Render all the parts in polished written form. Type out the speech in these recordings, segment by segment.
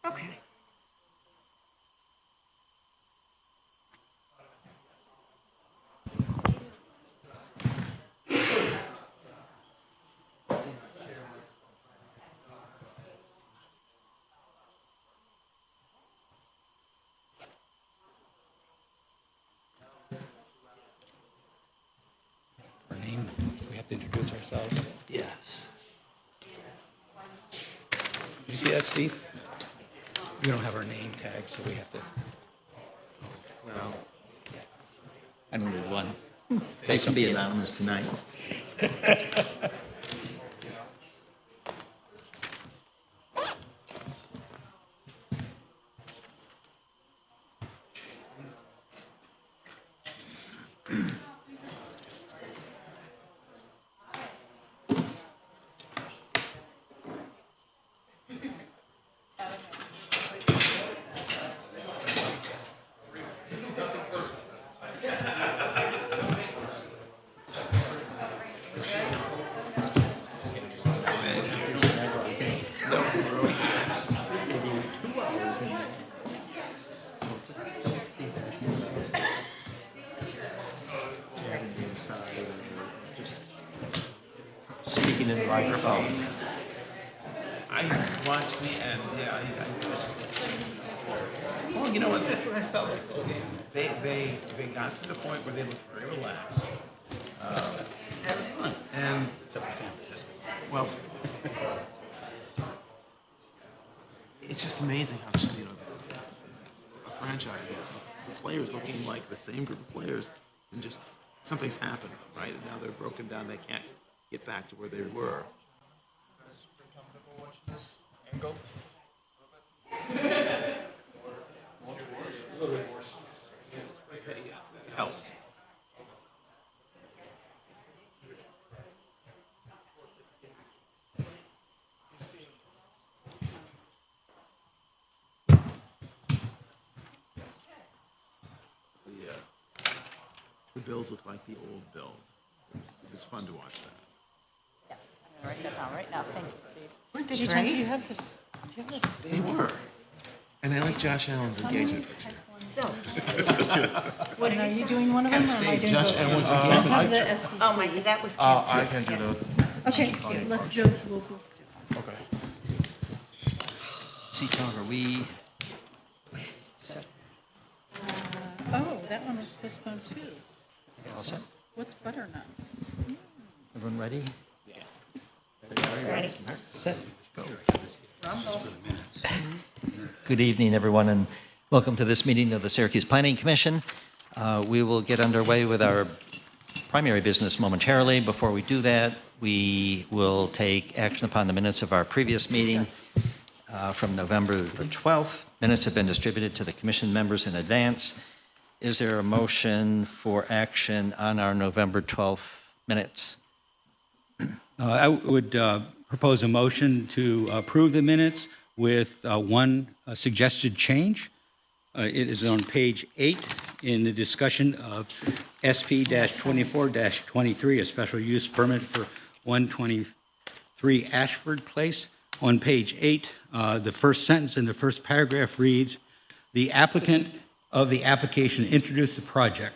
Okay. Our name, we have to introduce ourselves. Yes. You see that, Steve? We don't have our name tag, so we have to Well, I don't need one. they can be anonymous tonight. Speaking in the microphone. I watched the end, yeah, well, you know what? That's what I felt like. They got to the point where they looked very relaxed. And, well, it's just amazing how, you know, a franchise, it's the players looking like the same group of players, and just something's happened, right? And now they're broken down, they can't get back to where they were. Okay, yeah, it helps. The Bills look like the old Bills. It was fun to watch that. Yes, I'm going to write that down right now. Thank you, Steve. Weren't they Do great? you have this? Do you have this? They were. And I like Josh Allen's engagement picture. So, What, are you doing one of them, or am I doing Josh both? Allen's I engagement have the picture. SDC. oh my, that was cute too. I can do the. Okay, let's do, we'll do. Okay. See, Tom, are we, Oh, that one was postponed too. all set? What's butternut? Everyone ready? Ready. Set, go. Good evening, everyone, and welcome to this meeting of the Syracuse Planning Commission. We will get underway with our primary business momentarily. Before we do that, we will take action upon the minutes of our previous meeting from November the 12th. Minutes have been distributed to the commission members in advance. Is there a motion for action on our November 12th minutes? I would propose a motion to approve the minutes with one suggested change. It is on page 8 in the discussion of SP-24-23, a special use permit for 123 Ashford Place. On page 8, the first sentence in the first paragraph reads, "The applicant of the application introduced the project.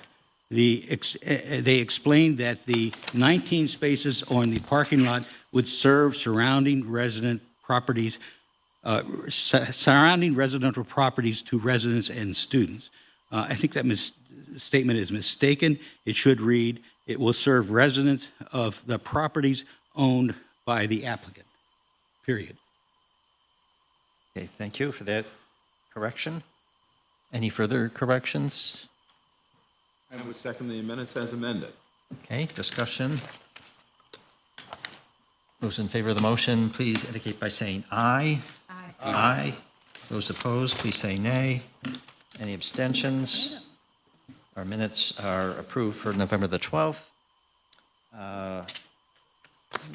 They explained that the 19 spaces on the parking lot would serve surrounding residential properties to residents and students." I think that statement is mistaken. It should read, "It will serve residents of the properties owned by the applicant," period. Okay, thank you for that correction. Any further corrections? I would second the minutes as amended. Okay, discussion. Those in favor of the motion, please indicate by saying aye. Aye. Aye. Those opposed, please say nay. Any abstentions? Our minutes are approved for November the 12th.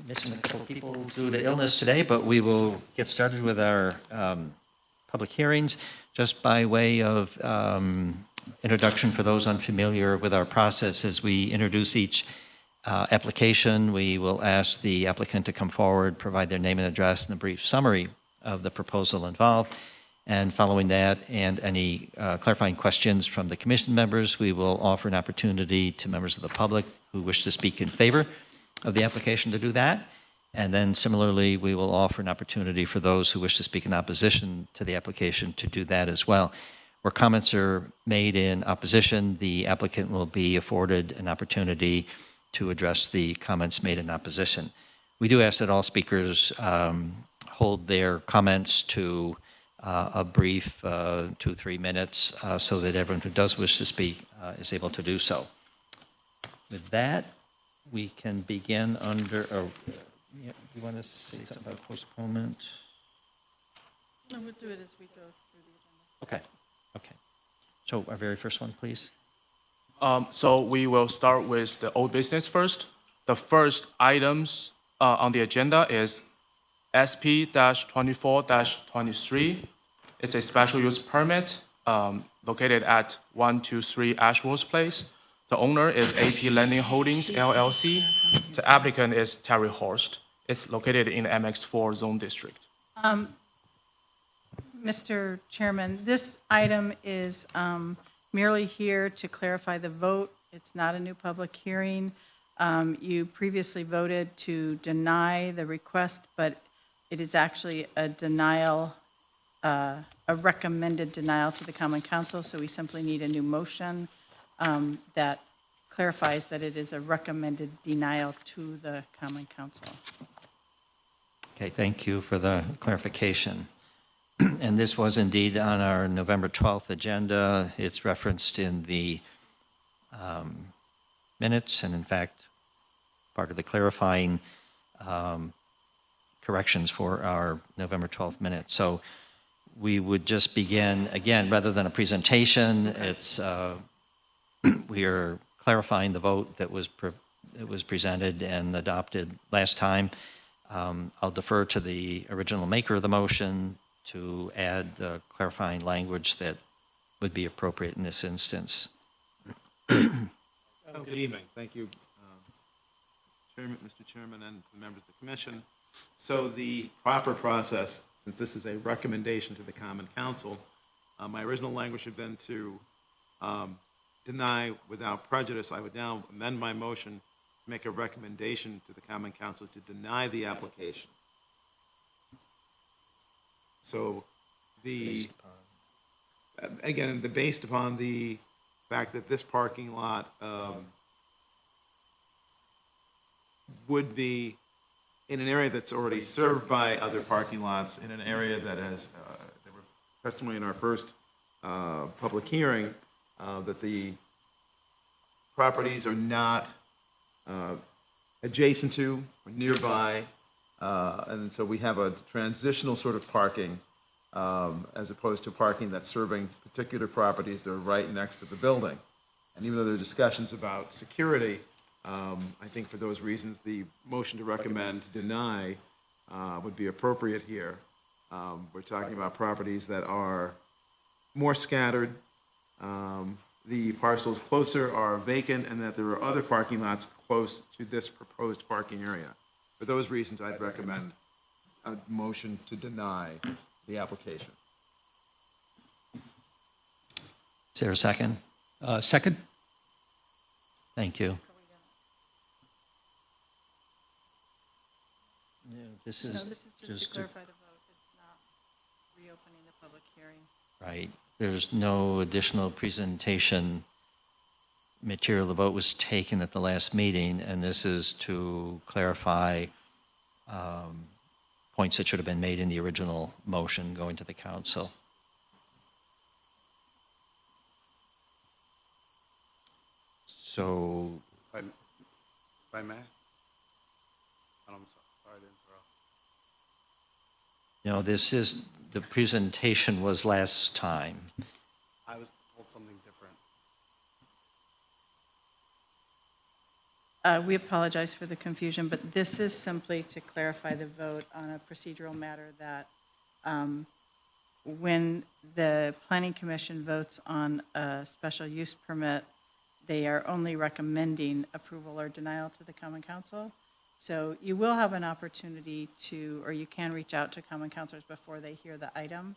Missing a couple people due to illness today, but we will get started with our public hearings. Just by way of introduction for those unfamiliar with our process, as we introduce each application, we will ask the applicant to come forward, provide their name and address, and a brief summary of the proposal involved. And following that, and any clarifying questions from the commission members, we will offer an opportunity to members of the public who wish to speak in favor of the application to do that. And then similarly, we will offer an opportunity for those who wish to speak in opposition to the application to do that as well. Where comments are made in opposition, the applicant will be afforded an opportunity to address the comments made in opposition. We do ask that all speakers hold their comments to a brief 2-3 minutes so that everyone who does wish to speak is able to do so. With that, we can begin under, yeah, you want to say something about postponement? No, we'll do it as we go through the agenda. Okay, okay. So our very first one, please. So we will start with the old business first. The first items on the agenda is SP-24-23. It's a special use permit located at 123 Ashworth Place. The owner is AP Lending Holdings, LLC. The applicant is Terry Horst. It's located in MX4 Zone District. Mr. Chairman, this item is merely here to clarify the vote. It's not a new public hearing. You previously voted to deny the request, but it is actually a denial, a recommended denial to the Common Council, so we simply need a new motion that clarifies that it is a recommended denial to the Common Council. Okay, thank you for the clarification. And this was indeed on our November 12th agenda. It's referenced in the minutes, and in fact, part of the clarifying corrections for our November 12th minutes. So we would just begin, again, rather than a presentation, it's we are clarifying the vote that was presented and adopted last time. I'll defer to the original maker of the motion to add the clarifying language that would be appropriate in this instance. Good evening. Thank you, Mr. Chairman, and the members of the commission. So the proper process, since this is a recommendation to the Common Council, my original language had been to deny without prejudice. I would now amend my motion to make a recommendation to the Common Council to deny the application. So based upon the fact that this parking lot would be in an area that's already served by other parking lots, in an area that has, there were testimony in our first public hearing that the properties are not adjacent to or nearby, and so we have a transitional sort of parking as opposed to parking that's serving particular properties that are right next to the building. And even though there are discussions about security, I think for those reasons, the motion to recommend to deny would be appropriate here. We're talking about properties that are more scattered, the parcels closer are vacant, and that there are other parking lots close to this proposed parking area. For those reasons, I'd recommend a motion to deny the application. Is there a second? Second? Thank you. Yeah, this No, is this is just to clarify the vote. It's not reopening the public hearing. right. There's no additional presentation material. The vote was taken at the last meeting, and this is to clarify points that should have been made in the original motion going to the council. So, If I may? I'm sorry to interrupt. no, this is, the presentation was last time. I was told something different. We apologize for the confusion, but this is simply to clarify the vote on a procedural matter that when the Planning Commission votes on a special use permit, they are only recommending approval or denial to the Common Council. So you will have an opportunity to, or you can reach out to Common Councilors before they hear the item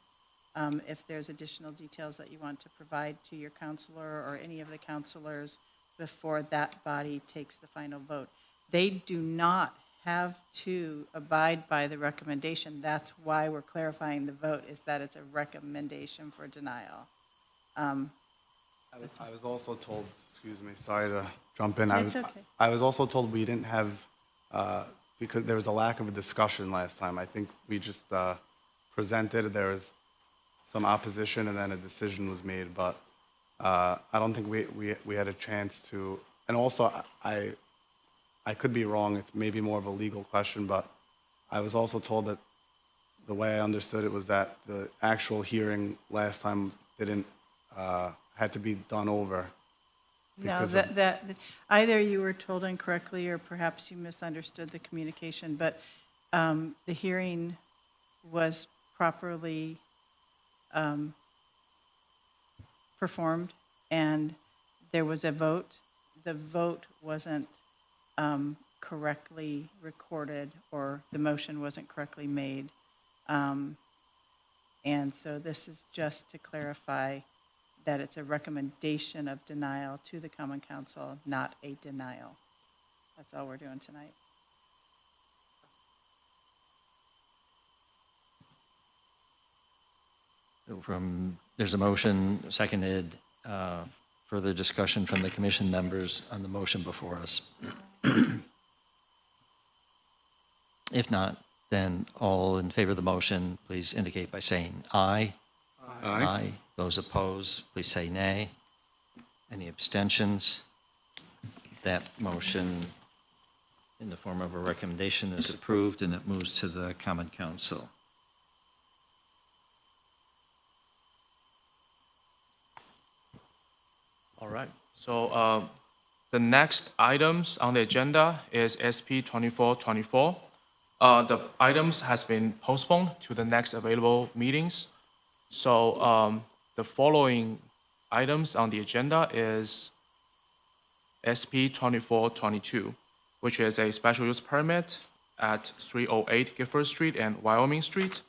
if there's additional details that you want to provide to your counselor or any of the counselors before that body takes the final vote. They do not have to abide by the recommendation. That's why we're clarifying the vote, is that it's a recommendation for denial. I was also told, excuse me, sorry to jump in. It's okay. I was also told we didn't have, because there was a lack of a discussion last time. I think we just presented, there was some opposition, and then a decision was made, but I don't think we had a chance to, and also I could be wrong, it's maybe more of a legal question, but I was also told that the way I understood it was that the actual hearing last time didn't, had to be done over. No, because of- that, either you were told incorrectly or perhaps you misunderstood the communication, but the hearing was properly performed and there was a vote. The vote wasn't correctly recorded or the motion wasn't correctly made. And so this is just to clarify that it's a recommendation of denial to the Common Council, not a denial. That's all we're doing tonight. There's a motion, seconded, further discussion from the commission members on the motion before us. If not, then all in favor of the motion, please indicate by saying aye. Aye. Those opposed, please say nay. Any abstentions? That motion in the form of a recommendation is approved and it moves to the Common Council. All right. So the next items on the agenda is SP 2424. The items has been postponed to the next available meetings. So the following items on the agenda is SP 2422, which is a special use permit at 308 Gifford Street and Wyoming Street.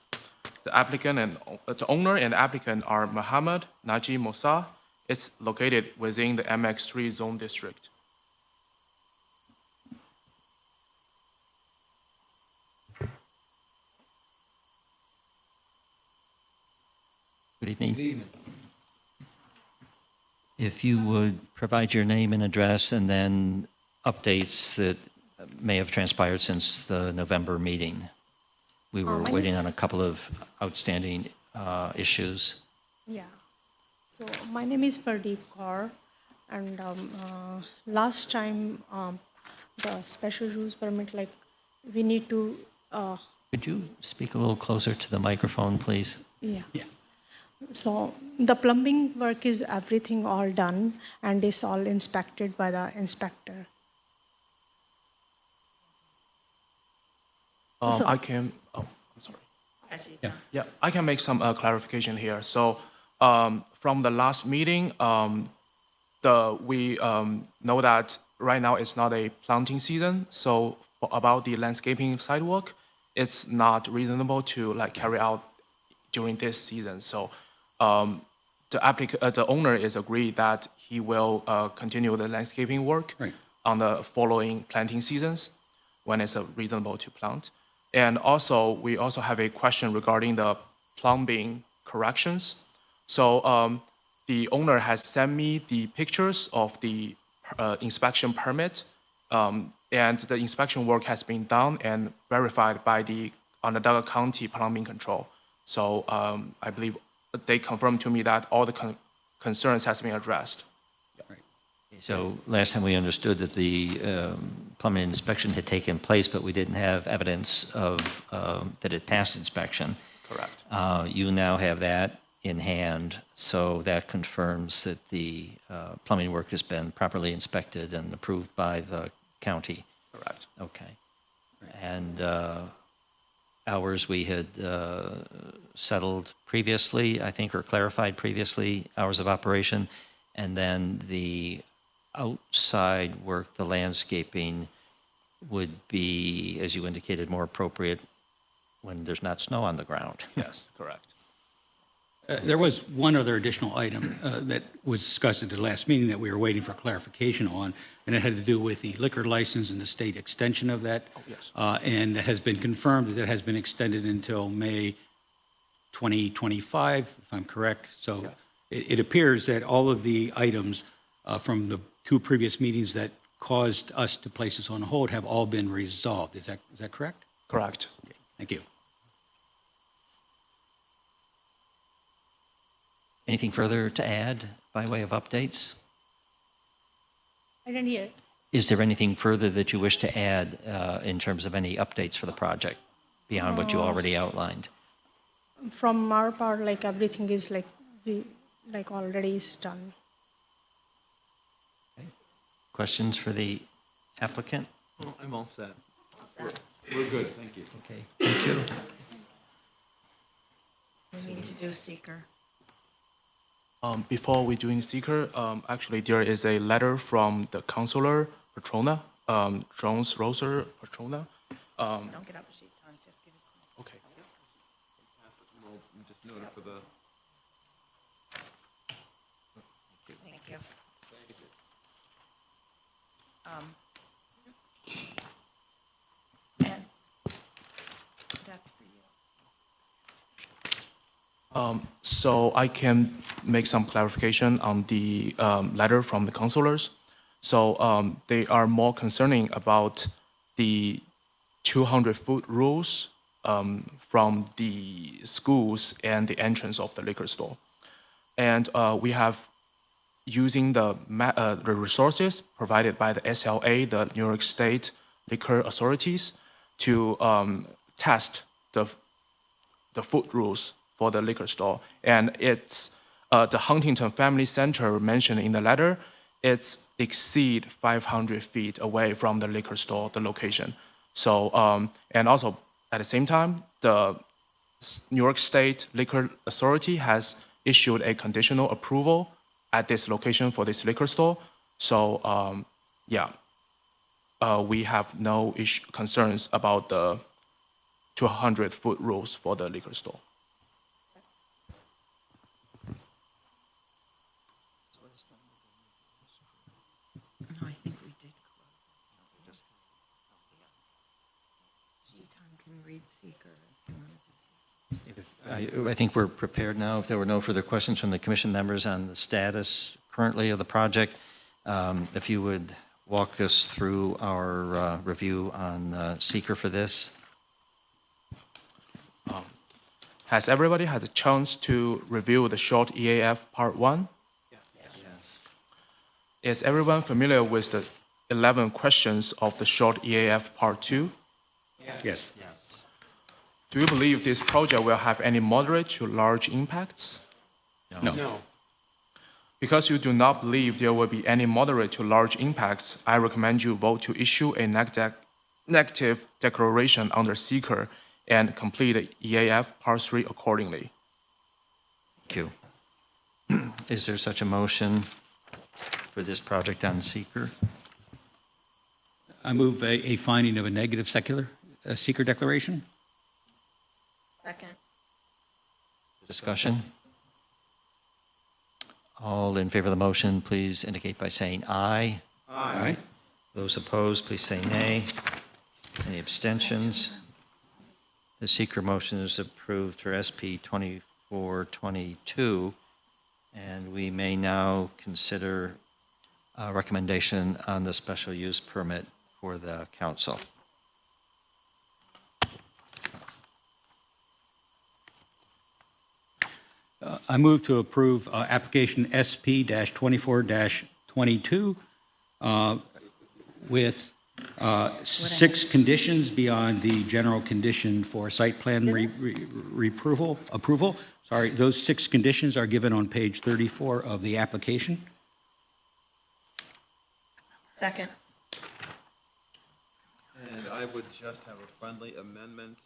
The applicant and the owner and applicant are Mohammed Najee Mossa. It's located within the MX3 zone district. Good evening. Good evening. If you would provide your name and address and then updates that may have transpired since the November meeting. We were waiting on a couple of outstanding issues. Yeah. So my name is Pardeep Kaur, and last time the special use permit, like we need to. Could you speak a little closer to the microphone, please? Yeah. So the plumbing work is everything all done, and it's all inspected by the inspector. So- I can, I'm sorry. Yeah, I can make some clarification here. So from the last meeting, we know that right now it's not a planting season. So about the landscaping sidewalk, it's not reasonable to like carry out during this season. So the owner is agreed that he will continue the landscaping work on the following planting seasons when it's reasonable to plant. And also, we also have a question regarding the plumbing corrections. So the owner has sent me the pictures of the inspection permit, and the inspection work has been done and verified by the Onondaga County Plumbing Control. So I believe they confirmed to me that all the concerns has been addressed. So last time we understood that the plumbing inspection had taken place, but we didn't have evidence of that it passed inspection. Correct. You now have that in hand, so that confirms that the plumbing work has been properly inspected and approved by the county. Correct. Okay. And hours we had settled previously, I think, or clarified previously, hours of operation, and then the outside work, the landscaping, would be, as you indicated, more appropriate when there's not snow on the ground. Yes, correct. There was one other additional item that was discussed at the last meeting that we were waiting for clarification on, and it had to do with the liquor license and the state extension of that. Oh, yes. And it has been confirmed that it has been extended until May 2025, if I'm correct. So it appears that all of the items from the two previous meetings that caused us to place this on hold have all been resolved. Is that correct? Correct. Okay, thank you. Anything further to add by way of updates? I didn't hear. Is there anything further that you wish to add in terms of any updates for the project beyond what you already outlined? From our part, like everything is like already is done. Questions for the applicant? Oh, I'm all set. We're good, thank you. Okay, thank you. We need to do seeker. Before we doing seeker, actually there is a letter from the counselor Patrona, Jones Roser Patrona. Don't get up, sheet tongue, just give it. Okay. We'll just note it for the. Thank you. And that's for you. So I can make some clarification on the letter from the counselors. So they are more concerning about the 200-foot rules from the schools and the entrance of the liquor store. And we have using the resources provided by the SLA, the New York State Liquor Authorities, to test the food rules for the liquor store. And it's the Huntington Family Center mentioned in the letter, it's exceed 500 feet away from the liquor store, the location. So, and also at the same time, the New York State Liquor Authority has issued a conditional approval at this location for this liquor store. So, we have no concerns about the 200-foot rules for the liquor store. No, I think we did close. Sheetan can read seeker if you want to do seeker. I think we're prepared now. If there were no further questions from the commission members on the status currently of the project, if you would walk us through our review on seeker for this. Has everybody had a chance to review the short EAF Part 1? Yes. Is everyone familiar with the 11 questions of the short EAF Part 2? Yes. Do you believe this project will have any moderate to large impacts? No. No. Because you do not believe there will be any moderate to large impacts, I recommend you vote to issue a negative declaration under seeker and complete the EAF Part 3 accordingly. Thank you. Is there such a motion for this project on seeker? I move a finding of a negative seeker declaration. Second. Discussion? All in favor of the motion, please indicate by saying aye. Aye. Those opposed, please say nay. Any abstentions? The seeker motion is approved for SP 2422, and we may now consider a recommendation on the special use permit for the council. I move to approve application SP-24-22 with 6 conditions beyond the general condition for site plan approval. Sorry, those 6 conditions are given on page 34 of the application. Second. And I would just have a friendly amendment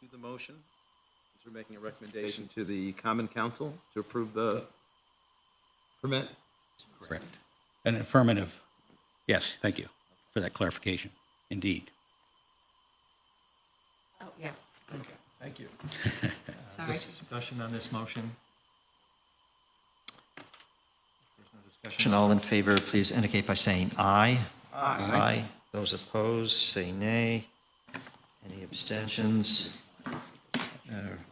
to the motion. Since we're making a recommendation to the Common Council to approve the permit. Correct. An affirmative. Yes, thank you for that clarification. Indeed. Oh, yeah. Thank you. Sorry. Discussion on this motion? Discussion, all in favor, please indicate by saying aye. Aye. Those opposed, say nay. Any abstentions?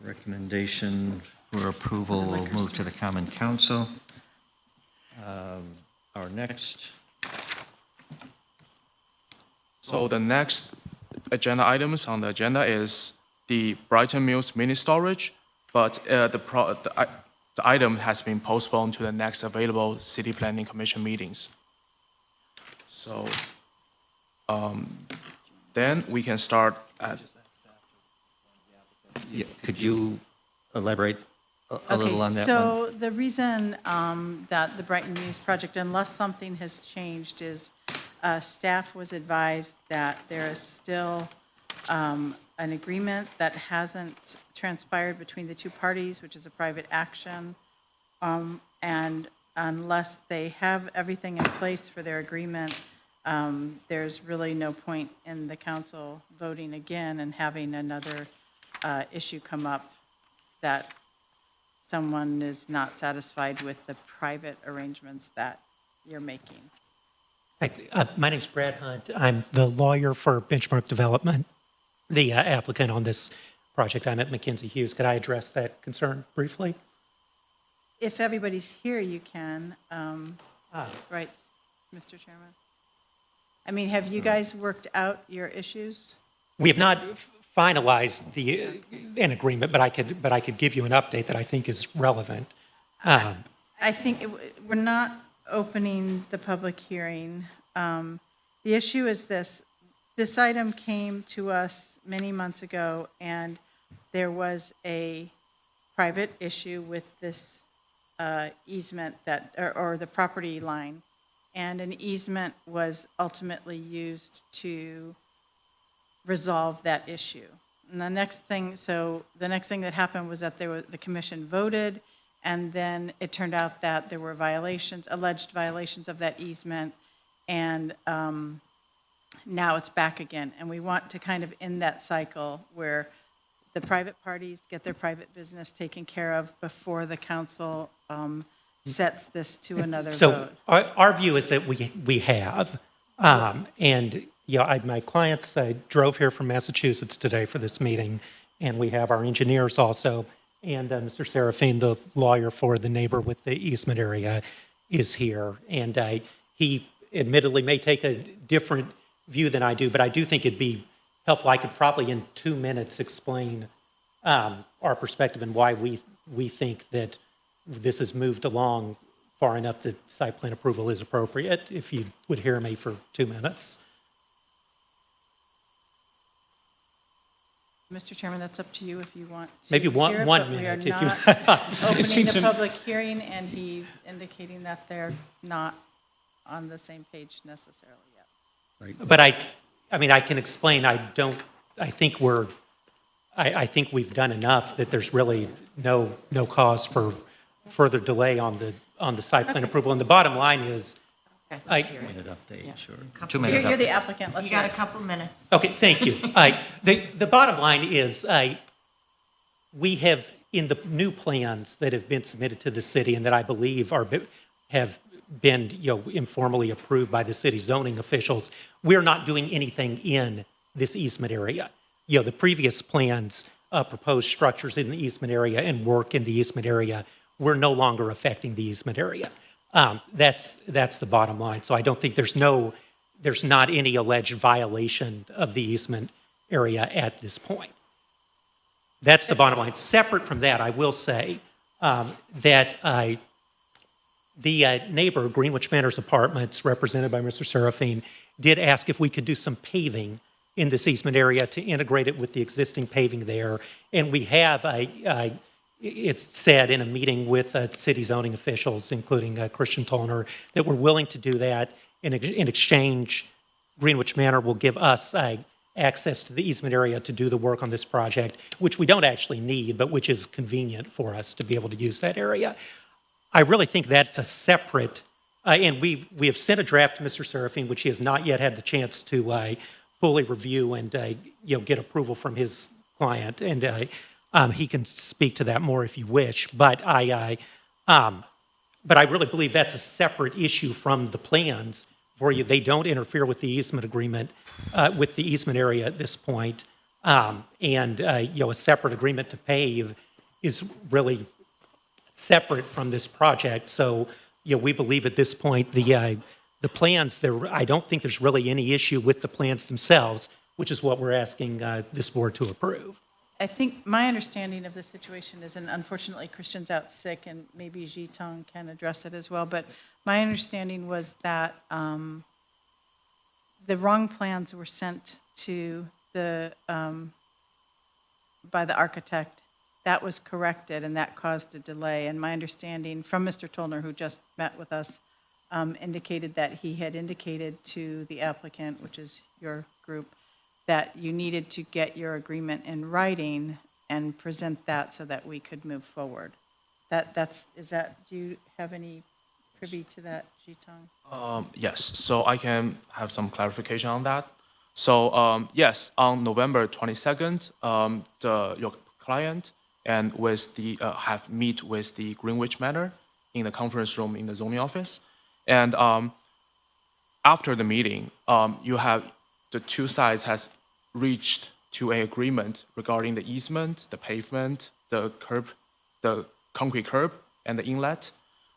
Recommendation for approval will move to the Common Council. Our next, So the next agenda items on the agenda is the Brighton Mills mini storage, but the item has been postponed to the next available City Planning Commission meetings. So then we can start at, yeah, could you elaborate a little on that one? So the reason that the Brighton Muse project, unless something has changed, is staff was advised that there is still an agreement that hasn't transpired between the two parties, which is a private action. And unless they have everything in place for their agreement, there's really no point in the council voting again and having another issue come up that someone is not satisfied with the private arrangements that you're making. Hi, my name's Brad Hunt. I'm the lawyer for Benchmark Development, the applicant on this project. I'm at McKinsey Hughes. Could I address that concern briefly? If everybody's here, you can, right, Mr. Chairman? I mean, have you guys worked out your issues? We have not finalized an agreement, but I could give you an update that I think is relevant. I think we're not opening the public hearing. The issue is this item came to us many months ago, and there was a private issue with this easement that, or the property line, and an easement was ultimately used to resolve that issue. And the next thing that happened was that the commission voted, and then it turned out that there were alleged violations of that easement, and now it's back again. And we want to kind of end that cycle where the private parties get their private business taken care of before the council sets this to another vote. So our view is that we have, and my clients drove here from Massachusetts today for this meeting, and we have our engineers also, and Mr. Serafine, the lawyer for the neighbor with the easement area, is here. And he admittedly may take a different view than I do, but I do think it'd be helpful. I could probably in 2 minutes explain our perspective and why we think that this has moved along far enough that site plan approval is appropriate, if you would hear me for 2 minutes. Mr. Chairman, that's up to you if you want to. Maybe one hear it, minute, but we are if you- not opening seems the to- public hearing, and he's indicating that they're not on the same page necessarily yet. But I can explain. I think we've done enough that there's really no cause for further delay on the site plan approval. And the bottom line is, Okay, I- let's hear it. Minute update, Yeah. sure. Couple- 2 minute You're the update. applicant, let's You hear got a it. couple minutes. okay, thank you. The bottom line is, we have, in the new plans that have been submitted to the city and that I believe have been informally approved by the city zoning officials, we're not doing anything in this easement area. The previous plans proposed structures in the easement area and work in the easement area. We're no longer affecting the easement area. That's the bottom line. So I don't think there's not any alleged violation of the easement area at this point. That's the bottom line. Separate from that, I will say that the neighbor, Greenwich Manors Apartments, represented by Mr. Serafine, did ask if we could do some paving in this easement area to integrate it with the existing paving there. And we have, it's said in a meeting with city zoning officials, including Christian Tollner, that we're willing to do that. In exchange, Greenwich Manor will give us access to the easement area to do the work on this project, which we don't actually need, but which is convenient for us to be able to use that area. I really think that's a separate, and we have sent a draft to Mr. Serafine, which he has not yet had the chance to fully review and get approval from his client, and he can speak to that more if you wish. But but I really believe that's a separate issue from the plans for you. They don't interfere with the easement agreement, with the easement area at this point. A separate agreement to pave is really separate from this project. So, we believe at this point the plans there. I don't think there's really any issue with the plans themselves, which is what we're asking this board to approve. I think my understanding of the situation is, and unfortunately Christian's out sick, and maybe Jitong can address it as well, but my understanding was that the wrong plans were sent to the, by the architect. That was corrected, and that caused a delay. And my understanding from Mr. Tollner, who just met with us, indicated that he had indicated to the applicant, which is your group, that you needed to get your agreement in writing and present that so that we could move forward. Do you have any privy to that, Jitong? Yes, so I can have some clarification on that. So yes, on November 22nd, your client and with the have meet with the Greenwich Manor in the conference room in the zoning office, and after the meeting, the two sides has reached to an agreement regarding the easement, the pavement, the curb, the concrete curb, and the inlet.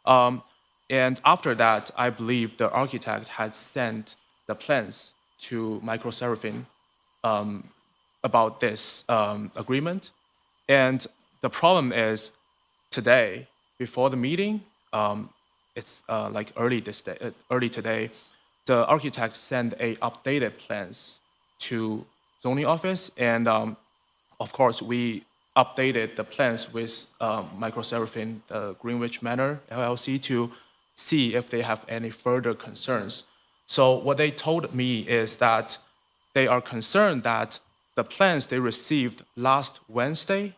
And after that, I believe the architect has sent the plans to Microservice about this agreement. And the problem is today, before the meeting, it's like early today, the architect sent a updated plans to zoning office, and of course we updated the plans with Microservice, the Greenwich Manor LLC, to see if they have any further concerns. So what they told me is that they are concerned that the plans they received last Wednesday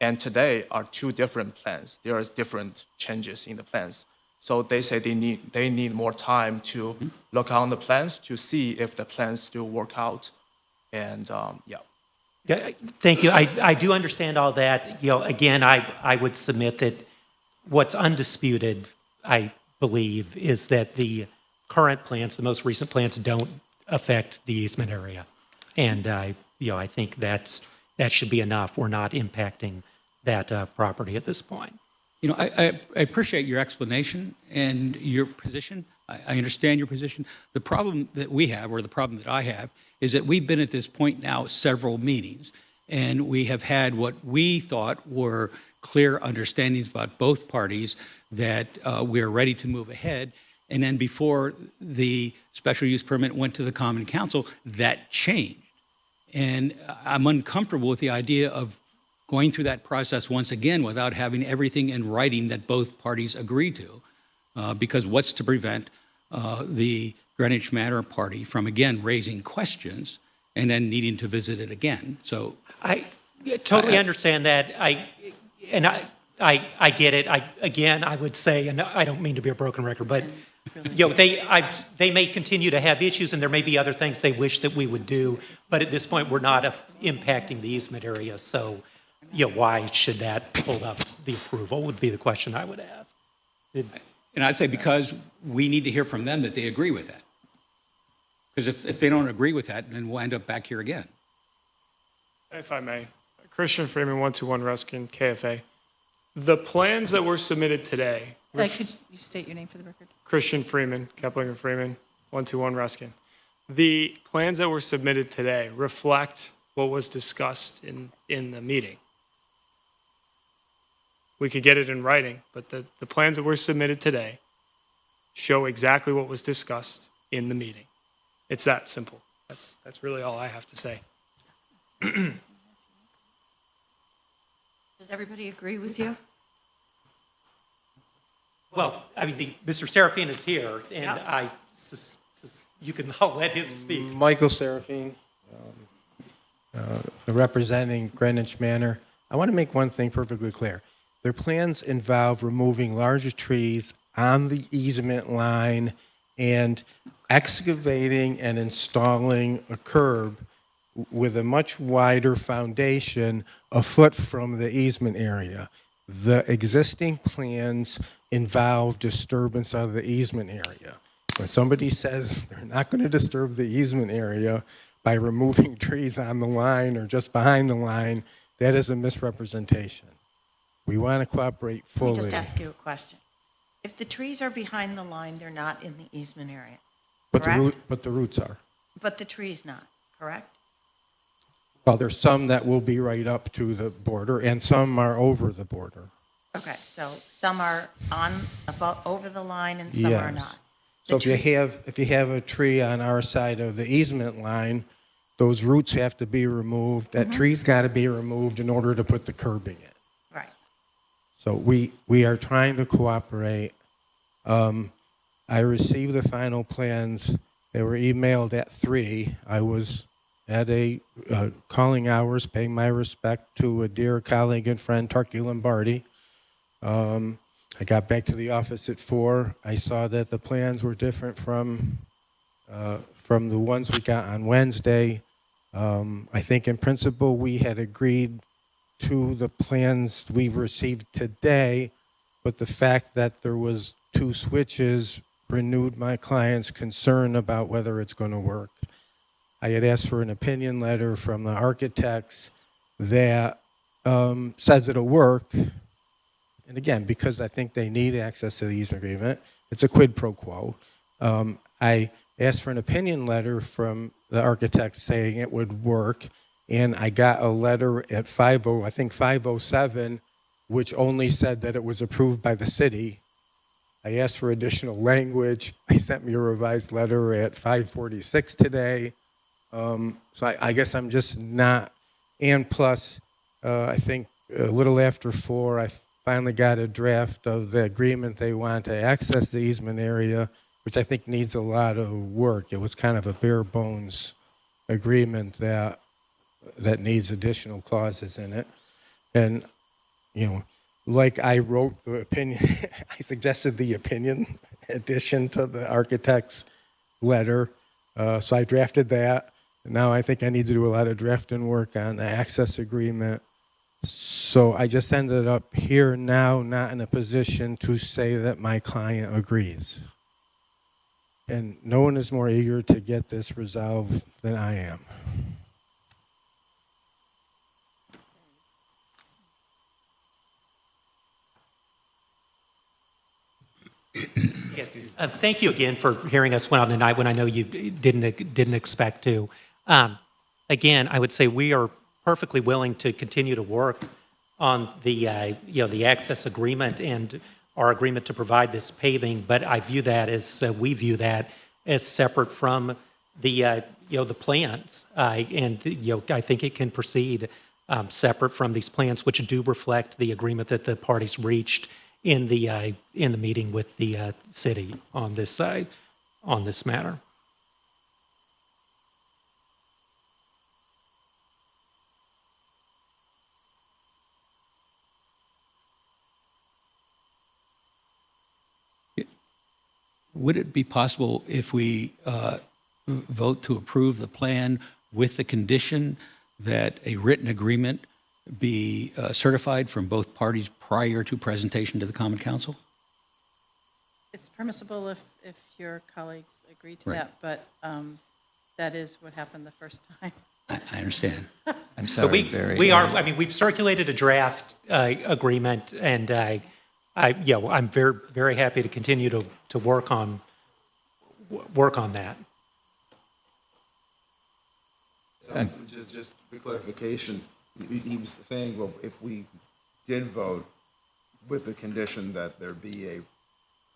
and today are two different plans. There is different changes in the plans. So they say they need more time to look on the plans to see if the plans still work out. And yeah. Yeah, thank you. I do understand all that. Again, I would submit that what's undisputed, I believe, is that the current plans, the most recent plans, don't affect the easement area. And I think that should be enough. We're not impacting that property at this point. I appreciate your explanation and your position. I understand your position. The problem that we have, or the problem that I have, is that we've been at this point now several meetings, and we have had what we thought were clear understandings about both parties that we're ready to move ahead. And then before the special use permit went to the Common Council, that changed. And I'm uncomfortable with the idea of going through that process once again without having everything in writing that both parties agree to, because what's to prevent the Greenwich Manor party from, again, raising questions and then needing to visit it again? So I totally understand that. I get it. I would say, and I don't mean to be a broken record, but they may continue to have issues, and there may be other things they wish that we would do. But at this point, we're not impacting the easement area. So, why should that hold up the approval? Would be the question I would ask. And I'd say because we need to hear from them that they agree with that. Because if they don't agree with that, then we'll end up back here again. If I may, Christian Freeman, 121 Ruskin, KFA. The plans that were submitted today. Could you state your name for the record? Christian Freeman, Keplinger Freeman, 121 Ruskin. The plans that were submitted today reflect what was discussed in the meeting. We could get it in writing, but the plans that were submitted today show exactly what was discussed in the meeting. It's that simple. That's really all I have to say. Does everybody agree with you? Well, I mean, Mr. Serafine is here, and I'll let him speak. Michael Serafine, representing Greenwich Manor. I want to make one thing perfectly clear. Their plans involve removing larger trees on the easement line and excavating and installing a curb with a much wider foundation a foot from the easement area. The existing plans involve disturbance of the easement area. When somebody says they're not going to disturb the easement area by removing trees on the line or just behind the line, that is a misrepresentation. We want to cooperate Let fully. me just ask you a question. If the trees are behind the line, they're not in the easement area, correct? But the roots are. But the tree's not, correct? Well, there's some that will be right up to the border, and some are over the border. Okay, so some are over the line and some are Yes. not. So The if you have a tree on our side of the easement line, those roots have to be removed. That tree's got to be removed in order to put the curbing in. Right. So we are trying to cooperate. I received the final plans. They were emailed at 3. I was at a calling hours, paying my respect to a dear colleague and friend, Turkey Lombardi. I got back to the office at 4. I saw that the plans were different from the ones we got on Wednesday. I think in principle we had agreed to the plans we received today, but the fact that there was 2 switches renewed my client's concern about whether it's going to work. I had asked for an opinion letter from the architects that says it'll work. And again, because I think they need access to the easement agreement, it's a quid pro quo. I asked for an opinion letter from the architects saying it would work, and I got a letter at 5:07, which only said that it was approved by the city. I asked for additional language. They sent me a revised letter at 5:46 today. So I guess I'm just not, and plus, I think a little after 4, I finally got a draft of the agreement they want to access the easement area, which I think needs a lot of work. It was kind of a bare bones agreement that needs additional clauses in it. And, you know, like I wrote the opinion, I suggested the opinion addition to the architect's letter. So I drafted that. Now I think I need to do a lot of drafting work on the access agreement. So I just ended up here now, not in a position to say that my client agrees. And no one is more eager to get this resolved than I am. Thank you again for hearing us out tonight when I know you didn't expect to. Again, I would say we are perfectly willing to continue to work on the the access agreement and our agreement to provide this paving, but I view that as we view that as separate from the the plans, and I think it can proceed separate from these plans, which do reflect the agreement that the parties reached in the meeting with the city on this matter. Would it be possible if we vote to approve the plan with the condition that a written agreement be certified from both parties prior to presentation to the Common Council? It's permissible if your colleagues agree to Right. that, but that is what happened the first time. I understand. I'm So sorry, we Barry. are. I mean, we've circulated a draft agreement, and I'm very happy to continue to work on that. So just for clarification, he was saying, well, if we did vote with the condition that there be a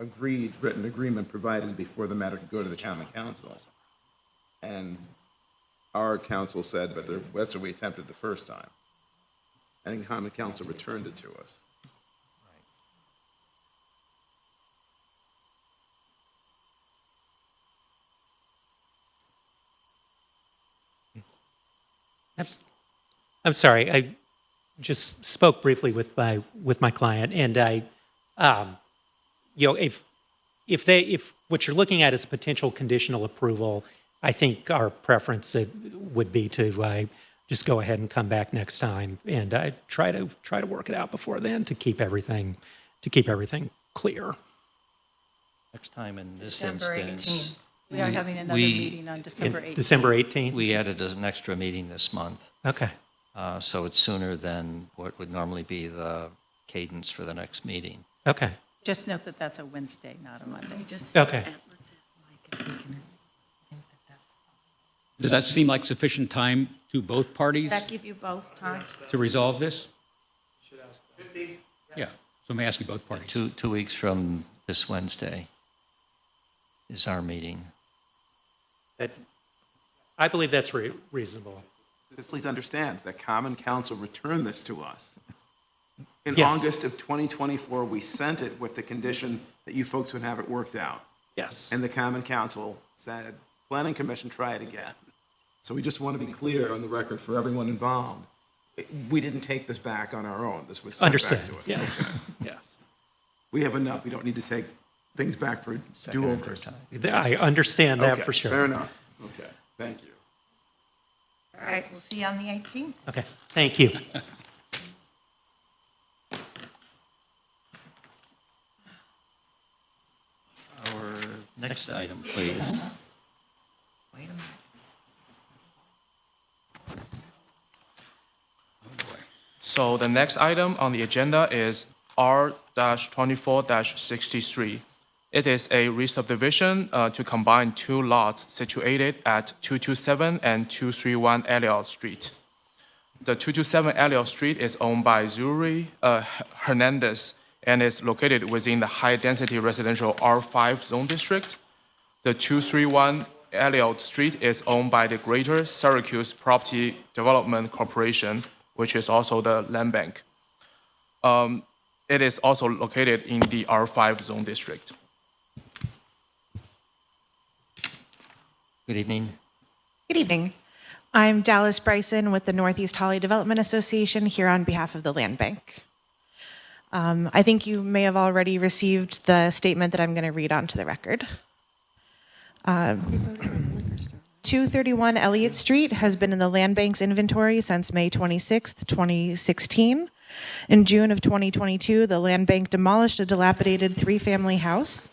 agreed written agreement provided before the matter could go to the common council, and our council said, but that's what we attempted the first time. I think common council returned it to us. I'm sorry. I just spoke briefly with my client, and if what you're looking at is a potential conditional approval, I think our preference would be to just go ahead and come back next time and try to work it out before then to keep everything clear. Next time in this December instance. 18th. We are having another we- meeting on December 18th. December 18th? We added an extra meeting this month, Okay. so it's sooner than what would normally be the cadence for the next meeting. Okay. Just note that that's a Wednesday, not a Monday. Just, Okay. let's ask Mike if he can think that that's Does that seem like sufficient time to both parties Does that give you both time? to resolve this? Yeah, so I'm asking both parties. 2 weeks from this Wednesday is our meeting. I believe that's reasonable. Please understand that Common Council returned this to us. In Yes. August of 2024, we sent it with the condition that you folks would have it worked out. Yes. And the Common Council said, Planning Commission, try it again. So we just want to be clear on the record for everyone involved. We didn't take this back on our own. This was sent back Understood. to us. Yes. Okay. Yes. We have enough. We don't need to take things back for Second and do-overs. third time. I understand that Okay, for sure. fair enough. Okay, thank you. All right, we'll see you on the 18th. Okay. Thank you. Our next item, please. Wait a minute. So the next item on the agenda is R-24-63. It is a re-subdivision to combine two lots situated at 227 and 231 Elliott Street. The 227 Elliott Street is owned by Zuri Hernandez and is located within the high-density residential R5 zone district. The 231 Elliott Street is owned by the Greater Syracuse Property Development Corporation, which is also the land bank. It is also located in the R5 zone district. Good evening. Good evening. I'm Dallas Bryson with the Northeast Holly Development Association here on behalf of the Land Bank. I think you may have already received the statement that I'm going to read onto the record. 231 Elliott Street has been in the Land Bank's inventory since May 26, 2016. In June of 2022, the Land Bank demolished a dilapidated three-family house.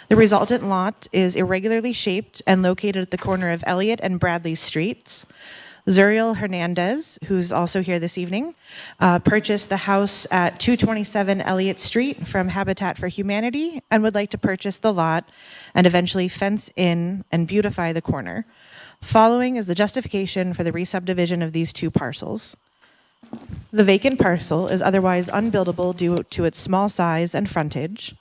The resultant lot is irregularly shaped and located at the corner of Elliott and Bradley Streets. Zuriel Hernandez, who's also here this evening, purchased the house at 227 Elliott Street from Habitat for Humanity and would like to purchase the lot and eventually fence in and beautify the corner. Following is the justification for the re-subdivision of these two parcels. The vacant parcel is otherwise unbuildable due to its small size and frontage.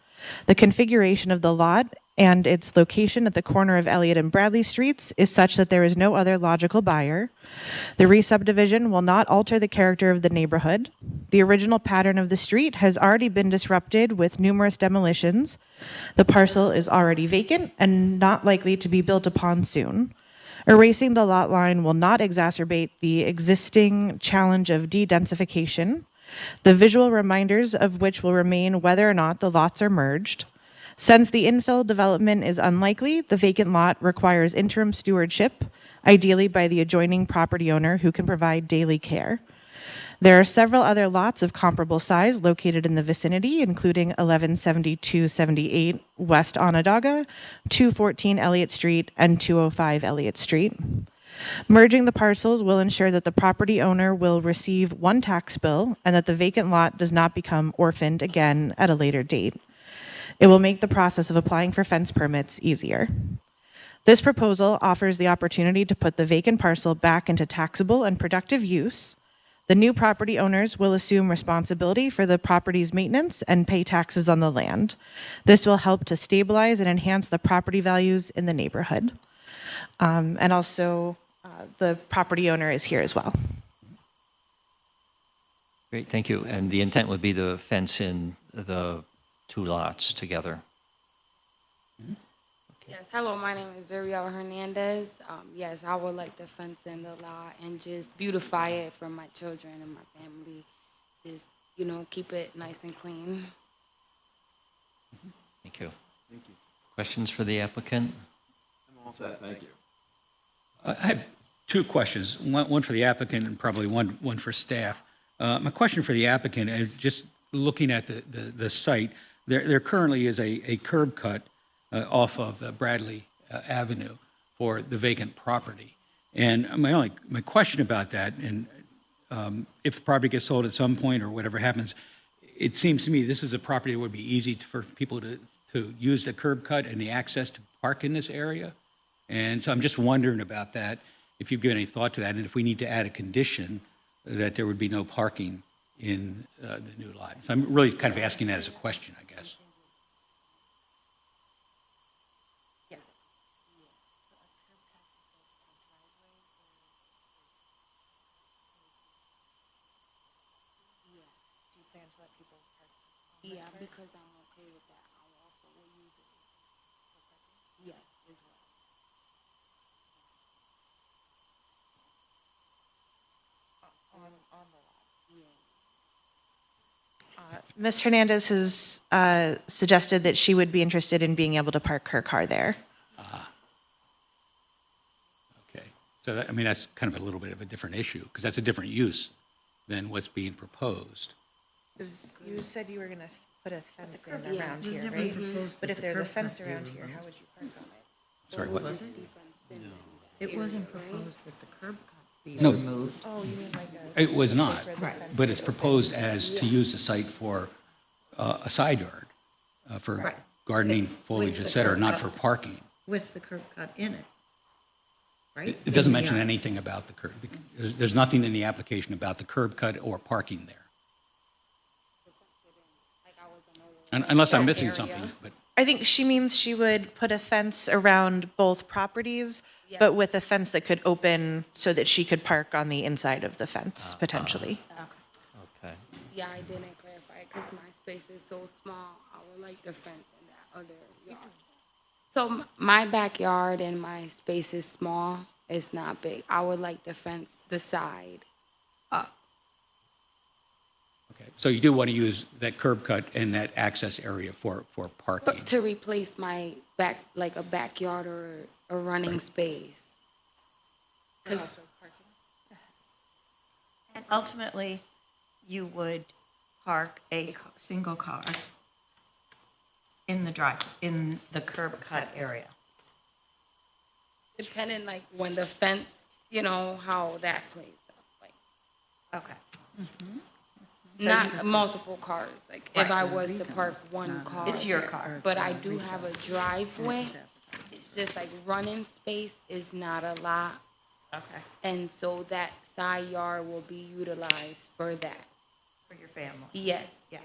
The configuration of the lot and its location at the corner of Elliott and Bradley Streets is such that there is no other logical buyer. The re-subdivision will not alter the character of the neighborhood. The original pattern of the street has already been disrupted with numerous demolitions. The parcel is already vacant and not likely to be built upon soon. Erasing the lot line will not exacerbate the existing challenge of de-densification, the visual reminders of which will remain whether or not the lots are merged. Since the infill development is unlikely, the vacant lot requires interim stewardship, ideally by the adjoining property owner who can provide daily care. There are several other lots of comparable size located in the vicinity, including 117278 West Onondaga, 214 Elliott Street, and 205 Elliott Street. Merging the parcels will ensure that the property owner will receive one tax bill and that the vacant lot does not become orphaned again at a later date. It will make the process of applying for fence permits easier. This proposal offers the opportunity to put the vacant parcel back into taxable and productive use. The new property owners will assume responsibility for the property's maintenance and pay taxes on the land. This will help to stabilize and enhance the property values in the neighborhood. And also, the property owner is here as well. Great, thank you. And the intent would be to fence in the two lots together. Yes, hello, my name is Zuriel Hernandez. Yes, I would like to fence in the lot and just beautify it for my children and my family. Just, keep it nice and clean. Thank you. Questions for the applicant? I'm all set, thank you. I have two questions, one for the applicant and probably one for staff. My question for the applicant, just looking at the site, there currently is a curb cut off of Bradley Avenue for the vacant property. And my question about that, and if the property gets sold at some point or whatever happens, it seems to me this is a property that would be easy for people to use the curb cut and the access to park in this area. And so I'm just wondering about that, if you've given any thought to that, and if we need to add a condition that there would be no parking in the new lot. So I'm really kind of asking that as a question, I guess. Yeah, because I'm okay with that. I also will use it. Yes, as well. On the lot. Yeah. Ms. Hernandez has suggested that she would be interested in being able to park her car there. Okay. So that, I mean, that's kind of a little bit of a different issue, because that's a different use than what's being proposed. You said you were going to put a fence in Yeah. around It was here, definitely right? proposed But that if the there's a curb fence cut be around here, how removed. would you park on it? Sorry, what? Was it? It wasn't proposed that the curb cut be No. removed. Oh, you mean like a... It was not, where the fence but would it's open. proposed as to use the site for a side yard, for Right. gardening, With foliage, the et cetera, curb not cut. for parking. With the curb cut in it, right? It doesn't In the mention yard. anything about the curb. There's nothing in the application about the curb cut or parking there. Unless I'm missing something, but I think she means she would put a fence around both properties, but with a fence that could open so that she could park on the inside of the fence, potentially. Okay. Yeah, I didn't clarify because my space is so small. I would like the fence in that other yard. So my backyard and my space is small. It's not big. I would like the fence, the side up. okay. So you do want to use that curb cut and that access area for parking. But to replace my back, like a backyard or a running space. 'Cause- And ultimately, you would park a single car in the in the curb cut area. Depending like when the fence, you know, how that plays out. Like Okay. not multiple cars. Like if Right. I was to park one car. It's your car. But I do have a driveway. It's just like running space is not a lot. Okay. And so that side yard will be utilized for that. For your family. Yes. Yeah.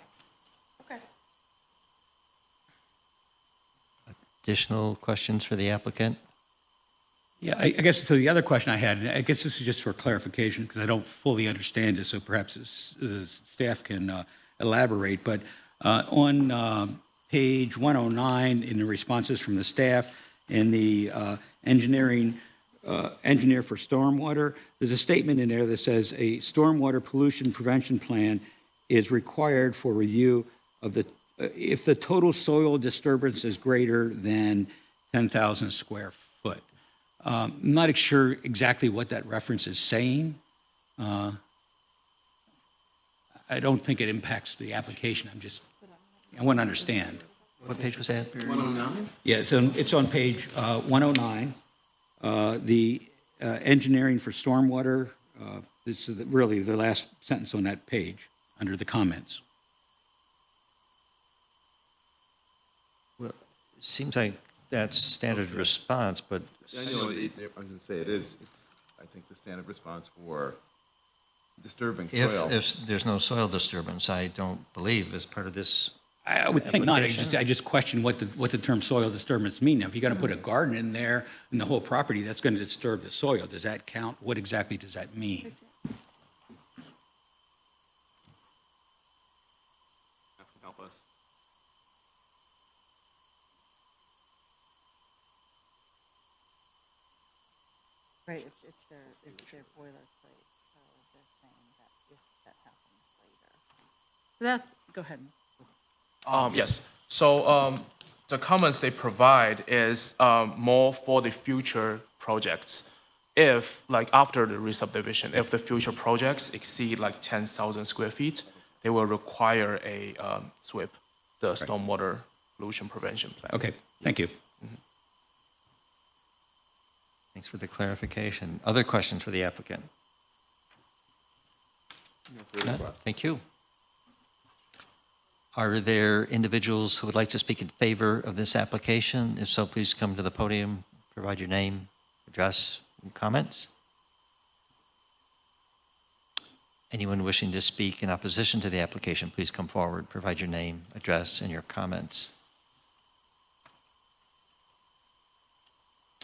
Okay. Additional questions for the applicant? Yeah, I guess, so the other question I had, and I guess this is just for clarification, because I don't fully understand it, so perhaps staff can elaborate, but on page 109, in the responses from the staff, in the engineer for stormwater, there's a statement in there that says a stormwater pollution prevention plan is required for review of the, if the total soil disturbance is greater than 10,000 square foot. I'm not sure exactly what that reference is saying. I don't think it impacts the application. I want to understand. What page was that? 109? Yeah, it's on page 109. The engineering for stormwater, this is really the last sentence on that page, under the comments. Well, it seems like that's standard response, but I know, I was going to say it is, it's, I think, the standard response for disturbing soil. if there's no soil disturbance, I don't believe as part of this I would think not. application. I just question what the term soil disturbance mean. Now, if you're going to put a garden in there in the whole property, that's going to disturb the soil. Does that count? What exactly does that mean? Help us. Right, it's their boilerplate, so they're saying that if that happens later. That's, go ahead. Yes. So the comments they provide is more for the future projects. If, like after the re-subdivision, if the future projects exceed like 10,000 square feet, they will require a SWIP the stormwater pollution prevention plan. Okay, thank you. Thanks for the clarification. Other questions for the applicant? None? Thank you. Are there individuals who would like to speak in favor of this application? If so, please come to the podium, provide your name, address, and comments. Anyone wishing to speak in opposition to the application, please come forward, provide your name, address, and your comments.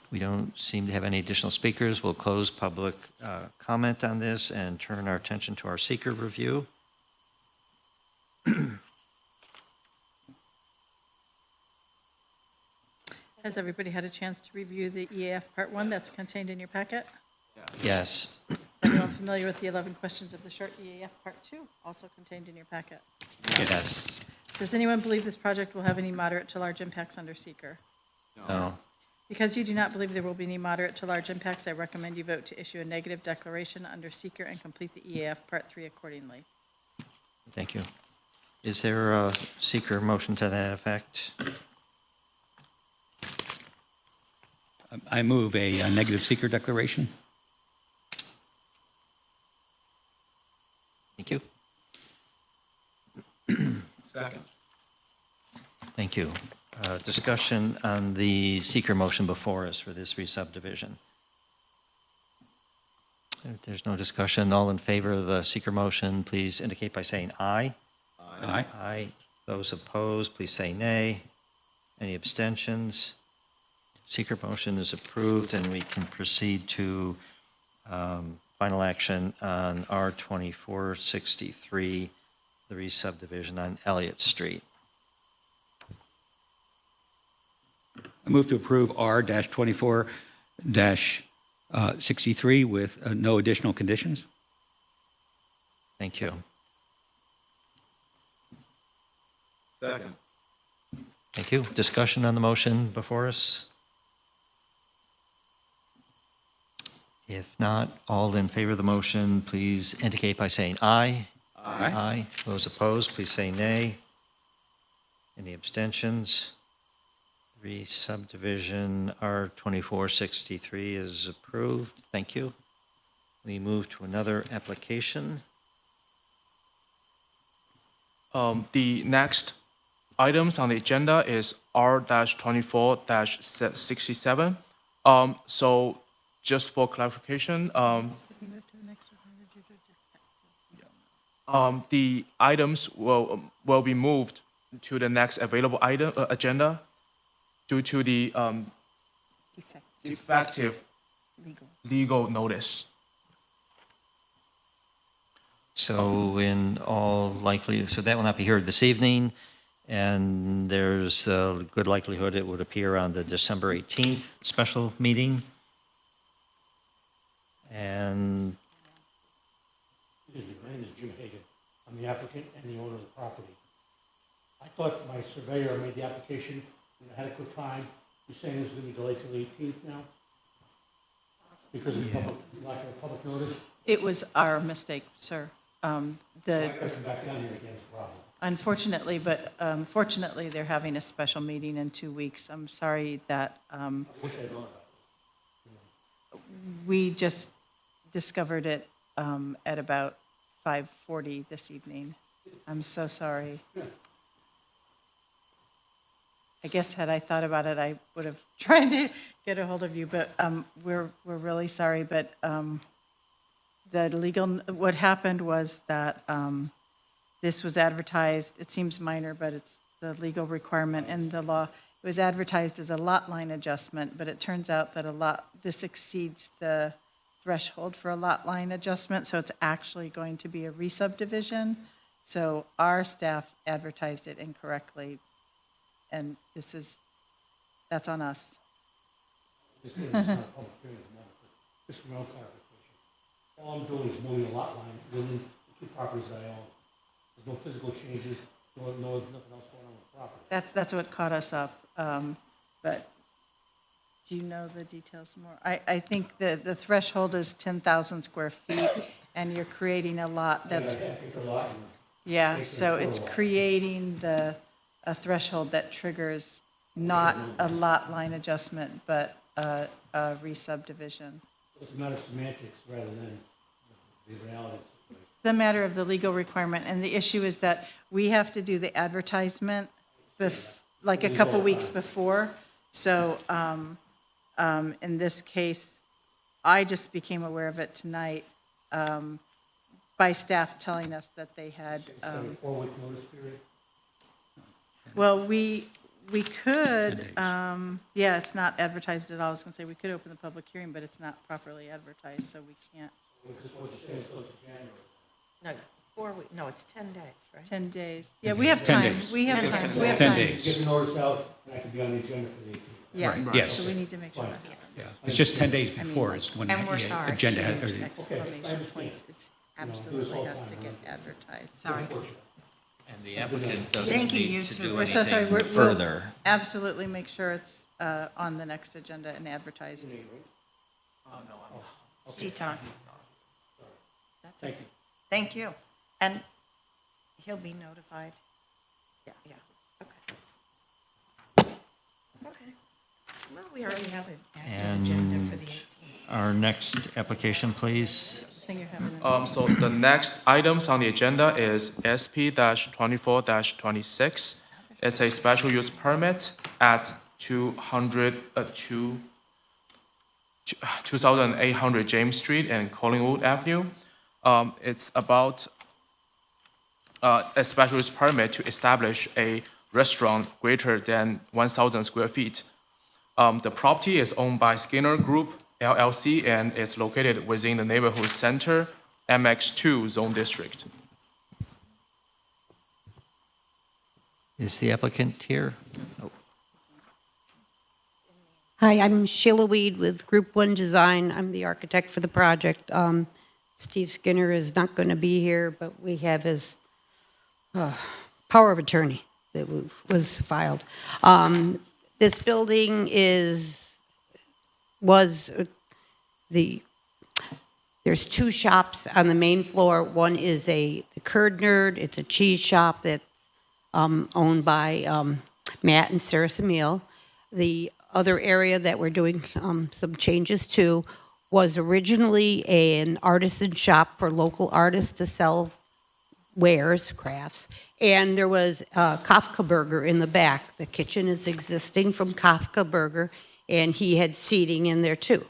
We don't seem to have any additional speakers. We'll close public comment on this and turn our attention to our seeker review. Has everybody had a chance to review the EAF Part 1 that's contained in your packet? Yes. Is everyone familiar with the 11 questions of the short EAF Part 2, also contained in your packet? Yes. Does anyone believe this project will have any moderate to large impacts under seeker? No. Because you do not believe there will be any moderate to large impacts, I recommend you vote to issue a negative declaration under seeker and complete the EAF Part 3 accordingly. Thank you. Is there a seeker motion to that effect? I move a negative seeker declaration. Thank you. Second. Thank you. Discussion on the seeker motion before us for this re-subdivision. If there's no discussion, all in favor of the seeker motion, please indicate by saying aye. Aye. Aye. Those opposed, please say nay. Any abstentions? Seeker motion is approved, and we can proceed to final action on R-2463, the re-subdivision on Elliott Street. I move to approve R-24-63 with no additional conditions. Thank you. Second. Thank you. Discussion on the motion before us? If not, all in favor of the motion, please indicate by saying aye. Aye. Aye. Those opposed, please say nay. Any abstentions? Re-subdivision R-2463 is approved. Thank you. We move to another application. The next items on the agenda is R-24-67. So just for clarification, the items will be moved to the next available item agenda due to the defective legal notice. So in all likelihood, so that will not be heard this evening, and there's a good likelihood it would appear on the December 18th special meeting. And Excuse me, my name is Jim Hagan. I'm the applicant and the owner of the property. I thought my surveyor made the application in adequate time. You're saying this is going to be delayed till the 18th now? Because of lack of public notice? It was our mistake, sir. I gotta come back down here again, it's a problem. Unfortunately, but fortunately, they're having a special meeting in 2 weeks. I'm sorry that I wish I'd known about this. we just discovered it at about 5:40 this evening. I'm so sorry. I guess had I thought about it, I would have tried to get a hold of you, but we're really sorry. But what happened was that this was advertised, it seems minor, but it's the legal requirement in the law. It was advertised as a lot line adjustment, but it turns out that this exceeds the threshold for a lot line adjustment, so it's actually going to be a re-subdivision. So our staff advertised it incorrectly, and that's on us. This is not a public hearing, it's not. Just for my own clarification. All I'm doing is moving a lot line within the two properties that I own. There's no physical changes, there's nothing else going on with the property. That's what caught us up, but do you know the details more? I think the threshold is 10,000 square feet, and you're creating a lot that's, Yeah, it's a lot. yeah, so it's creating the a threshold that triggers not a lot line adjustment, but a re-subdivision. It's a matter of semantics rather than the reality. The matter of the legal requirement, and the issue is that we have to do the advertisement like a couple weeks before. So in this case, I just became aware of it tonight by staff telling us that they had. It's got a 4-week notice period. Well, we could, yeah, it's not advertised at all. I was going to say, we could open the public hearing, but it's not properly advertised, so we can't. No, 4 weeks, no, it's 10 days, right? 10 days. Yeah, we have 10 time. days. We have 10 time. days. We have 10 time. days. Get the notice out, and I can be on the agenda for the 18th. Yeah. Right, yes. So we need to make sure that happens. Yeah, it's just 10 days before is when And we're the sorry. agenda has, Huge exclamation points. It's absolutely has to get advertised. Sorry. And the applicant doesn't Thank you, need you to too. do We're so sorry. anything We'll further. absolutely make sure it's on the next agenda and advertised. G-Talk. That's okay. Thank you. And he'll be notified? Yeah. Okay. Okay. Well, we already have an active agenda for the 18th. Our next application, please. Thing you're having. So the next items on the agenda is SP-24-26. It's a special use permit at 2800 James Street and Collingwood Avenue. It's about a special use permit to establish a restaurant greater than 1,000 square feet. The property is owned by Skinner Group LLC and is located within the neighborhood center, MX2 zone district. Is the applicant here? Oh, Hi, I'm Sheila Weed with Group 1 Design. I'm the architect for the project. Steve Skinner is not going to be here, but we have his power of attorney that was filed. This building there's two shops on the main floor. One is the Curd Nerd. It's a cheese shop that's owned by Matt and Sarah Samil. The other area that we're doing some changes to was originally an artisan shop for local artists to sell wares, crafts, and there was Kafka Burger in the back. The kitchen is existing from Kafka Burger, and he had seating in there too.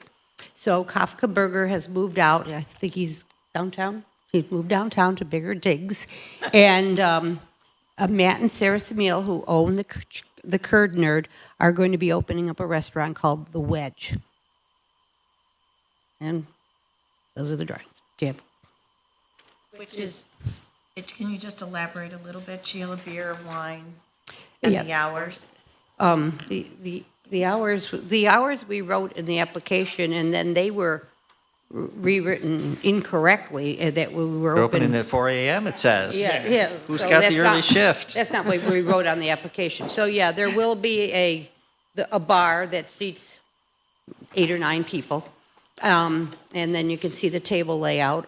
So Kafka Burger has moved out. I think he's downtown. He's moved downtown to bigger digs, and Matt and Sarah Samil, who own the Curd Nerd, are going to be opening up a restaurant called The Wedge. And those are the drawings. Jim. Which is, can you just elaborate a little bit? Sheila, beer, wine, and the hours? The hours we wrote in the application, and then they were rewritten incorrectly, that we were You're open. opening at 4 a.m., it says. Yeah. Who's So got that's the early not- shift? That's not what we wrote on the application. So, yeah, there will be a bar that seats 8 or 9 people. And then you can see the table layout.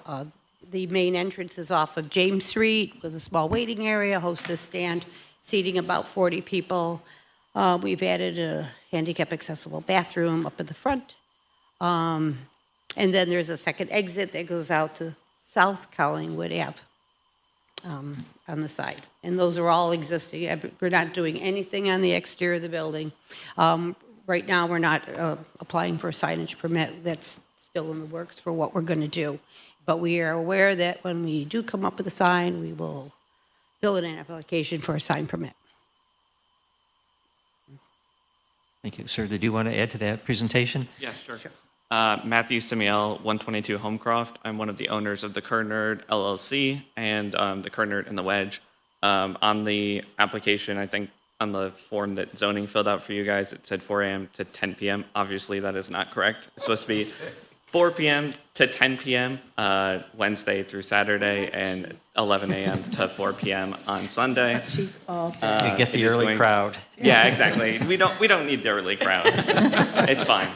The main entrance is off of James Street with a small waiting area, hostess stand, seating about 40 people. We've added a handicap accessible bathroom up in the front. And then there's a second exit that goes out to South Collingwood Ave on the side. And those are all existing. We're not doing anything on the exterior of the building. Right now, we're not applying for a signage permit. That's still in the works for what we're going to do. But we are aware that when we do come up with a sign, we will fill in an application for a sign permit. Thank you. Sir, did you want to add to that presentation? Yeah, sure. Matthew Samiel, 122 Homecroft. I'm one of the owners of the Curd Nerd LLC and the Curd Nerd and the Wedge. On the application, I think on the form that zoning filled out for you guys, it said 4 a.m. to 10 p.m. Obviously, that is not correct. It's supposed to be 4 p.m. to 10 p.m. Wednesday through Saturday, and 11 a.m. to 4 p.m. on Sunday. She's all day. You get the early crowd. Yeah, exactly. We don't need the early crowd. It's fine.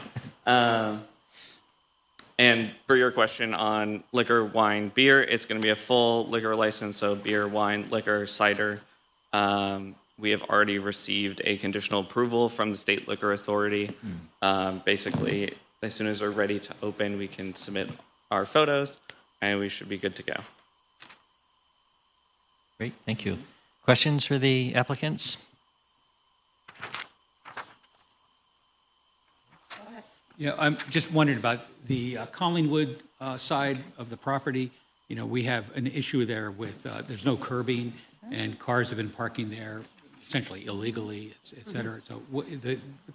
And for your question on liquor, wine, beer, it's going to be a full liquor license, so beer, wine, liquor, cider, we have already received a conditional approval from the State Liquor Authority. Basically, as soon as we're ready to open, we can submit our photos, and we should be good to go. Great, thank you. Questions for the applicants? Yeah, I'm just wondering about the Collingwood side of the property. You know, we have an issue there with, there's no curbing, and cars have been parking there essentially illegally, et cetera. So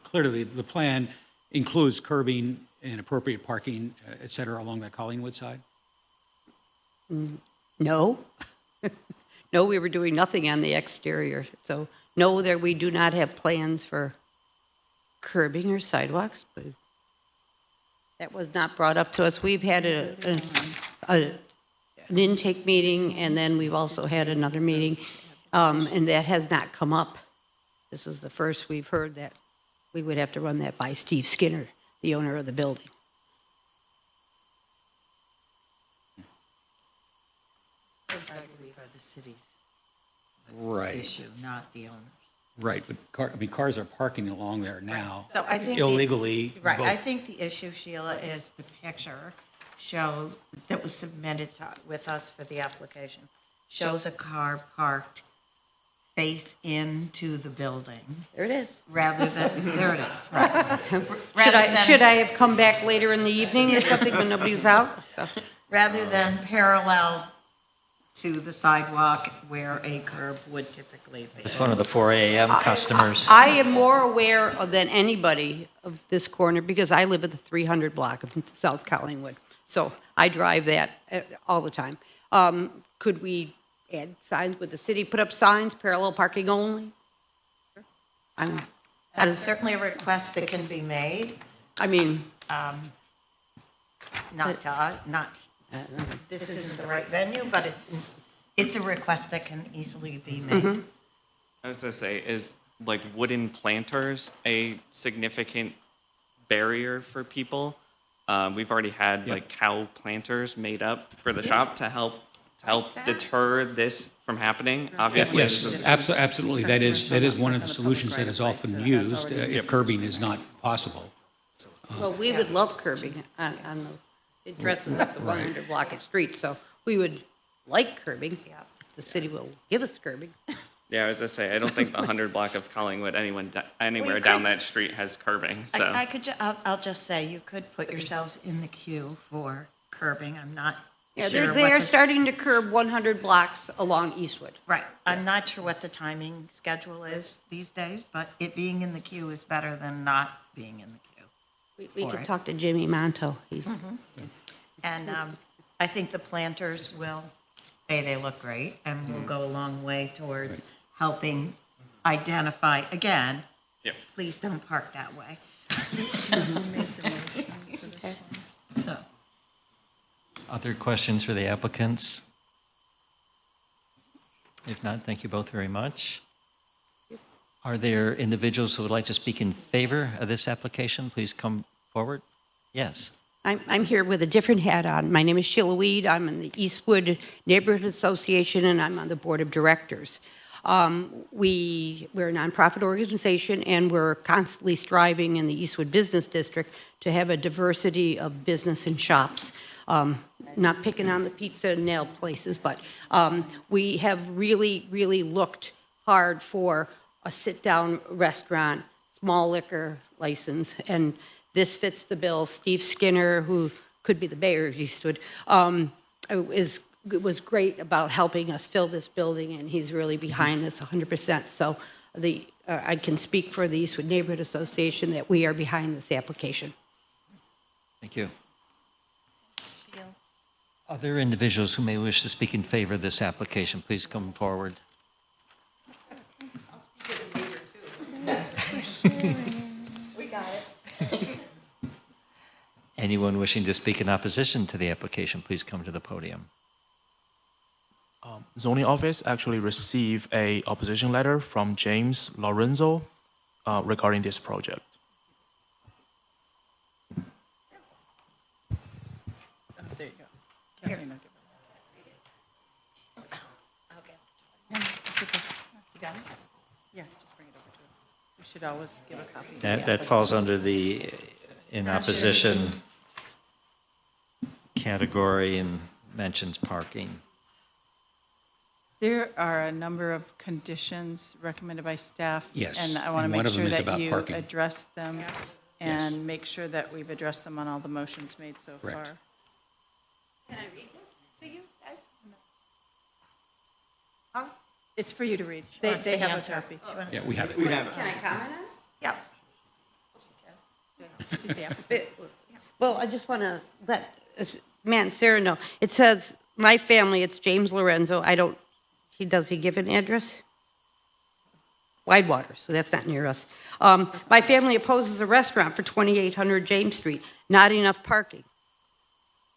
clearly, the plan includes curbing and appropriate parking, et cetera, along that Collingwood side? No. No, we were doing nothing on the exterior. So no, there, we do not have plans for curbing or sidewalks, but that was not brought up to us. We've had an intake meeting, and then we've also had another meeting, and that has not come up. This is the first we've heard that we would have to run that by Steve Skinner, the owner of the building. I believe are the city's Right. issue, not the owners. Right, but cars are parking along there now. So I think illegally. Right, I both- think the issue, Sheila, is the picture that was submitted with us for the application, shows a car parked face into the building. There it is. Rather than, there it is, right. Should I have come back later in the evening or something when nobody was out? So. Rather than parallel to the sidewalk where a curb would typically be. It's one of the 4 a.m. customers. I am more aware than anybody of this corner because I live at the 300 block of South Collingwood. So I drive that all the time. Could we add signs? Would the city put up signs, parallel parking only? That's certainly a request that can be made. I mean, not this isn't the right venue, but it's a request that can easily be made. I was going to say, is like wooden planters a significant barrier for people? We've already had like cow planters made up for the shop to help deter this from happening. Obviously, Yes, absolutely. That is one of the solutions that is often used if curbing is not possible. well, we would love curbing on the, it dresses up the 100 block of streets, so we would like curbing. The city will give us curbing. Yeah, I was going to say, I don't think the 100 block of Collingwood, anywhere down that street has curbing, so. I'll just say, you could put yourselves in the queue for curbing. I'm not Yeah, sure. they are starting to curb 100 blocks along Eastwood. Right. I'm not sure what the timing schedule is these days, but it being in the queue is better than not being in the queue. We could talk to Jimmy Monto. He's And I think the planters will, they look great and will go a long way towards helping identify, again, please don't park that way. So. Other questions for the applicants? If not, thank you both very much. Are there individuals who would like to speak in favor of this application? Please come forward. Yes. I'm here with a different hat on. My name is Sheila Weed. I'm in the Eastwood Neighborhood Association, and I'm on the board of directors. We're a nonprofit organization, and we're constantly striving in the Eastwood Business District to have a diversity of business and shops. Not picking on the pizza and nail places, but we have really, really looked hard for a sit-down restaurant, small liquor license, and this fits the bill. Steve Skinner, who could be the mayor of Eastwood, was great about helping us fill this building, and he's really behind this 100%. So I can speak for the Eastwood Neighborhood Association that we are behind this application. Thank you. Other individuals who may wish to speak in favor of this application, please come forward. We got it. Anyone wishing to speak in opposition to the application, please come to the podium. Zoning office actually received a opposition letter from James Lorenzo regarding this project. There you go. Kathleen, I'll give her that. Okay. You got it? Yeah, just bring it over to him. We should always give a copy. to the That applicant. falls under the in opposition category and mentions parking. There are a number of conditions recommended by staff. Yes, And I want to and one make of them sure is that about you parking. address them and make sure that we've addressed them on all the motions made so far. Correct. Can I read this to you guys? It's for you to read. She They wants to have a answer. copy. She wants Yeah, to- we have it. We have it. Can I comment on it? Yep. Just the applicant. Well, I just want to let Matt and Sarah know. It says, my family, it's James Lorenzo. Does he give an address? Widewater, so that's not near us. My family opposes a restaurant for 2800 James Street. Not enough parking.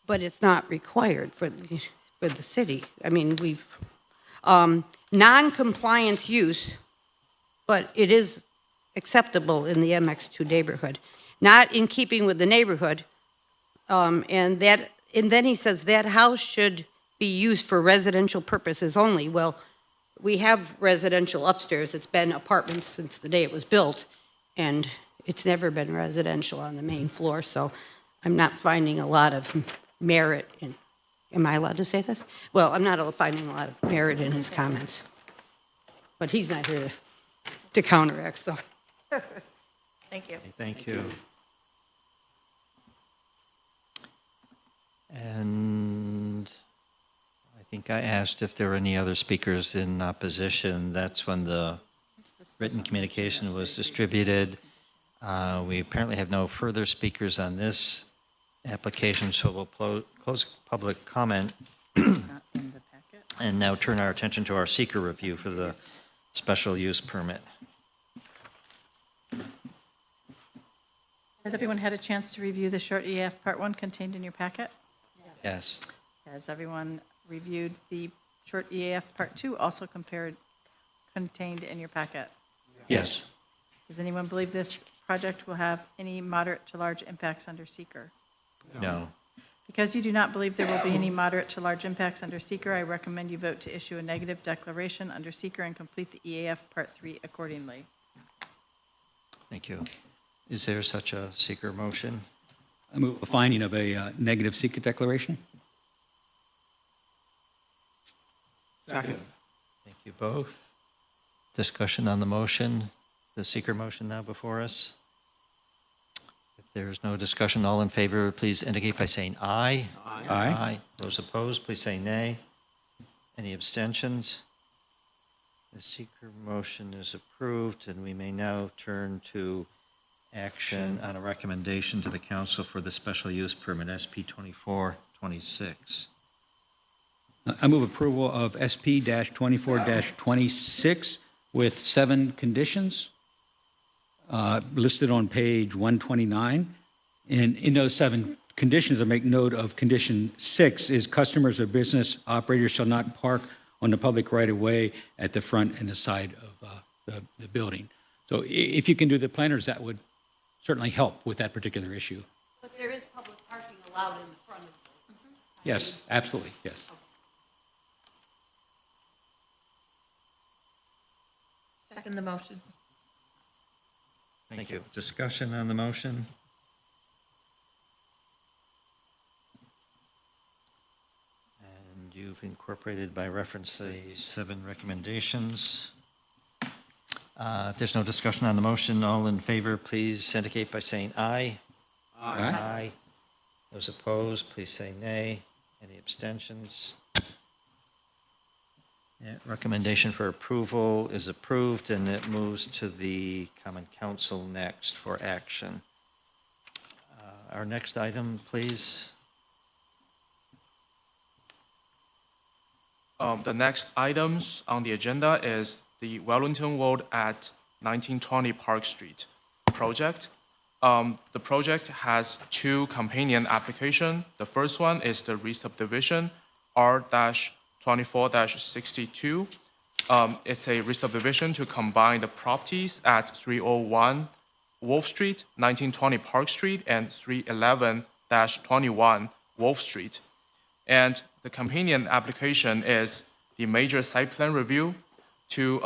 But it's not required for the city. I mean, non-compliance use, but it is acceptable in the MX2 neighborhood. Not in keeping with the neighborhood. And then he says that house should be used for residential purposes only. Well, we have residential upstairs. It's been apartments since the day it was built, and it's never been residential on the main floor, so I'm not finding a lot of merit in, am I allowed to say this? Well, I'm not finding a lot of merit in his comments. But he's not here to counteract, so. Thank you. Thank you. And I think I asked if there were any other speakers in opposition. That's when the written communication was distributed. We apparently have no further speakers on this application, so we'll close public comment and now turn our attention to our seeker review for the special use permit. Has everyone had a chance to review the short EAF Part 1 contained in your packet? Yes. Has everyone reviewed the short EAF Part 2, also contained in your packet? Yes. Does anyone believe this project will have any moderate to large impacts under seeker? No. Because you do not believe there will be any moderate to large impacts under seeker, I recommend you vote to issue a negative declaration under seeker and complete the EAF Part 3 accordingly. Thank you. Is there such a seeker motion? I move a finding of a negative seeker declaration. Second. Thank you both. Discussion on the motion, the seeker motion now before us. If there is no discussion, all in favor, please indicate by saying aye. Aye. Aye. Those opposed, please say nay. Any abstentions? The seeker motion is approved, and we may now turn to action on a recommendation to the council for the special use permit, SP 2426. I move approval of SP-24-26 with 7 conditions listed on page 129. And in those 7 conditions, I make note of condition 6 is customers or business operators shall not park on the public right-of-way at the front and the side of the building. So if you can do the planners, that would certainly help with that particular issue. But there is public parking allowed in the front of the building. Yes, absolutely, yes. Second the motion. Thank you. Discussion on the motion? And you've incorporated by reference the 7 recommendations. If there's no discussion on the motion, all in favor, please indicate by saying aye. Aye. Those opposed, please say nay. Any abstentions? Yeah, recommendation for approval is approved, and it moves to the Common Council next for action. Our next item, please. The next items on the agenda is the Wellington Road at 1920 Park Street project. The project has 2 companion applications. The first one is the re-subdivision R-24-62. It's a re-subdivision to combine the properties at 301 Wolf Street, 1920 Park Street, and 311-21 Wolf Street. And the companion application is the major site plan review to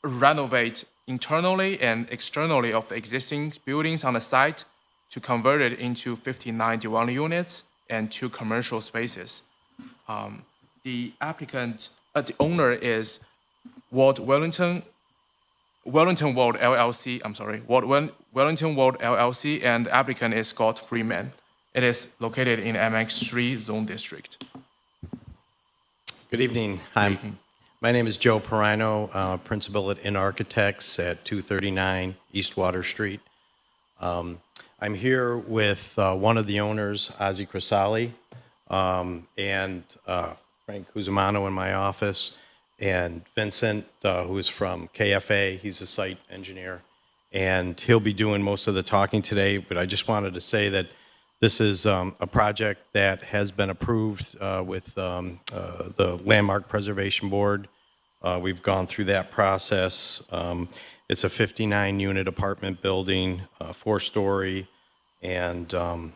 renovate internally and externally of the existing buildings on the site to convert it into 59 dwelling units and 2 commercial spaces. The applicant, the owner is Wellington World LLC. I'm sorry, Wellington World LLC, and the applicant is Scott Freeman. It is located in MX3 Zone District. Good evening. My name is Joe Perino, principal at In Architects at 239 East Water Street. I'm here with one of the owners, Ozzie Crisali, and Frank Cusimano in my office, and Vincent, who is from KFA. He's a site engineer, and he'll be doing most of the talking today, but I just wanted to say that this is a project that has been approved with the Landmark Preservation Board. We've gone through that process. It's a 59-unit apartment building, 4-story, and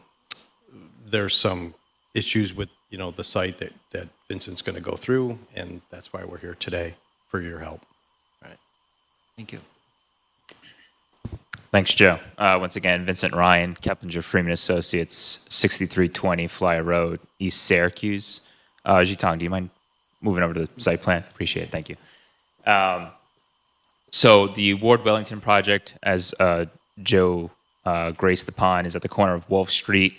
there's some issues with the site that Vincent's going to go through, and that's why we're here today, for your help. All right. Thank you. Thanks, Joe. Once again, Vincent Ryan, Keplinger Freeman Associates, 6320 Flyer Road, East Syracuse. Jitong, do you mind moving over to the site plan? Appreciate it. Thank you. So the Ward Wellington project, as Joe graced upon, is at the corner of Wolf Street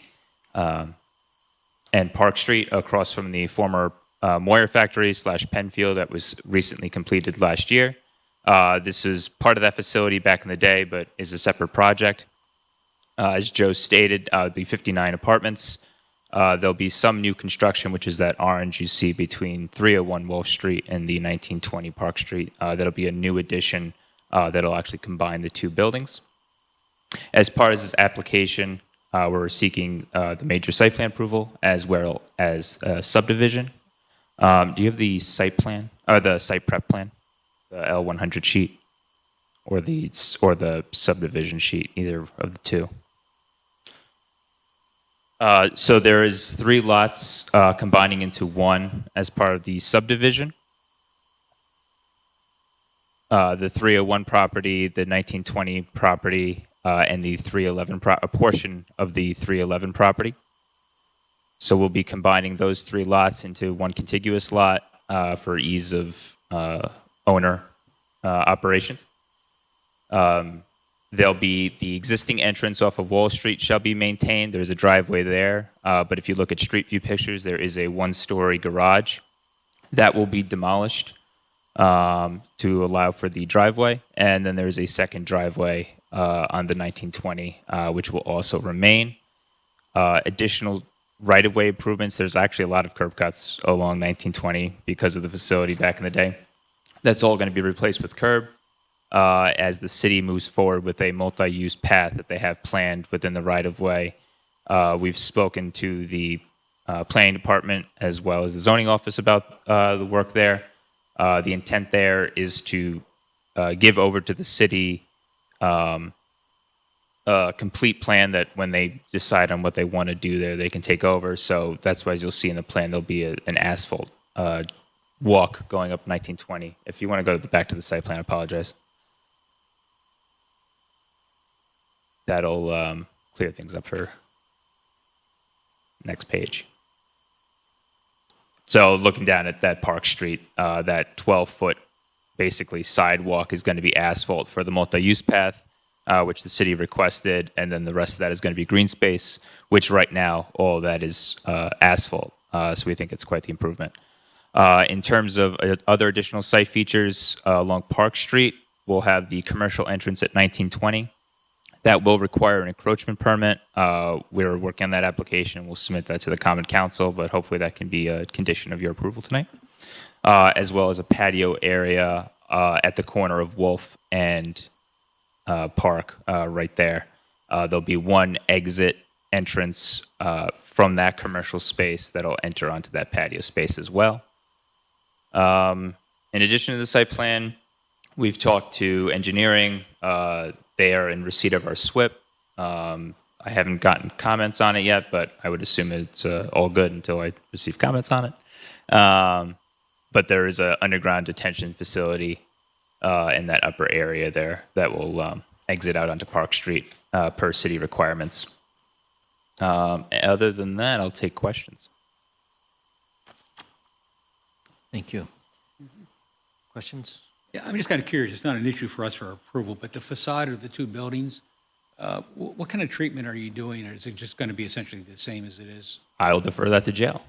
and Park Street, across from the former Moyer factory / Penfield that was recently completed last year. This is part of that facility back in the day, but is a separate project. As Joe stated, it'll be 59 apartments. There'll be some new construction, which is that orange you see between 301 Wolf Street and the 1920 Park Street. That'll be a new addition that'll actually combine the 2 buildings. As part of this application, we're seeking the major site plan approval as well as subdivision. Do you have the site plan, or the site prep plan, the L100 sheet, or the subdivision sheet, either of the 2? So there is 3 lots combining into 1 as part of the subdivision. The 301 property, the 1920 property, and the 311 a portion of the 311 property. So we'll be combining those 3 lots into 1 contiguous lot for ease of owner operations. There'll be the existing entrance off of Wall Street shall be maintained. There's a driveway there, but if you look at street view pictures, there is a 1-story garage that will be demolished to allow for the driveway, and then there's a second driveway on the 1920, which will also remain. Additional right-of-way improvements. There's actually a lot of curb cuts along 1920 because of the facility back in the day. That's all going to be replaced with curb. As the city moves forward with a multi-use path that they have planned within the right-of-way. We've spoken to the planning department as well as the zoning office about the work there. The intent there is to give over to the city a complete plan that when they decide on what they want to do there, they can take over. So that's why, as you'll see in the plan, there'll be an asphalt walk going up 1920. If you want to go back to the site plan, I apologize. That'll clear things up for next page. So looking down at that Park Street, that 12-foot basically sidewalk is going to be asphalt for the multi-use path, which the city requested, and then the rest of that is going to be green space, which right now all of that is asphalt. So we think it's quite the improvement. In terms of other additional site features along Park Street, we'll have the commercial entrance at 1920. That will require an encroachment permit. We're working on that application. We'll submit that to the Common Council, but hopefully that can be a condition of your approval tonight. As well as a patio area at the corner of Wolf and Park right there. There'll be 1 exit entrance from that commercial space that'll enter onto that patio space as well. In addition to the site plan, we've talked to engineering. They are in receipt of our SWIP. I haven't gotten comments on it yet, but I would assume it's all good until I receive comments on it. But there is an underground detention facility in that upper area there that will exit out onto Park Street per city requirements. Other than that, I'll take questions. Thank you. Questions? Yeah, I'm just kind of curious. It's not an issue for us for approval, but the facade of the two buildings, what kind of treatment are you doing? Or is it just going to be essentially the same as it is? I will defer that to jail.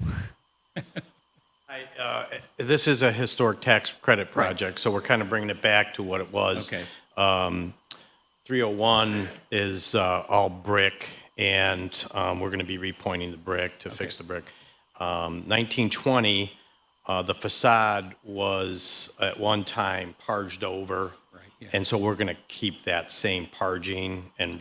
This is a historic tax credit project, so we're kind of bringing it back to what it was. Okay. 301 is all brick, and we're going to be repointing the brick to fix the brick. 1920, the facade was at one time parged over, and so we're going to keep that same parging and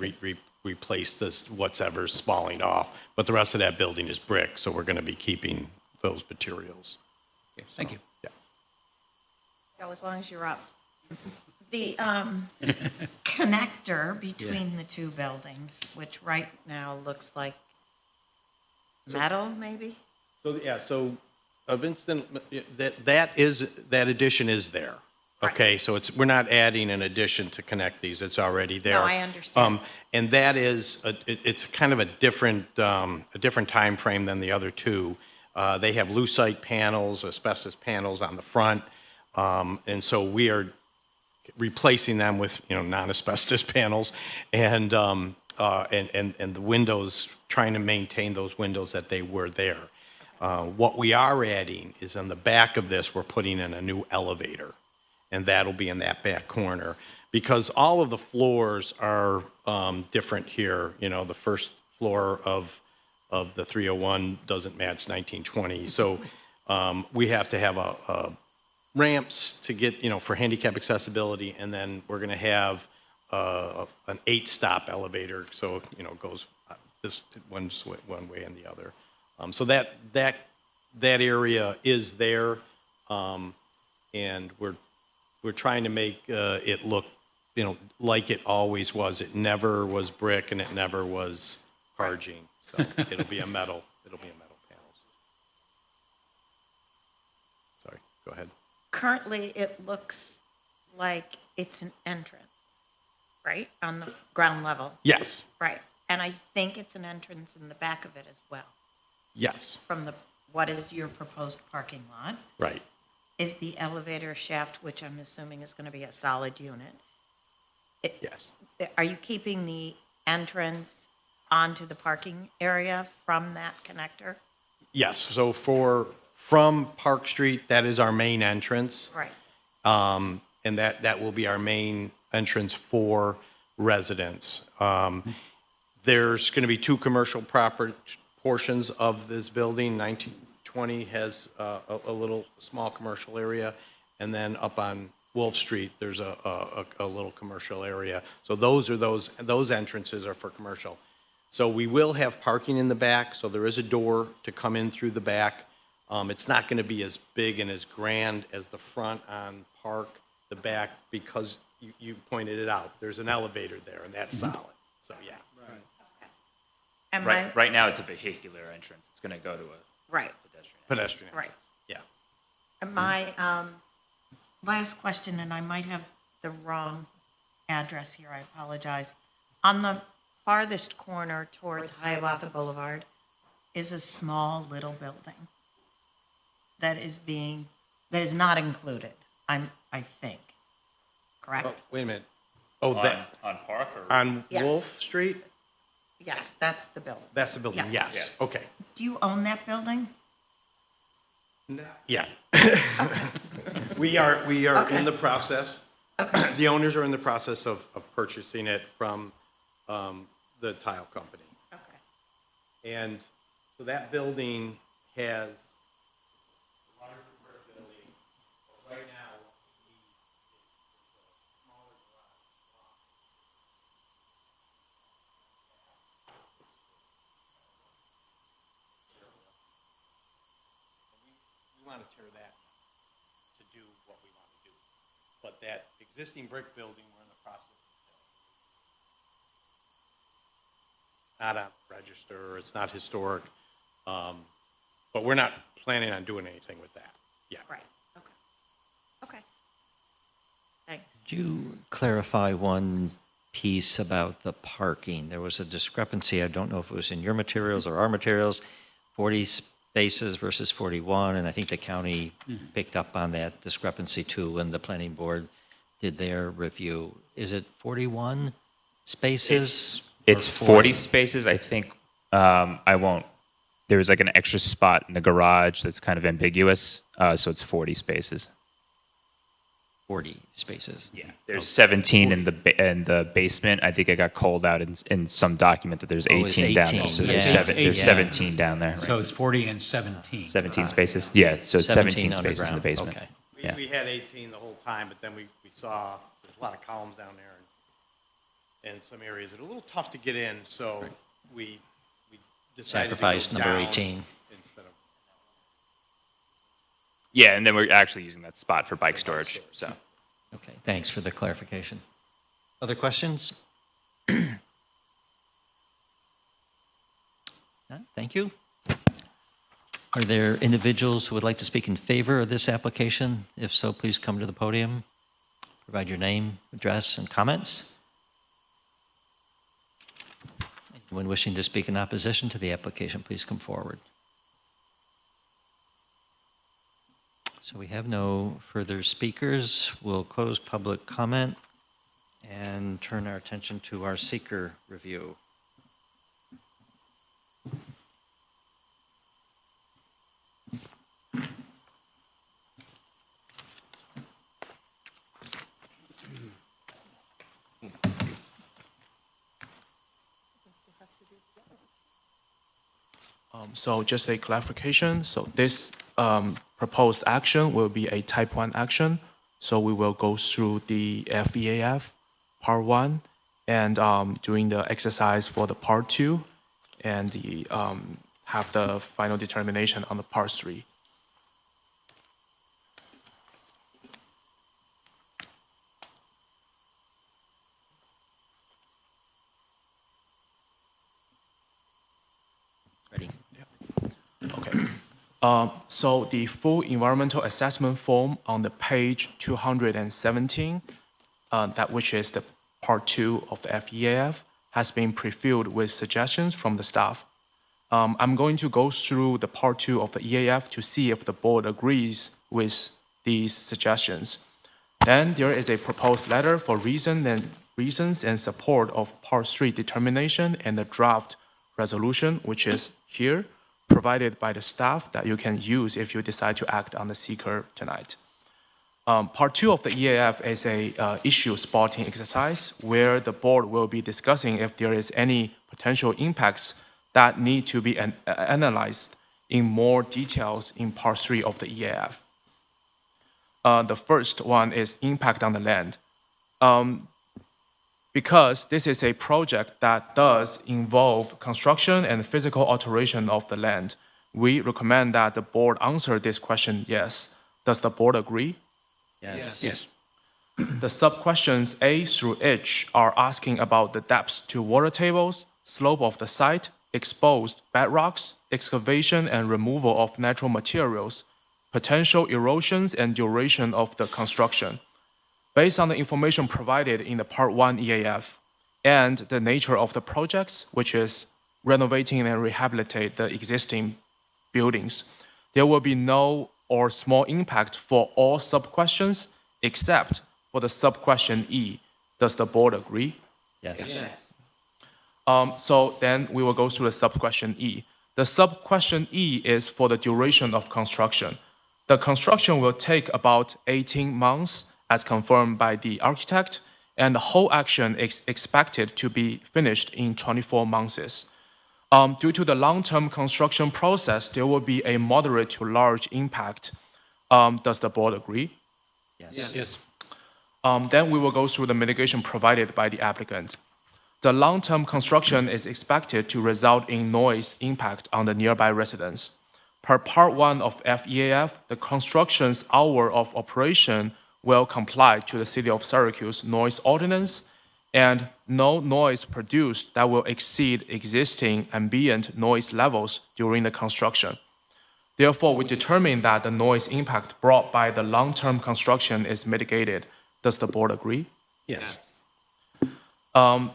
replace this whatever's falling off. But the rest of that building is brick, so we're going to be keeping those materials. Okay, thank you. Yeah. Go as long as you're up. The connector between the two buildings, which right now looks like metal, maybe? So, yeah, so that addition is there. Okay, so we're not adding an addition to connect these, it's already there. No, I understand. And that is, it's kind of a different time frame than the other two. They have lucite panels, asbestos panels on the front, and so we are replacing them with, non-asbestos panels, and the windows, trying to maintain those windows that they were there. What we are adding is on the back of this, we're putting in a new elevator, and that'll be in that back corner, because all of the floors are different here. The first floor of the 301 doesn't match 1920, so we have to have a ramps to get, for handicap accessibility, and then we're going to have an 8-stop elevator, so it goes this one way and the other. So that area is there, and we're trying to make it look, like it always was. It never was brick, and it never was parging. So it'll be a metal panels. Sorry, go ahead. Currently, it looks like it's an entrance, right, on the ground level? Yes. Right, and I think it's an entrance in the back of it as well. Yes. From what is your proposed parking lot? Right. Is the elevator shaft, which I'm assuming is going to be a solid unit? Yes. Are you keeping the entrance onto the parking area from that connector? Yes, so from Park Street, that is our main entrance. Right. And that will be our main entrance for residents. There's going to be two commercial property portions of this building. 1920 has a little small commercial area, and then up on Wolf Street, there's a little commercial area. So those entrances are for commercial. So we will have parking in the back, so there is a door to come in through the back. It's not going to be as big and as grand as the front on Park, the back, because you pointed it out. There's an elevator there, and that's solid. So, yeah. And Right now, it's a vehicular entrance. It's going to go to a right. Pedestrian Right. entrance. Yeah. And my last question, and I might have the wrong address here, I apologize. On the farthest corner towards Hiawatha Boulevard is a small little building that is not included, I think, correct? Oh, wait a minute. Oh, that. On Park or? On Yes. Wolf Street? Yes, that's the building. That's the building, Yes. yes. Okay. Do you own that building? Yeah. We are in the process. The owners are in the process of purchasing it from the tile company. Okay. And so that building has a larger brick building. Right now, it's a smaller garage. We want to tear that to do what we want to do. But that existing brick building, we're in the process of not on register, it's not historic, but we're not planning on doing anything with that. Yeah. Right, okay. Okay. Thanks. Could you clarify one piece about the parking? There was a discrepancy. I don't know if it was in your materials or our materials, 40 spaces versus 41, and I think the county picked up on that discrepancy too when the planning board did their review. Is it 41 spaces? It's or 40 spaces. I think I won't. There was like an extra spot in the garage that's kind of ambiguous, so it's 40 spaces. 40 spaces. Yeah. There's 17 in the basement. I think it got called out in some document that there's 18, it's down there. 18, So yeah. there's 17 down there. Right? So it's 40 and 17. 17 spaces. Yeah. So it's 17 spaces in the underground. basement. Okay. Yeah. We had 18 the whole time, but then we saw there's a lot of columns down there and some areas that are a little tough to get in, so we decided Sacrifice to go number down 18. instead of. Yeah, and then we're actually using that spot for bike storage. So. Okay, thanks for the clarification. Other questions? No, thank you. Are there individuals who would like to speak in favor of this application? If so, please come to the podium. Provide your name, address, and comments. Anyone wishing to speak in opposition to the application, please come forward. So we have no further speakers. We'll close public comment and turn our attention to our seeker review. So just a clarification. So this proposed action will be a type 1 action. So we will go through the FEAF part 1 and doing the exercise for the part 2 and have the final determination on the part 3. Ready? Okay. So the full environmental assessment form on the page 217, that which is the part 2 of the FEAF, has been pre-filled with suggestions from the staff. I'm going to go through the part 2 of the EAF to see if the board agrees with these suggestions. Then there is a proposed letter for reasons and support of part 3 determination and the draft resolution, which is here, provided by the staff that you can use if you decide to act on the seeker tonight. Part 2 of the EAF is a issue spotting exercise where the board will be discussing if there is any potential impacts that need to be analyzed in more details in part 3 of the EAF. The first one is impact on the land. Because this is a project that does involve construction and physical alteration of the land, we recommend that the board answer this question yes. Does the board agree? Yes. Yes. The sub-questions A through H are asking about the depths to water tables, slope of the site, exposed bedrocks, excavation and removal of natural materials, potential erosions and duration of the construction. Based on the information provided in the Part 1 EAF and the nature of the projects, which is renovating and rehabilitate the existing buildings, there will be no or small impact for all sub-questions except for the sub-question E. Does the board agree? Yes. Yes. So then we will go through the sub-question E. The sub-question E is for the duration of construction. The construction will take about 18 months as confirmed by the architect, and the whole action is expected to be finished in 24 months. Due to the long-term construction process, there will be a moderate to large impact. Does the board agree? Yes. Yes. Then we will go through the mitigation provided by the applicant. The long-term construction is expected to result in noise impact on the nearby residents. Per Part 1 of FEAF, the construction's hour of operation will comply to the City of Syracuse noise ordinance, and no noise produced that will exceed existing ambient noise levels during the construction. Therefore, we determine that the noise impact brought by the long-term construction is mitigated Does the board agree? Yes.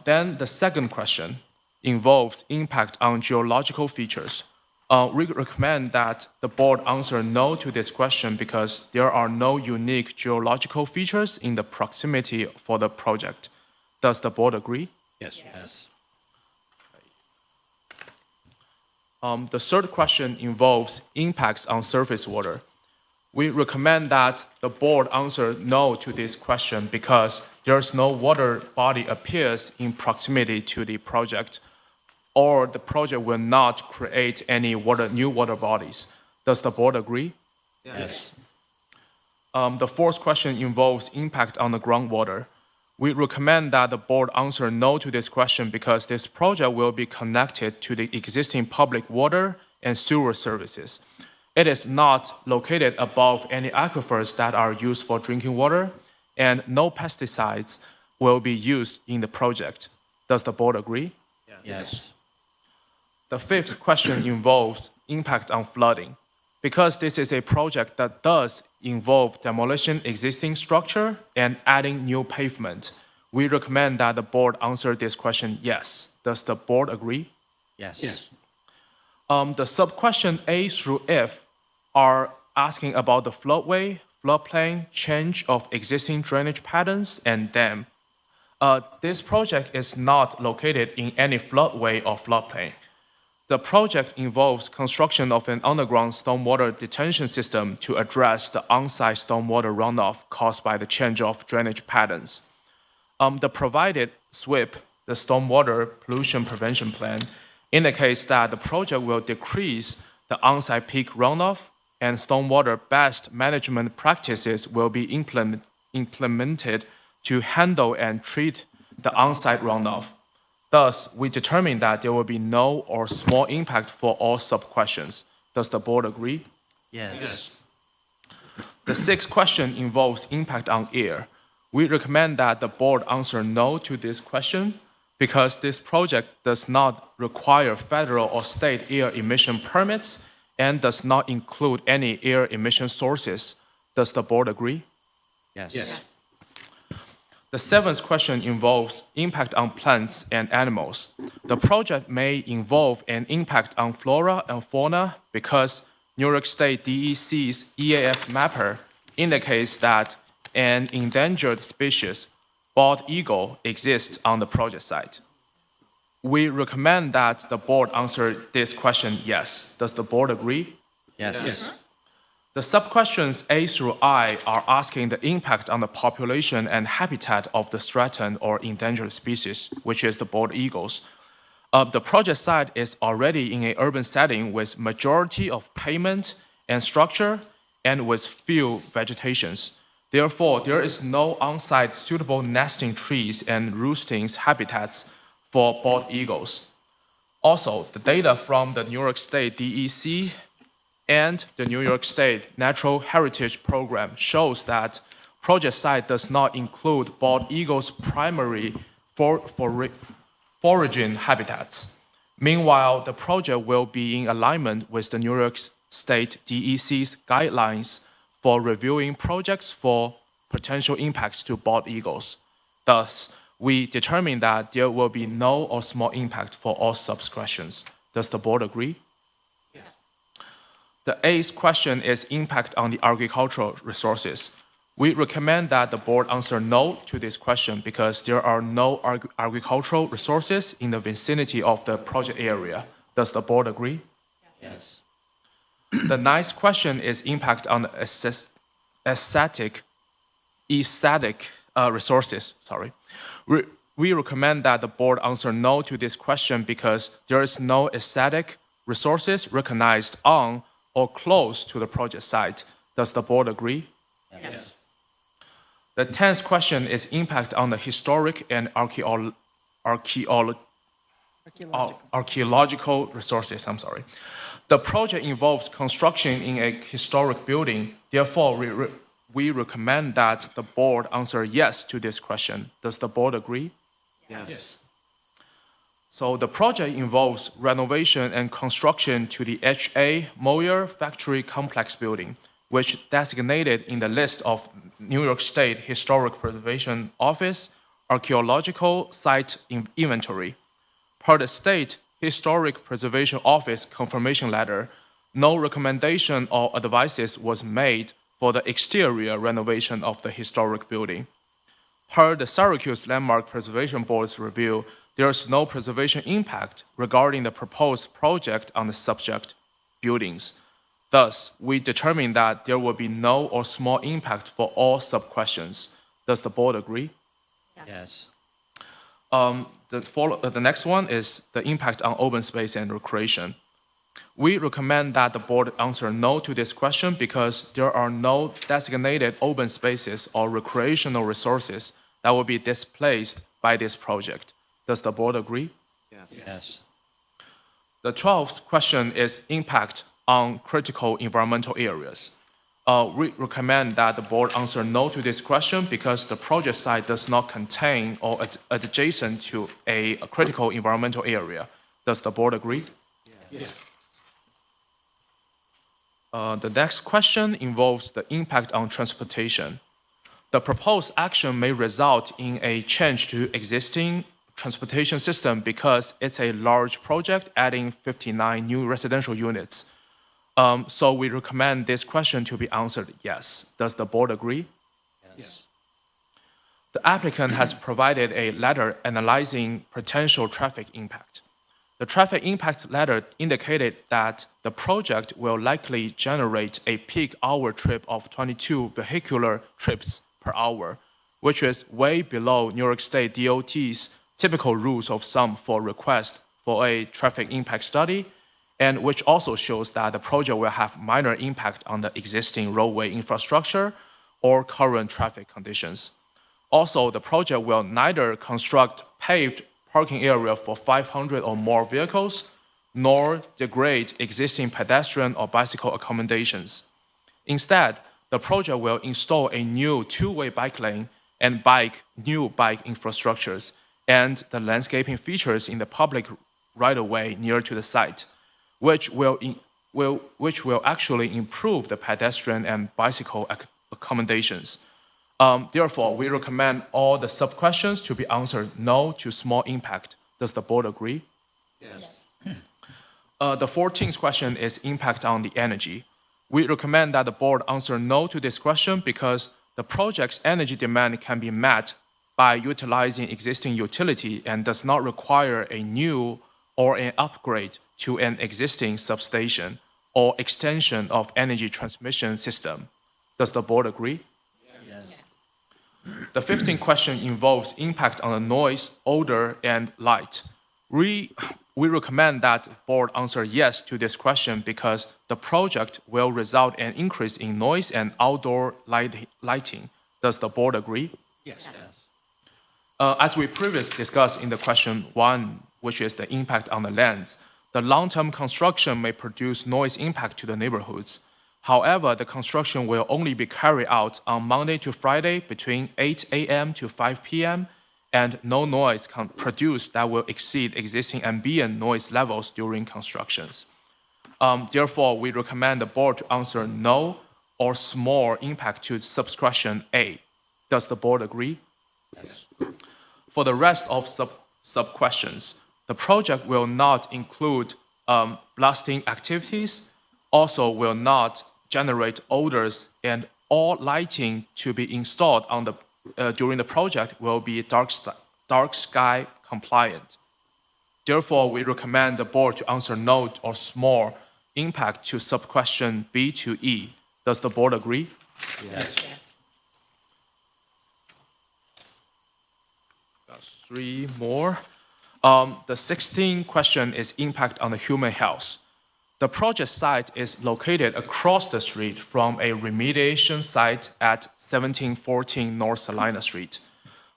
Then the second question involves impact on geological features. We recommend that the board answer no to this question because there are no unique geological features in the proximity for the project. Does the board agree? Yes. Yes. The third question involves impacts on surface water. We recommend that the board answer no to this question because there's no water body appears in proximity to the project, or the project will not create any new water bodies. Does the board agree? Yes. The fourth question involves impact on the groundwater. We recommend that the board answer no to this question because this project will be connected to the existing public water and sewer services. It is not located above any aquifers that are used for drinking water, and no pesticides will be used in the project. Does the board agree? Yes. The fifth question involves impact on flooding. Because this is a project that does involve demolition existing structure and adding new pavement, we recommend that the board answer this question yes. Does the board agree? Yes. Yes. The sub-question A through F are asking about the floodway, floodplain, change of existing drainage patterns, and dam. This project is not located in any floodway or floodplain. The project involves construction of an underground stormwater detention system to address the on-site stormwater runoff caused by the change of drainage patterns. The provided SWIP, the Stormwater Pollution Prevention Plan, indicates that the project will decrease the on-site peak runoff and stormwater best management practices will be implemented to handle and treat the on-site runoff. Thus, we determine that there will be no or small impact for all sub-questions. Does the board agree? Yes. The sixth question involves impact on air. We recommend that the board answer no to this question because this project does not require federal or state air emission permits and does not include any air emission sources. Does the board agree? Yes. The seventh question involves impact on plants and animals. The project may involve an impact on flora and fauna because New York State DEC's EAF mapper indicates that an endangered species, bald eagle, exists on the project site. We recommend that the board answer this question yes. Does the board agree? Yes. The sub-questions A through I are asking the impact on the population and habitat of the threatened or endangered species, which is the bald eagles. The project site is already in an urban setting with majority of pavement and structure and with few vegetations. Therefore, there is no on-site suitable nesting trees and roosting habitats for bald eagles. Also, the data from the New York State DEC and the New York State Natural Heritage Program shows that project site does not include bald eagles' primary foraging habitats. Meanwhile, the project will be in alignment with the New York State DEC's guidelines for reviewing projects for potential impacts to bald eagles. Thus, we determine that there will be no or small impact for all sub-questions. Does the board agree? The eighth question is impact on the agricultural resources. We recommend that the board answer no to this question because there are no agricultural resources in the vicinity of the project area. Does the board agree? Yes. The ninth question is impact on the aesthetic resources. We recommend that the board answer no to this question because there is no aesthetic resources recognized on or close to the project site. Does the board agree? Yes. The 10th question is impact on the historic and archaeological resources. The project involves construction in a historic building. Therefore, we recommend that the board answer yes to this question. Does the board agree? Yes. So the project involves renovation and construction to the H.A. Moyer Factory Complex building, which designated in the list of New York State Historic Preservation Office archaeological site inventory. Per the State Historic Preservation Office confirmation letter, no recommendation or advices was made for the exterior renovation of the historic building. Per the Syracuse Landmark Preservation Board's review, there is no preservation impact regarding the proposed project on the subject buildings. Thus, we determine that there will be no or small impact for all sub-questions. Does the board agree? Yes. The next one is the impact on open space and recreation. We recommend that the board answer no to this question because there are no designated open spaces or recreational resources that will be displaced by this project. Does the board agree? Yes. Yes. The 12th question is impact on critical environmental areas. We recommend that the board answer no to this question because the project site does not contain or adjacent to a critical environmental area. Does the board agree? Yes. The next question involves the impact on transportation. The proposed action may result in a change to existing transportation system because it's a large project adding 59 new residential units. So we recommend this question to be answered yes. Does the board agree? Yes. The applicant has provided a letter analyzing potential traffic impact. The traffic impact letter indicated that the project will likely generate a peak hour trip of 22 vehicular trips per hour, which is way below New York State DOT's typical rules of thumb for request for a traffic impact study, and which also shows that the project will have minor impact on the existing roadway infrastructure or current traffic conditions. Also, the project will neither construct paved parking area for 500 or more vehicles, nor degrade existing pedestrian or bicycle accommodations. Instead, the project will install a new two-way bike lane and new bike infrastructures and the landscaping features in the public right-of-way near to the site, which will actually improve the pedestrian and bicycle accommodations. Therefore, we recommend all the sub-questions to be answered no to small impact. Does the board agree? Yes. The 14th question is impact on the energy. We recommend that the board answer no to this question because the project's energy demand can be met by utilizing existing utility and does not require a new or an upgrade to an existing substation or extension of energy transmission system. Does the board agree? Yes. The 15th question involves impact on the noise, odor, and light. We recommend that the board answer yes to this question because the project will result in an increase in noise and outdoor lighting. Does the board agree? Yes. As we previously discussed in the question 1, which is the impact on the lands, the long-term construction may produce noise impact to the neighborhoods. However, the construction will only be carried out on Monday to Friday between 8 a.m. to 5 p.m., and no noise can produce that will exceed existing ambient noise levels during constructions. Therefore, we recommend the board to answer no or small impact to subquestion A. Does the board agree? Yes. For the rest of sub-questions, the project will not include blasting activities, also will not generate odors, and all lighting to be installed on the during the project will be dark sky compliant. Therefore, we recommend the board to answer no or small impact to subquestion B to E. Does the board agree? Yes. Got 3 more. The 16th question is impact on the human health. The project site is located across the street from a remediation site at 1714 North Salina Street.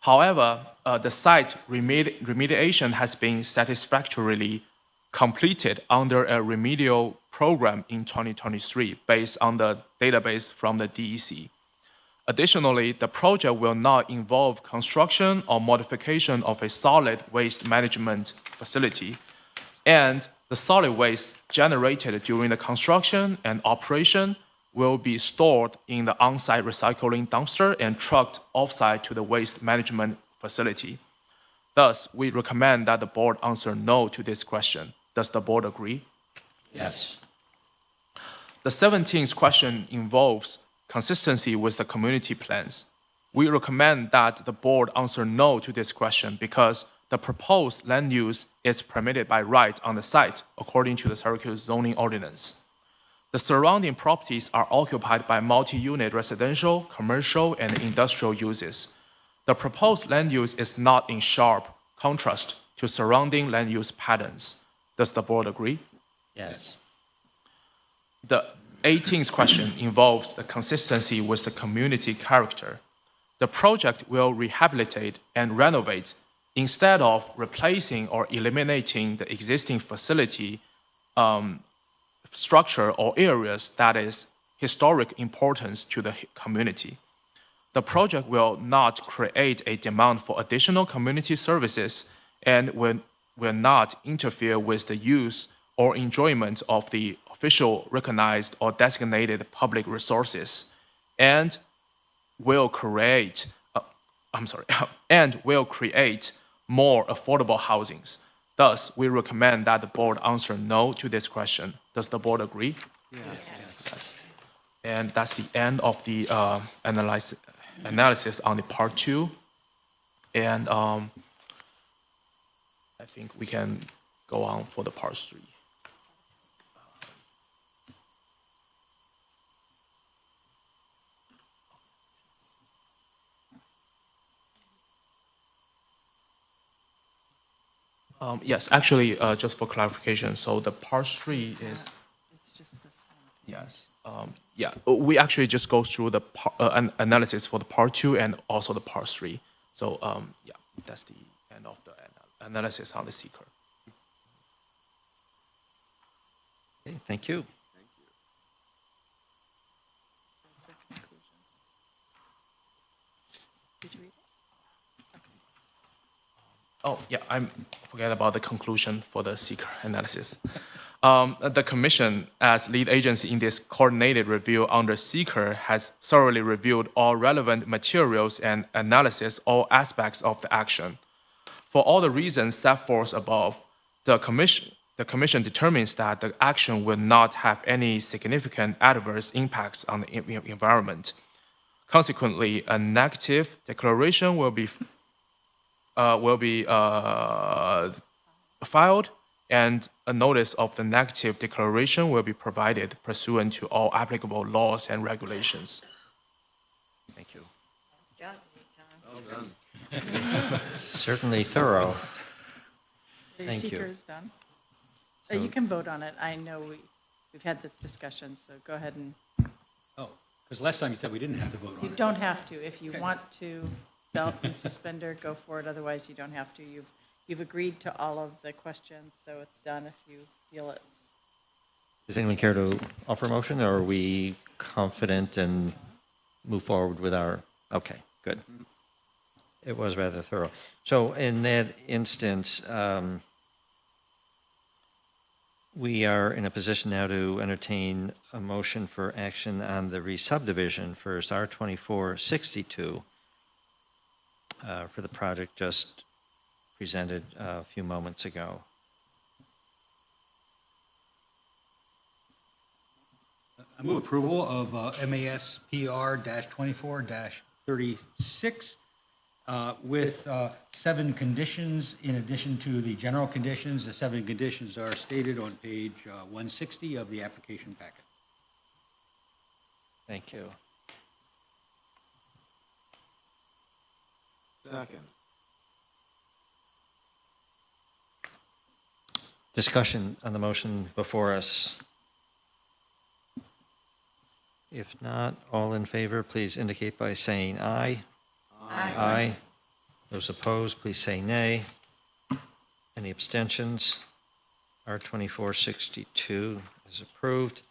However, the site remediation has been satisfactorily completed under a remedial program in 2023 based on the database from the DEC. Additionally, the project will not involve construction or modification of a solid waste management facility, and the solid waste generated during the construction and operation will be stored in the on-site recycling dumpster and trucked off-site to the waste management facility. Thus, we recommend that the board answer no to this question. Does the board agree? Yes. The 17th question involves consistency with the community plans. We recommend that the board answer no to this question because the proposed land use is permitted by right on the site according to the Syracuse zoning ordinance. The surrounding properties are occupied by multi-unit residential, commercial, and industrial uses. The proposed land use is not in sharp contrast to surrounding land use patterns. Does the board agree? Yes. The 18th question involves the consistency with the community character. The project will rehabilitate and renovate instead of replacing or eliminating the existing facility structure or areas that is historic importance to the community. The project will not create a demand for additional community services and will not interfere with the use or enjoyment of the official recognized or designated public resources, and will create more affordable housings. Thus, we recommend that the board answer no to this question. Does the board agree? Yes. And that's the end of the analysis on the part 2. And I think we can go on for the part 3. Yes, actually, just for clarification, so the part 3 is. It's just this one. Yes. Yeah, we actually just go through the analysis for the part 2 and also the part 3. So yeah, that's the end of the analysis on the seeker. Okay, thank you. Did you read it? Oh, yeah, I forget about the conclusion for the seeker analysis. The Commission, as lead agency in this coordinated review under seeker, has thoroughly reviewed all relevant materials and analysis all aspects of the action. For all the reasons set forth above, the Commission determines that the action will not have any significant adverse impacts on the environment. Consequently, a negative declaration will be filed, and a notice of the negative declaration will be provided pursuant to all applicable laws and regulations. Thank you. Well done. Certainly thorough. So your Thank you. seeker is done. You can vote on it. I know we've had this discussion, so go ahead and, Oh, because last time you said we didn't have to vote on you it. don't have to. If you want to belt and suspender, go for it. Otherwise, you don't have to. You've agreed to all of the questions, so it's done if you feel it's. Does anyone care to offer a motion, or are we confident and move forward with our, okay, good. It was rather thorough. So in that instance, we are in a position now to entertain a motion for action on the re-subdivision for R2462 for the project just presented a few moments ago. I move approval of MAS PR-24-36 with 7 conditions in addition to the general conditions. The 7 conditions are stated on page 160 of the application packet. Thank you. Second. Discussion on the motion before us. If not, all in favor, please indicate by saying aye. Aye. Those opposed, please say nay. Any abstentions? R2462 is approved.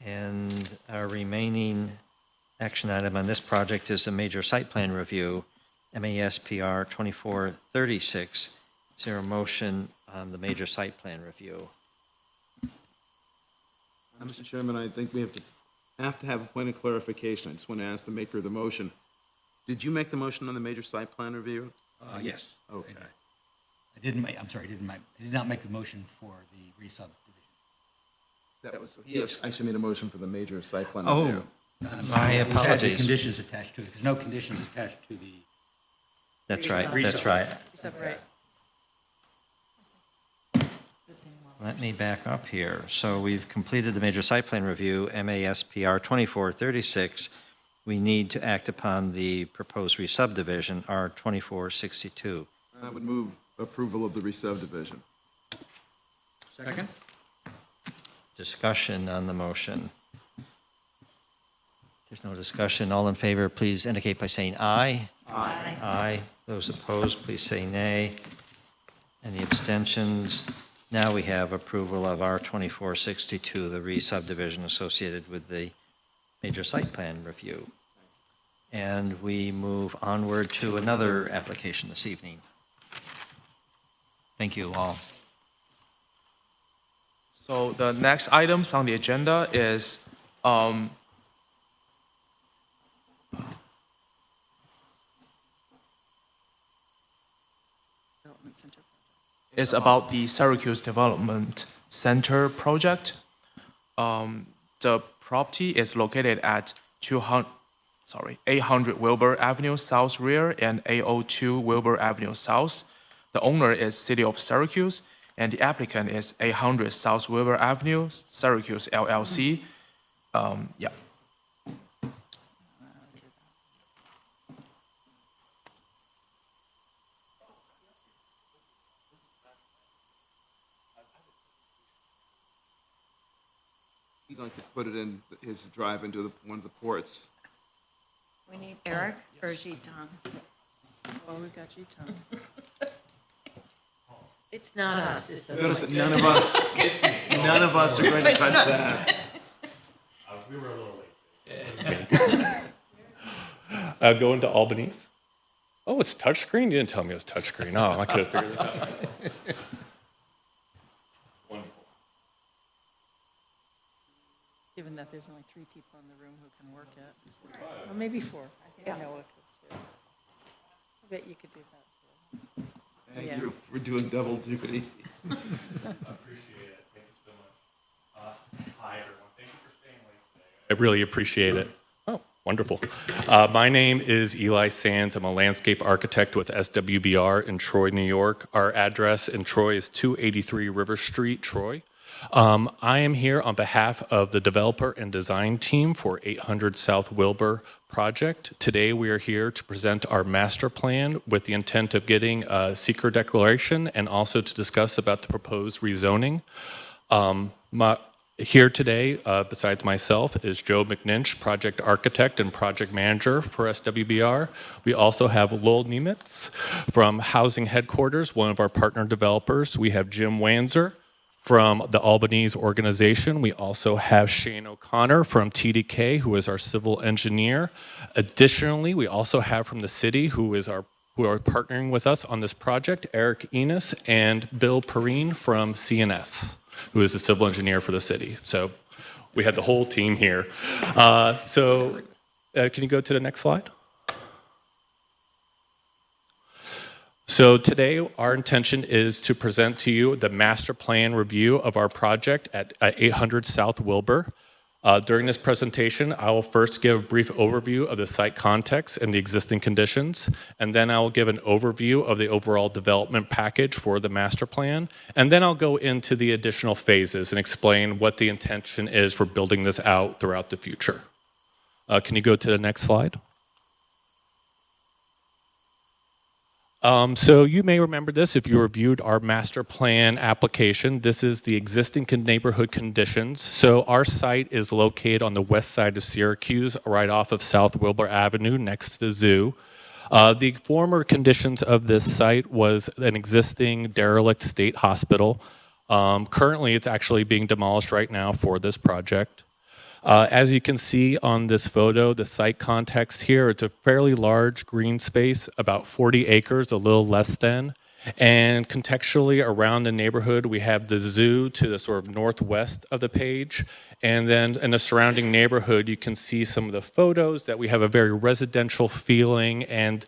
And our remaining action item on this project is a major site plan review, MASPR 2436. Is there a motion on the major site plan review? Mr. Chairman, I think we have to have to have a point of clarification. I just want to ask the maker of the motion. Did you make the motion on the major site plan review? Yes. Okay. I didn't make, I'm sorry, I did not make the motion for the re-subdivision. That was, he actually made a motion for the major site plan Oh, review. my Which had the apologies. conditions attached to it. There's no conditions attached to the. That's right, that's right. Right. Let me back up here. So we've completed the major site plan review, MASPR 2436. We need to act upon the proposed re-subdivision, R 2462. I would move approval of the re-subdivision. Second? Discussion on the motion. There's no discussion. All in favor, please indicate by saying aye. Aye. Aye. Those opposed, please say nay. Any abstentions? Now we have approval of R 2462, the re-subdivision associated with the major site plan review. And we move onward to another application this evening. Thank you all. So the next items on the agenda is about the Syracuse Development Center project. The property is located at 800 Wilbur Avenue South Rear and 802 Wilbur Avenue South. The owner is City of Syracuse, and the applicant is 800 South Wilbur Avenue, Syracuse LLC. Yeah. He'd like to put it in his drive into one of the ports. We need Eric or Giton? Well, we've got Giton. It's not us. It's the Notice that none of us are going to touch that. We were a little late. Going to Albany's. Oh, it's touchscreen? You didn't tell me it was touchscreen. Oh, I could have figured it out. Wonderful. Given that there's only 3 people in the room who can work it. Well, maybe 4. I think Noah could too. I bet you could do that too. Thank Yeah. you for doing double duty. I appreciate it. Thank you so much. Hi, everyone. Thank you for staying late today. I really appreciate it. Oh, wonderful. My name is Eli Sands. I'm a landscape architect with SWBR in Troy, New York. Our address in Troy is 283 River Street, Troy. I am here on behalf of the developer and design team for 800 South Wilbur project. Today we are here to present our master plan with the intent of getting a secret declaration and also to discuss about the proposed rezoning. Here today, besides myself, is Joe McNinch, project architect and project manager for SWBR. We also have Lowell Nemitz from Housing Headquarters, one of our partner developers. We have Jim Wanzer from the Albanese organization. We also have Shane O'Connor from TDK, who is our civil engineer. Additionally, we also have from the city, who are partnering with us on this project, Eric Enos and Bill Perrine from CNS, who is the civil engineer for the city. So we had the whole team here. Can you go to the next slide? So today, our intention is to present to you the master plan review of our project at 800 South Wilbur. During this presentation, I will first give a brief overview of the site context and the existing conditions, and then I will give an overview of the overall development package for the master plan, and then I'll go into the additional phases and explain what the intention is for building this out throughout the future. Can you go to the next slide? So you may remember this if you reviewed our master plan application. This is the existing neighborhood conditions. So our site is located on the west side of Syracuse, right off of South Wilbur Avenue, next to the zoo. The former conditions of this site was an existing derelict state hospital. Currently, it's actually being demolished right now for this project. As you can see on this photo, the site context here, it's a fairly large green space, about 40 acres, a little less than. And contextually around the neighborhood, we have the zoo to the sort of northwest of the page. And then in the surrounding neighborhood, you can see some of the photos that we have a very residential feeling. And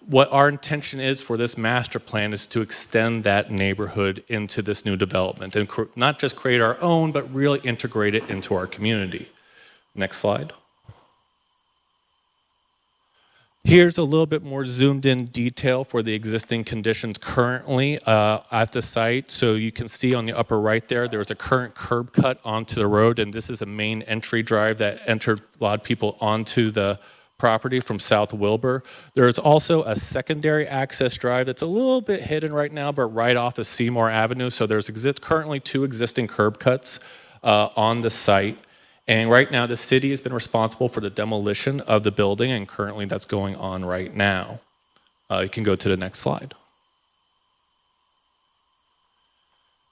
what our intention is for this master plan is to extend that neighborhood into this new development and not just create our own, but really integrate it into our community. Next slide. Here's a little bit more zoomed in detail for the existing conditions currently at the site. So you can see on the upper right there's a current curb cut onto the road, and this is a main entry drive that entered a lot of people onto the property from South Wilbur. There's also a secondary access drive that's a little bit hidden right now, but right off of Seymour Avenue. So there's currently 2 existing curb cuts on the site. And right now, the city has been responsible for the demolition of the building, and currently that's going on right now. You can go to the next slide.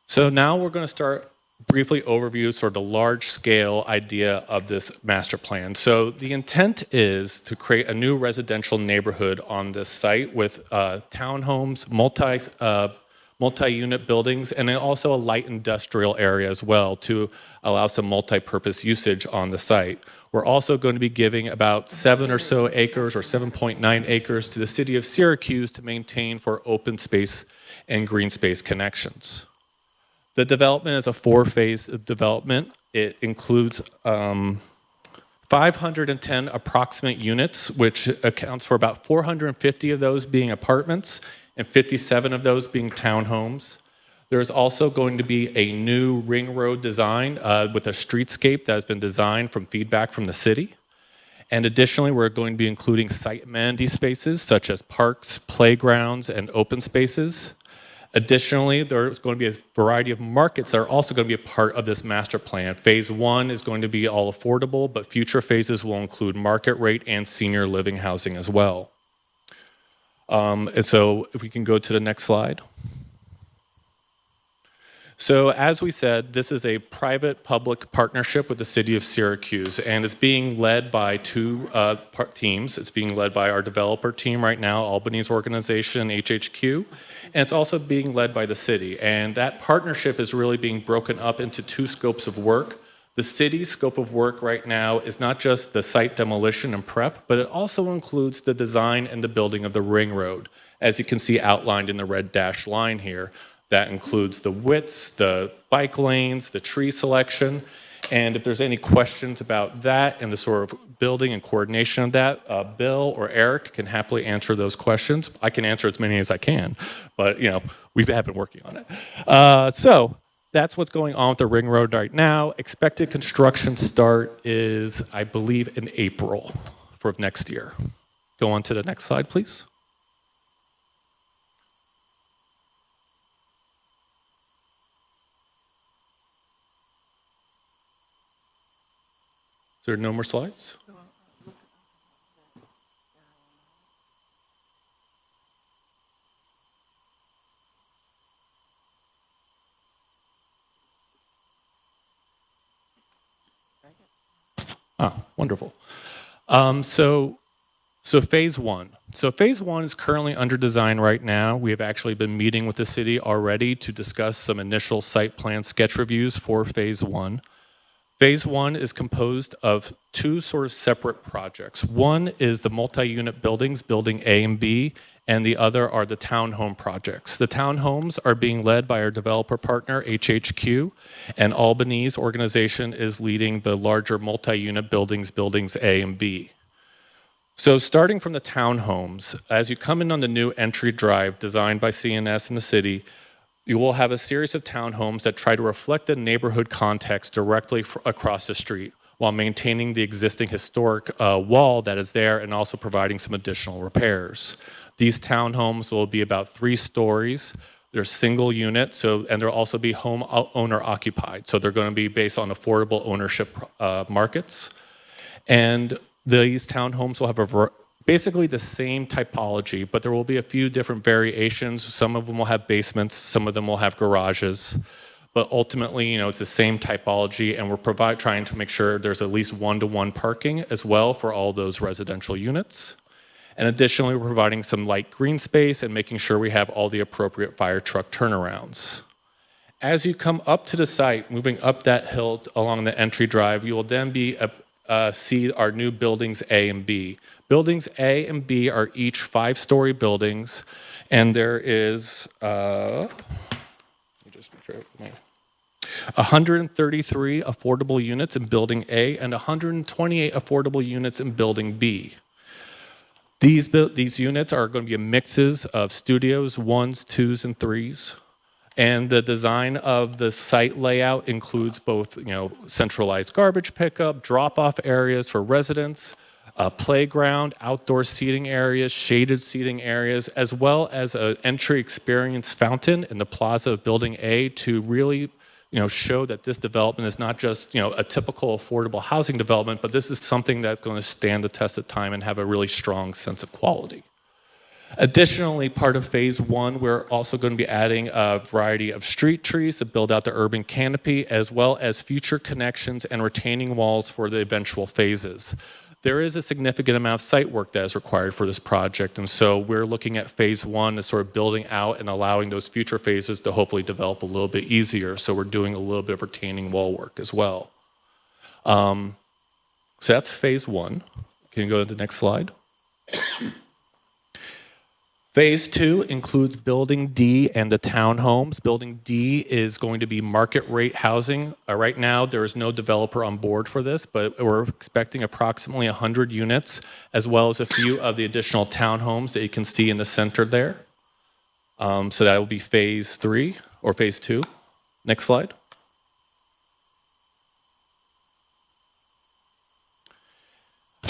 So now we're going to start briefly overview sort of the large-scale idea of this master plan. So the intent is to create a new residential neighborhood on this site with townhomes, multi-unit buildings, and then also a light industrial area as well to allow some multi-purpose usage on the site. We're also going to be giving about 7 or so acres or 7.9 acres to the city of Syracuse to maintain for open space and green space connections. The development is a 4-phase development. It includes 510 approximate units, which accounts for about 450 of those being apartments and 57 of those being townhomes. There's also going to be a new ring road design with a streetscape that has been designed from feedback from the city. And additionally, we're going to be including site amenity spaces such as parks, playgrounds, and open spaces. Additionally, there's going to be a variety of markets that are also going to be a part of this master plan. Phase 1 is going to be all affordable, but future phases will include market rate and senior living housing as well. And so if we can go to the next slide. So as we said, this is a private-public partnership with the city of Syracuse, and it's being led by 2 teams. It's being led by our developer team right now, Albany's organization, HHQ, and it's also being led by the city. And that partnership is really being broken up into 2 scopes of work. The city's scope of work right now is not just the site demolition and prep, but it also includes the design and the building of the ring road, as you can see outlined in the red dashed line here. That includes the widths, the bike lanes, the tree selection. And if there's any questions about that and the sort of building and coordination of that, Bill or Eric can happily answer those questions. I can answer as many as I can, but we have been working on it. So that's what's going on with the ring road right now. Expected construction start is, I believe, in April for next year. Go on to the next slide, please. Is there no more slides? Wonderful. So phase 1. So phase 1 is currently under design right now. We have actually been meeting with the city already to discuss some initial site plan sketch reviews for phase 1. Phase 1 is composed of 2 sort of separate projects. One is the multi-unit buildings, building A and B, and the other are the townhome projects. The townhomes are being led by our developer partner, HHQ, and Albany's organization is leading the larger multi-unit buildings, buildings A and B. So starting from the townhomes, as you come in on the new entry drive designed by CNS and the city, you will have a series of townhomes that try to reflect the neighborhood context directly across the street while maintaining the existing historic wall that is there and also providing some additional repairs. These townhomes will be about 3 stories. They're single unit, and they'll also be home owner occupied. So they're going to be based on affordable ownership markets. And these townhomes will have basically the same typology, but there will be a few different variations. Some of them will have basements, some of them will have garages. But ultimately, it's the same typology, and we're trying to make sure there's at least 1-to-1 parking as well for all those residential units. And additionally, we're providing some light green space and making sure we have all the appropriate fire truck turnarounds. As you come up to the site, moving up that hill along the entry drive, you will then see our new buildings A and B. Buildings A and B are each 5-story buildings, and there is, let me just make sure, 133 affordable units in Building A and 128 affordable units in Building B. These units are going to be mixes of studios, 1s, 2s, and 3s. And the design of the site layout includes both, centralized garbage pickup, drop-off areas for residents, a playground, outdoor seating areas, shaded seating areas, as well as an entry experience fountain in the plaza of Building A to really show that this development is not just, a typical affordable housing development, but this is something that's going to stand the test of time and have a really strong sense of quality. Additionally, part of phase 1, we're also going to be adding a variety of street trees to build out the urban canopy, as well as future connections and retaining walls for the eventual phases. There is a significant amount of site work that is required for this project, and so we're looking at phase 1 as sort of building out and allowing those future phases to hopefully develop a little bit easier, so we're doing a little bit of retaining wall work as well. So that's phase 1. Can you go to the next slide? Phase 2 includes Building D and the townhomes. Building D is going to be market rate housing. Right now, there is no developer on board for this, but we're expecting approximately 100 units, as well as a few of the additional townhomes that you can see in the center there. So that will be phase 3 or phase 2. Next slide.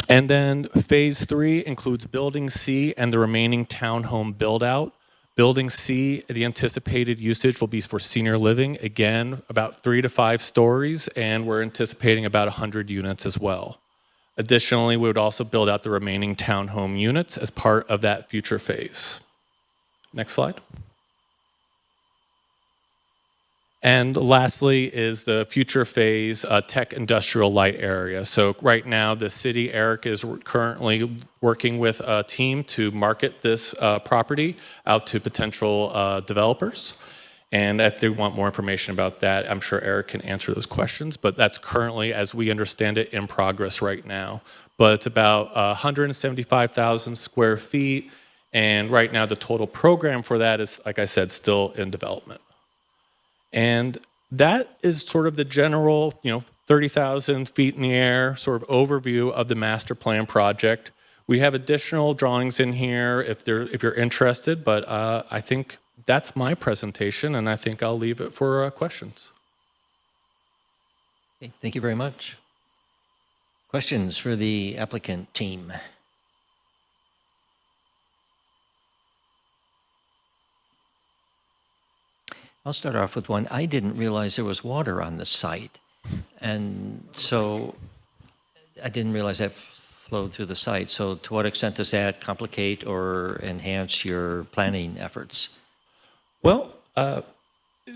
And then phase 3 includes Building C and the remaining townhome build-out. Building C, the anticipated usage will be for senior living, again, about 3 to 5 stories, and we're anticipating about 100 units as well. Additionally, we would also build out the remaining townhome units as part of that future phase. Next slide. And lastly is the future phase tech industrial light area. So right now, the city, Eric, is currently working with a team to market this property out to potential developers. And if they want more information about that, I'm sure Eric can answer those questions. But that's currently, as we understand it, in progress right now. But it's about 175,000 square feet. And right now, the total program for that is, like I said, still in development. And that is sort of the general, 30,000 feet in the air sort of overview of the master plan project. We have additional drawings in here if you're interested, but I think that's my presentation, and I think I'll leave it for questions. Okay, thank you very much. Questions for the applicant team? I'll start off with one. I didn't realize there was water on the site. And so I didn't realize that flowed through the site. So to what extent does that complicate or enhance your planning efforts? Well,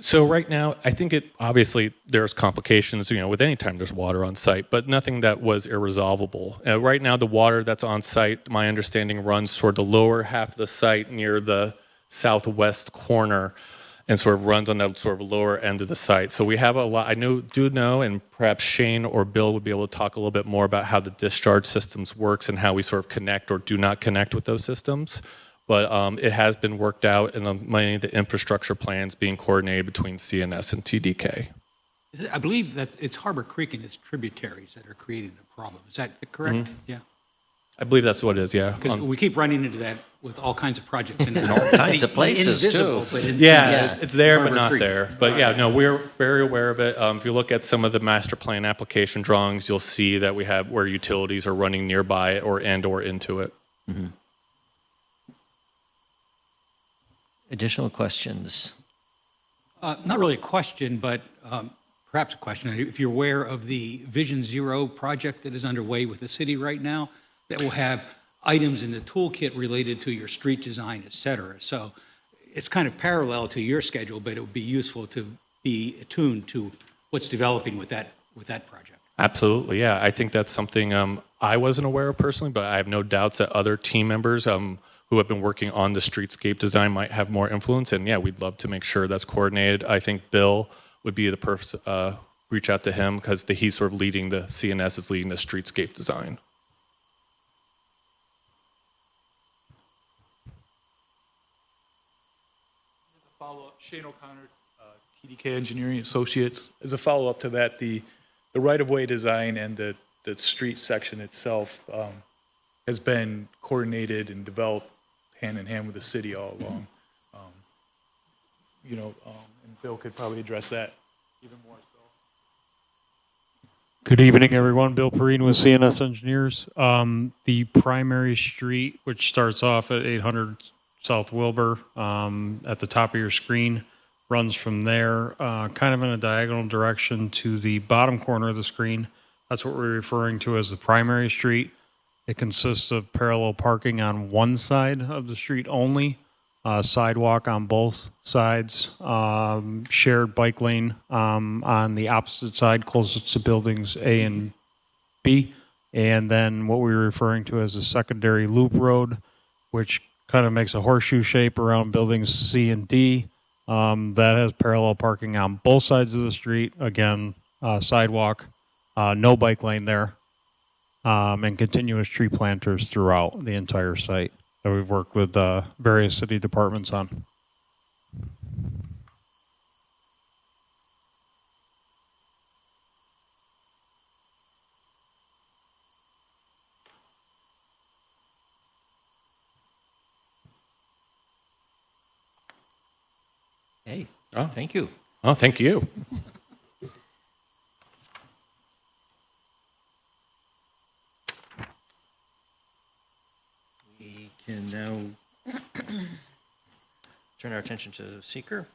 so right now, I think obviously there's complications, with any time there's water on site, but nothing that was irresolvable. Right now, the water that's on site, my understanding, runs toward the lower half of the site near the southwest corner, and sort of runs on that sort of lower end of the site. So we have a lot, do know, and perhaps Shane or Bill would be able to talk a little bit more about how the discharge systems works and how we sort of connect or do not connect with those systems. But it has been worked out in many of the infrastructure plans being coordinated between CNS and TDK. I believe that it's Harbor Creek and its tributaries that are creating the problem. Is that correct? Mm-hmm. Yeah. I believe that's what it is, yeah. Because we keep running into that with all kinds of projects. And all kinds of places, too. It's there, but not there. But yeah, no, we're very aware of it. If you look at some of the master plan application drawings, you'll see that we have where utilities are running nearby it or into it. Mm-hmm. Additional questions? Not really a question, but perhaps a question. If you're aware of the Vision Zero project that is underway with the city right now, that will have items in the toolkit related to your street design, et cetera. So it's kind of parallel to your schedule, but it would be useful to be attuned to what's developing with that project. Absolutely, yeah. I think that's something I wasn't aware of personally, but I have no doubts that other team members who have been working on the streetscape design might have more influence. And yeah, we'd love to make sure that's coordinated. I think Bill would be the person, reach out to him because he's sort of leading the CNS is leading the streetscape design. Follow-up, Shane O'Connor, TDK Engineering Associates. As a follow-up to that, the right-of-way design and the street section itself has been coordinated and developed hand in hand with the city all along. And Bill could probably address that even more so. Good evening, everyone. Bill Perrine with CNS Engineers. The primary street, which starts off at 800 South Wilbur, at the top of your screen, runs from there kind of in a diagonal direction to the bottom corner of the screen. That's what we're referring to as the primary street. It consists of parallel parking on one side of the street only, sidewalk on both sides, shared bike lane on the opposite side closest to buildings A and B, and then what we're referring to as a secondary loop road, which kind of makes a horseshoe shape around buildings C and D. That has parallel parking on both sides of the street. Again, sidewalk, no bike lane there, and continuous tree planters throughout the entire site that we've worked with various city departments on. Hey, Oh. thank you. Oh, thank you. We can now turn our attention to seeker.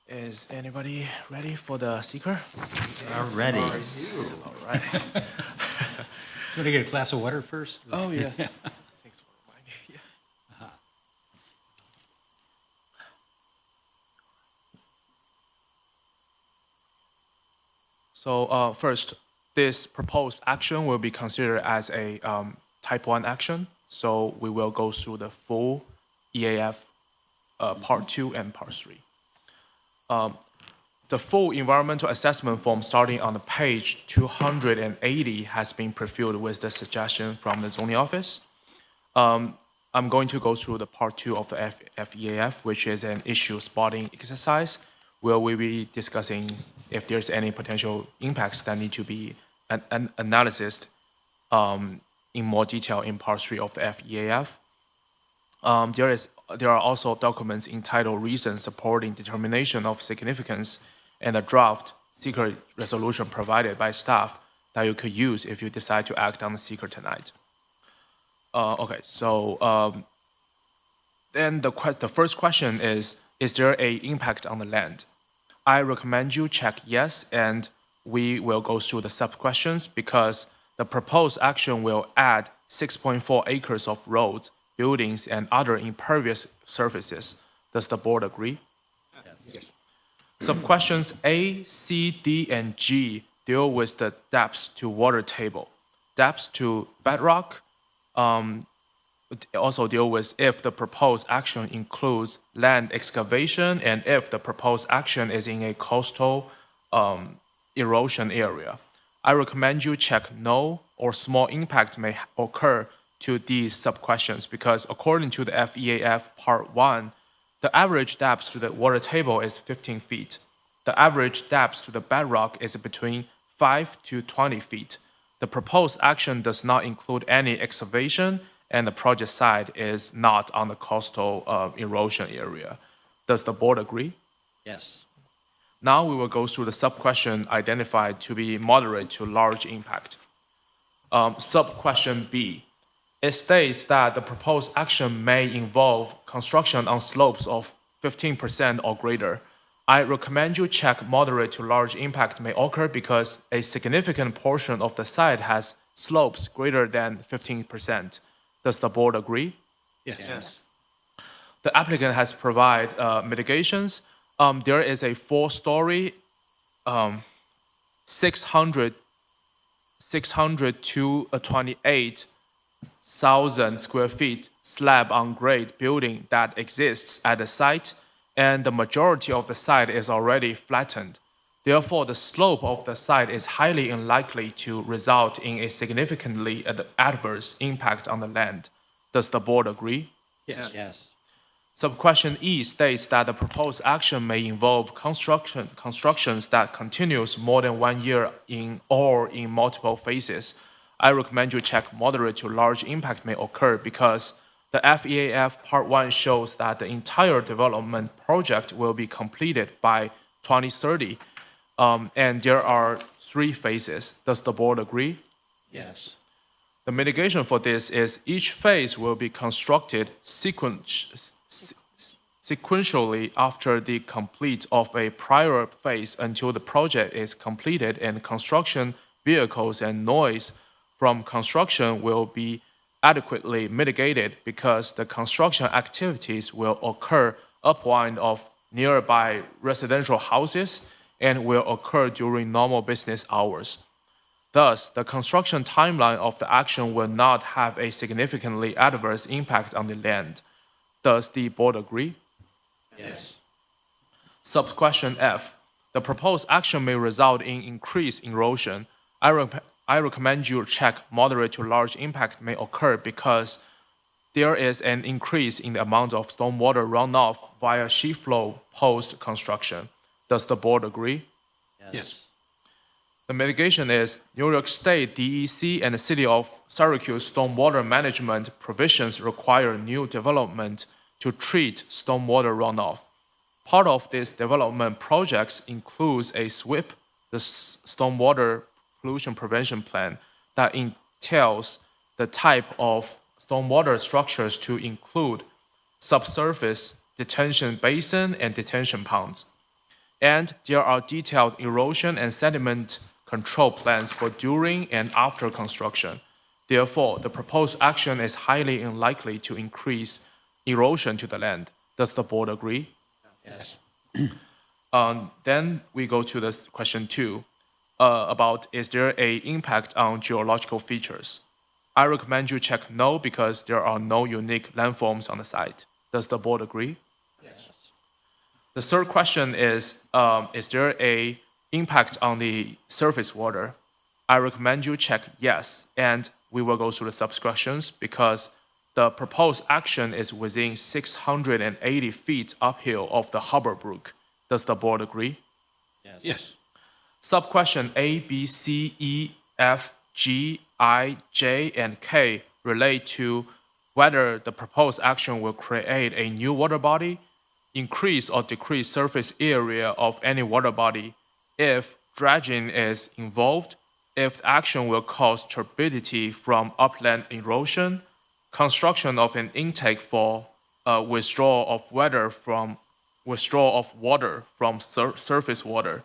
Is anybody ready for the seeker? Ready. All right. You want to get a glass of water first? Oh, yes. Thanks for reminding me. Yeah. So first, this proposed action will be considered as a type 1 action. So we will go through the full EAF part 2 and part 3. The full environmental assessment form starting on the page 280 has been previewed with the suggestion from the zoning office. I'm going to go through the part 2 of the FEAF, which is an issue spotting exercise, where we'll be discussing if there's any potential impacts that need to be analyzed in more detail in part 3 of the FEAF. There are also documents entitled Reasons Supporting Determination of Significance and a draft seeker resolution provided by staff that you could use if you decide to act on the seeker tonight. Okay, so then the first question is there an impact on the land? I recommend you check yes, and we will go through the sub-questions because the proposed action will add 6.4 acres of roads, buildings, and other impervious surfaces. Does the board agree? Yes. Sub-questions A, C, D, and G deal with the depths to water table. Depths to bedrock also deal with if the proposed action includes land excavation and if the proposed action is in a coastal erosion area. I recommend you check no or small impact may occur to these sub-questions because according to the FEAF Part 1, the average depth to the water table is 15 feet. The average depth to the bedrock is between 5 to 20 feet. The proposed action does not include any excavation and the project site is not on the coastal erosion area. Does the board agree? Yes. Now we will go through the sub-question identified to be moderate to large impact. Sub-question B. It states that the proposed action may involve construction on slopes of 15% or greater. I recommend you check moderate to large impact may occur because a significant portion of the site has slopes greater than 15%. Does the board agree? Yes. The applicant has provided mitigations. There is a 4-story, 600 to 28,000 square feet slab on grade building that exists at the site, and the majority of the site is already flattened. Therefore, the slope of the site is highly unlikely to result in a significantly adverse impact on the land. Does the board agree? Yes. Subquestion E states that the proposed action may involve constructions that continues more than 1 year in multiple phases. I recommend you check moderate to large impact may occur because the FEAF Part 1 shows that the entire development project will be completed by 2030, and there are 3 phases. Does the board agree? Yes. The mitigation for this is each phase will be constructed sequentially after the complete of a prior phase until the project is completed, and construction vehicles and noise from construction will be adequately mitigated because the construction activities will occur upwind of nearby residential houses and will occur during normal business hours. Thus, the construction timeline of the action will not have a significantly adverse impact on the land. Does the board agree? Yes. Subquestion F. The proposed action may result in increased erosion. I recommend you check moderate to large impact may occur because there is an increase in the amount of stormwater runoff via sheet flow post-construction. Does the board agree? Yes. The mitigation is New York State DEC and the City of Syracuse stormwater management provisions require new development to treat stormwater runoff. Part of this development projects includes a SWIP, the Stormwater Pollution Prevention Plan, that entails the type of stormwater structures to include subsurface detention basin and detention ponds. And there are detailed erosion and sediment control plans for during and after construction. Therefore, the proposed action is highly unlikely to increase erosion to the land. Does the board agree? Yes. Then we go to this question 2 about is there a impact on geological features? I recommend you check no because there are no unique landforms on the site. Does the board agree? Yes. The third question is there a impact on the surface water? I recommend you check yes, and we will go through the subquestions because the proposed action is within 680 feet uphill of the Harbor Brook. Does the board agree? Yes. Subquestion A, B, C, E, F, G, I, J, and K relate to whether the proposed action will create a new water body, increase or decrease surface area of any water body, if dredging is involved, if the action will cause turbidity from upland erosion, construction of an intake for withdrawal of water from surface water,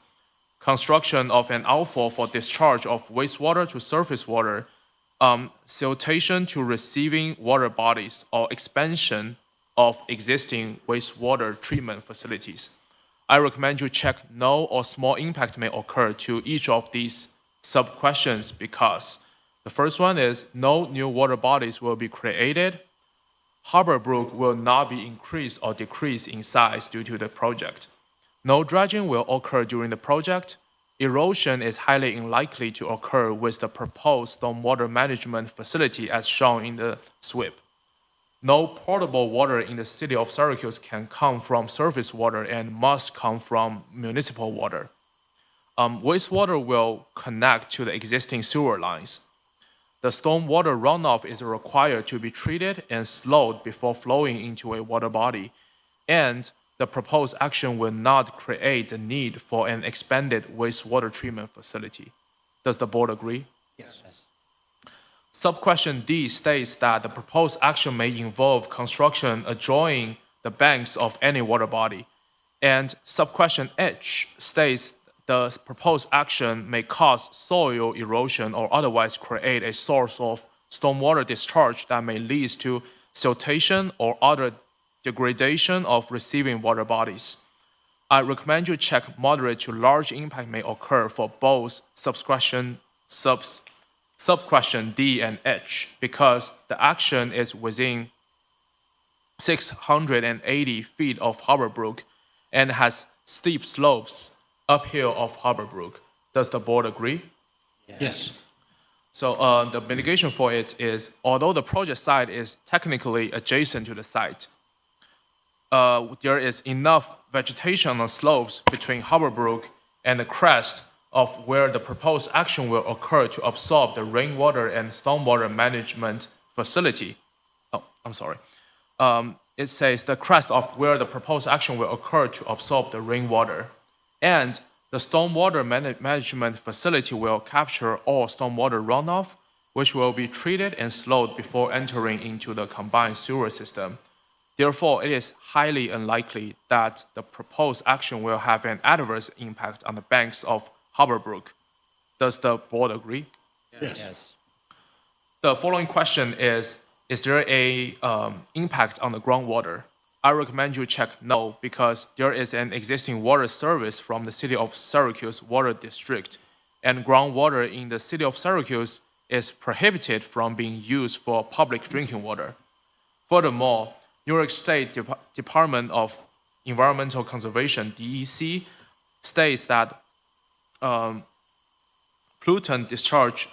construction of an outfall for discharge of wastewater to surface water, siltation to receiving water bodies, or expansion of existing wastewater treatment facilities. I recommend you check no or small impact may occur to each of these sub-questions because the first one is no new water bodies will be created. Harbor Brook will not be increased or decreased in size due to the project. No dredging will occur during the project. Erosion is highly unlikely to occur with the proposed stormwater management facility as shown in the SWIP. No portable water in the city of Syracuse can come from surface water and must come from municipal water. Wastewater will connect to the existing sewer lines. The stormwater runoff is required to be treated and slowed before flowing into a water body. And the proposed action will not create the need for an expanded wastewater treatment facility. Does the board agree? Yes. Subquestion D states that the proposed action may involve construction adjoining the banks of any water body. And subquestion H states the proposed action may cause soil erosion or otherwise create a source of stormwater discharge that may lead to siltation or other degradation of receiving water bodies. I recommend you check moderate to large impact may occur for both subquestion D and H because the action is within 680 feet of Harbor Brook and has steep slopes uphill of Harbor Brook. Does the board agree? Yes. So the mitigation for it is, although the project site is technically adjacent to the site, there is enough vegetation on the slopes between Harbor Brook and the crest of where the proposed action will occur to absorb the rainwater and stormwater management facility. Oh, I'm sorry. It says the crest of where the proposed action will occur to absorb the rainwater. And the stormwater management facility will capture all stormwater runoff, which will be treated and slowed before entering into the combined sewer system. Therefore, it is highly unlikely that the proposed action will have an adverse impact on the banks of Harbor Brook. Does the board agree? Yes. The following question is there a impact on the groundwater? I recommend you check no, because there is an existing water service from the City of Syracuse Water District, and groundwater in the City of Syracuse is prohibited from being used for public drinking water. Furthermore, New York State Department of Environmental Conservation, DEC, states that pollutant discharge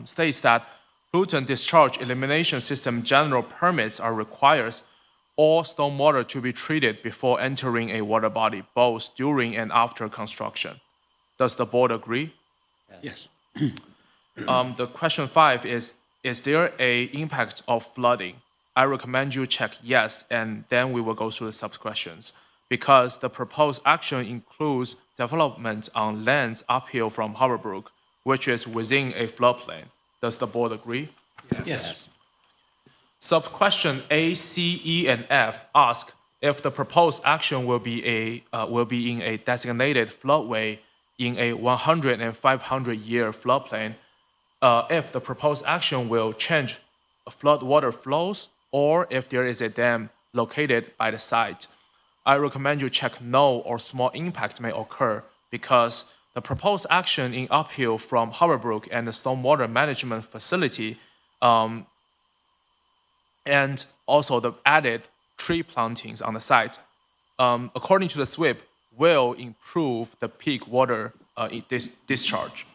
states that pollutant discharge elimination system general permits are requires all stormwater to be treated before entering a water body, both during and after construction. Does the board agree? Yes. The question 5 is there a impact of flooding? I recommend you check yes, and then we will go through the sub-questions. Because the proposed action includes development on lands uphill from Harbor Brook, which is within a floodplain. Does the board agree? Yes. Sub-question A, C, E, and F ask if the proposed action will be in a designated floodway in a 100 and 500-year floodplain, if the proposed action will change floodwater flows, or if there is a dam located by the site. I recommend you check no or small impact may occur because the proposed action in uphill from Harbor Brook and the stormwater management facility, and also the added tree plantings on the site, according to the SWIP, will improve the peak water discharge.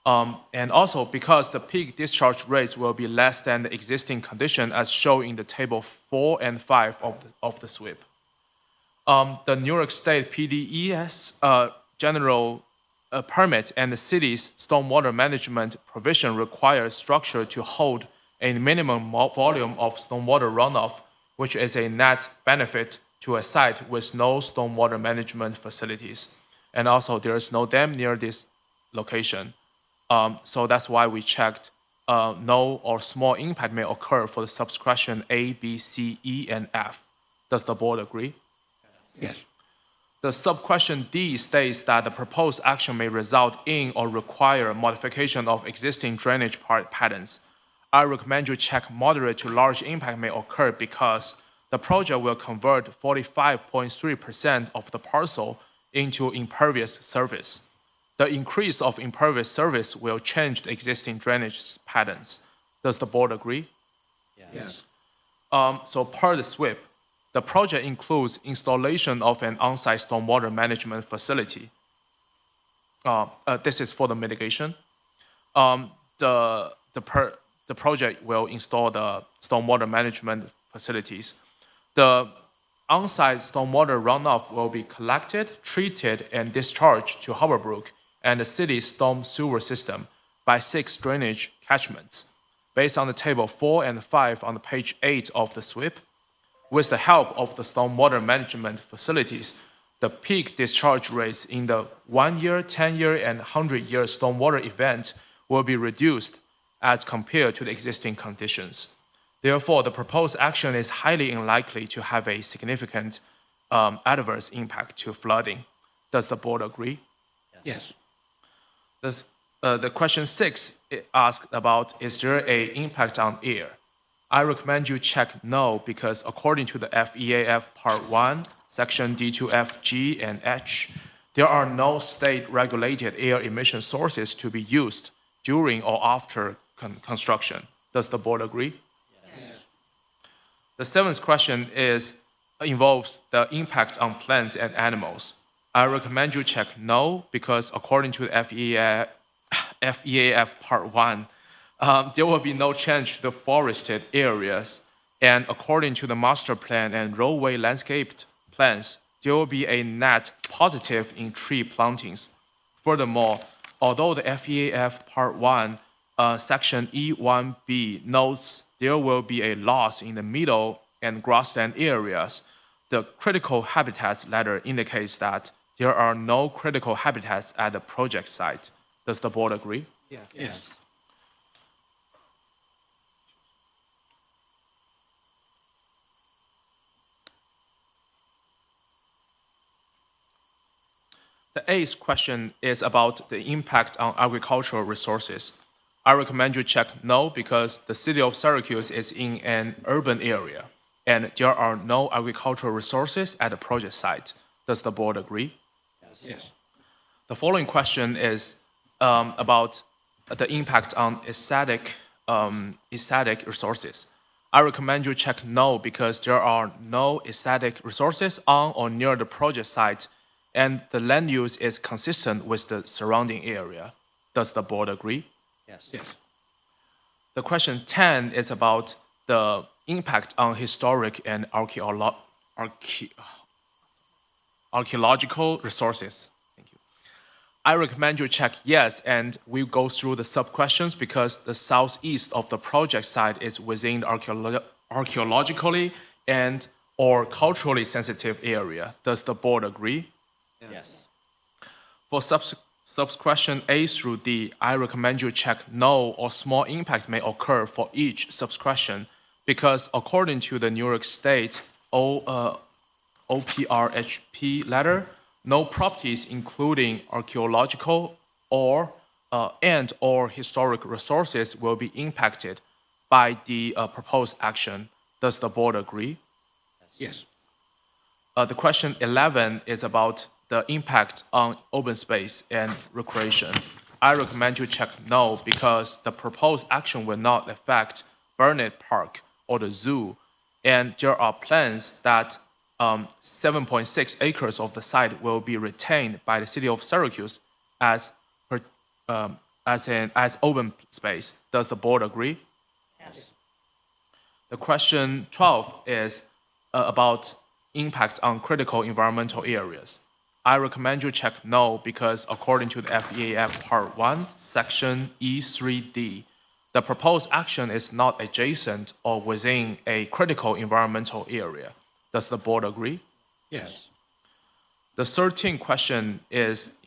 And also because the peak discharge rates will be less than the existing condition as shown in the table 4 and 5 of the SWIP. The New York State PDES general permit and the city's stormwater management provision requires structure to hold a minimum volume of stormwater runoff, which is a net benefit to a site with no stormwater management facilities. And also there is no dam near this location. So that's why we checked no or small impact may occur for the subquestion A, B, C, E, and F. Does the board agree? Yes. The subquestion D states that the proposed action may result in or require modification of existing drainage patterns. I recommend you check moderate to large impact may occur because the project will convert 45.3% of the parcel into impervious surface. The increase of impervious surface will change the existing drainage patterns. Does the board agree? Yes. So per the SWIP, the project includes installation of an on-site stormwater management facility. This is for the mitigation. The project will install the stormwater management facilities. The on-site stormwater runoff will be collected, treated, and discharged to Harbor Brook and the city's storm sewer system by 6 drainage catchments. based on the table 4 and 5 on the page 8 of the SWIP, with the help of the stormwater management facilities, the peak discharge rates in the 1-year, 10-year, and 100-year stormwater event will be reduced as compared to the existing conditions. Therefore, the proposed action is highly unlikely to have a significant adverse impact to flooding. Does the board agree? Yes. The question 6 asked about, is there an impact on air? I recommend you check no, because according to the FEAF Part 1, Section D2F, G, and H, there are no state-regulated air emission sources to be used during or after construction. Does the board agree? Yes. The 7th question involves the impact on plants and animals. I recommend you check no, because according to the FEAF Part 1, there will be no change to the forested areas, and according to the master plan and roadway landscaped plans, there will be a net positive in tree plantings. Furthermore, although the FEAF Part 1, Section E1B notes there will be a loss in the meadow and grassland areas, the critical habitats letter indicates that there are no critical habitats at the project site. Does the board agree? Yes. Yes. The 8th question is about the impact on agricultural resources. I recommend you check no, because the city of Syracuse is in an urban area and there are no agricultural resources at the project site. Does the board agree? Yes. The following question is about the impact on aesthetic resources. I recommend you check no, because there are no aesthetic resources on or near the project site, and the land use is consistent with the surrounding area. Does the board agree? Yes. Yes. The question 10 is about the impact on historic and archaeological resources. Thank you. I recommend you check yes, and we go through the sub-questions because the southeast of the project site is within the archaeologically and or culturally sensitive area. Does the board agree? Yes. For sub-question A through D, I recommend you check no or small impact may occur for each sub-question, because according to the New York State OPRHP letter, no properties including archaeological or and/or historic resources will be impacted by the proposed action. Does the board agree? Yes. The question 11 is about the impact on open space and recreation. I recommend you check no, because the proposed action will not affect Burnett Park or the zoo, and there are plans that 7.6 acres of the site will be retained by the city of Syracuse as open space. Does the board agree? Yes. The question 12 is about impact on critical environmental areas. I recommend you check no, because according to the FEAF Part 1, Section E3D, the proposed action is not adjacent or within a critical environmental area. Does the board agree? Yes. The 13th question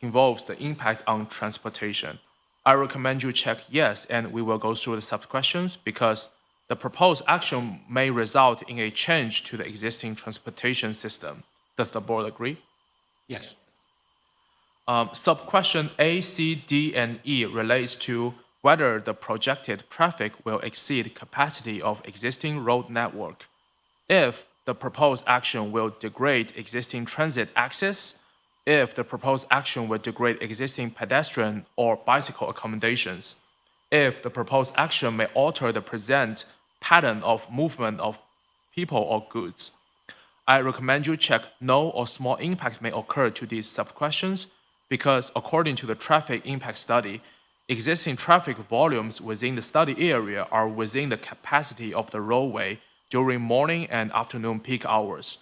involves the impact on transportation. I recommend you check yes, and we will go through the sub-questions because the proposed action may result in a change to the existing transportation system. Does the board agree? Yes. Sub-question A, C, D, and E relates to whether the projected traffic will exceed capacity of existing road network. If the proposed action will degrade existing transit access, if the proposed action will degrade existing pedestrian or bicycle accommodations, if the proposed action may alter the present pattern of movement of people or goods. I recommend you check no or small impact may occur to these sub-questions because according to the traffic impact study, existing traffic volumes within the study area are within the capacity of the roadway during morning and afternoon peak hours.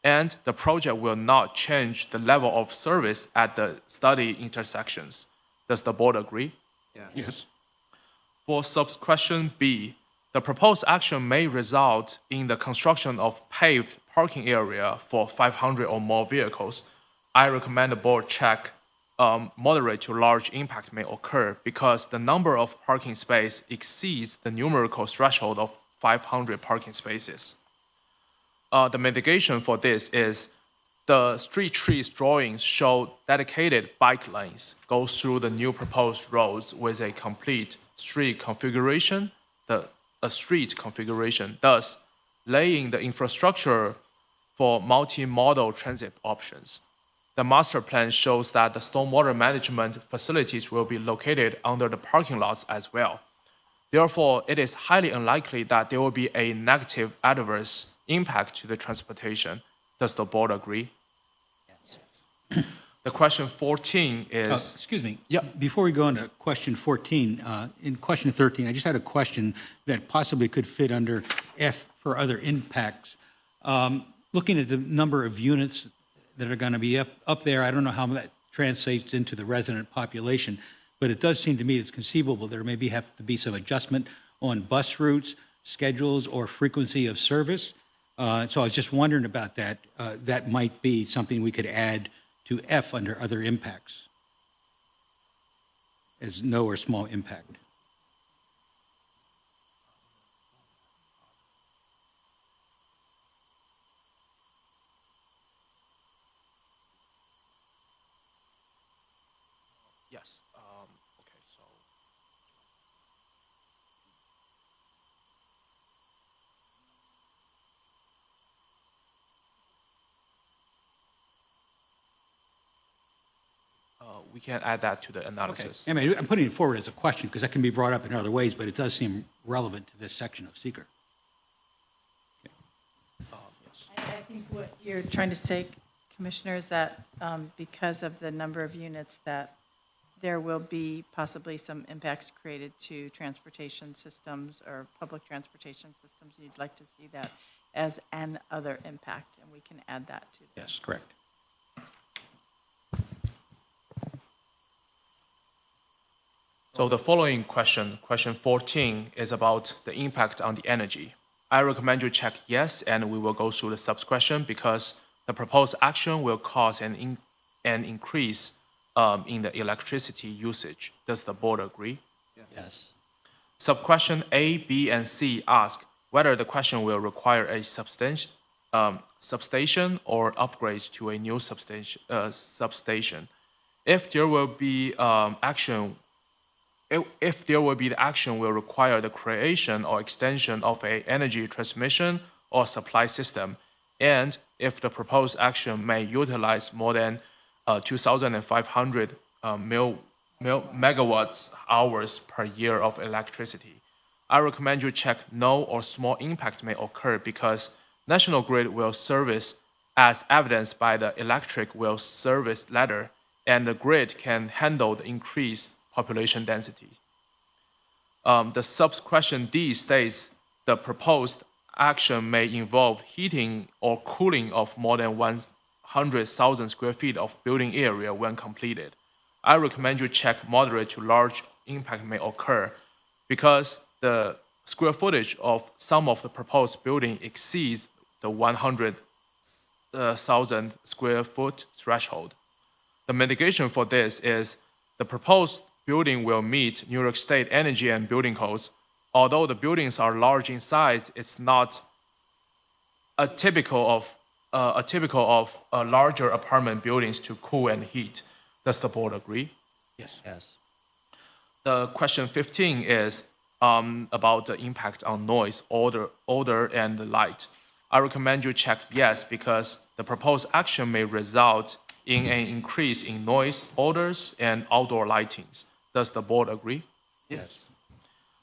And the project will not change the level of service at the study intersections. Does the board agree? Yes. Yes. For subquestion B, the proposed action may result in the construction of paved parking area for 500 or more vehicles. I recommend the board check moderate to large impact may occur because the number of parking space exceeds the numerical threshold of 500 parking spaces. The mitigation for this is the street trees drawings show dedicated bike lanes go through the new proposed roads with a complete street configuration, a street configuration, thus laying the infrastructure for multimodal transit options. The master plan shows that the stormwater management facilities will be located under the parking lots as well. Therefore, it is highly unlikely that there will be a negative adverse impact to the transportation. Does the board agree? Yes. The question 14 is... Excuse me. Yeah. Before we go on to question 14, in question 13, I just had a question that possibly could fit under F for other impacts. Looking at the number of units that are going to be up there, I don't know how that translates into the resident population, but it does seem to me it's conceivable there maybe have to be some adjustment on bus routes, schedules, or frequency of service. So I was just wondering about that. That might be something we could add to F under other impacts as no or small impact. Yes. Okay, so... we can add that to the analysis. Okay. I mean, I'm putting it forward as a question because that can be brought up in other ways, but it does seem relevant to this section of seeker. Yes. I think what you're trying to say, Commissioner, is that because of the number of units that there will be possibly some impacts created to transportation systems or public transportation systems, you'd like to see that as an other impact, and we can add that to the... Yes, correct. So the following question, question 14, is about the impact on the energy. I recommend you check yes, and we will go through the subquestion because the proposed action will cause an increase in the electricity usage. Does the board agree? Yes. Subquestion A, B, and C ask whether the question will require a substation or upgrades to a new substation. If there will be if there will be the action will require the creation or extension of a energy transmission or supply system, and if the proposed action may utilize more than 2,500 megawatts hours per year of electricity, I recommend you check no or small impact may occur because National Grid will service as evidenced by the electric will service letter, and the grid can handle the increased population density. The subquestion D states the proposed action may involve heating or cooling of more than 100,000 square feet of building area when completed. I recommend you check moderate to large impact may occur because the square footage of some of the proposed building exceeds the 100,000 square foot threshold. The mitigation for this is the proposed building will meet New York State energy and building codes. Although the buildings are large in size, it's not atypical of larger apartment buildings to cool and heat. Does the board agree? Yes. Yes. The question 15 is about the impact on noise, odor, and light. I recommend you check yes because the proposed action may result in an increase in noise, odors, and outdoor lightings. Does the board agree? Yes.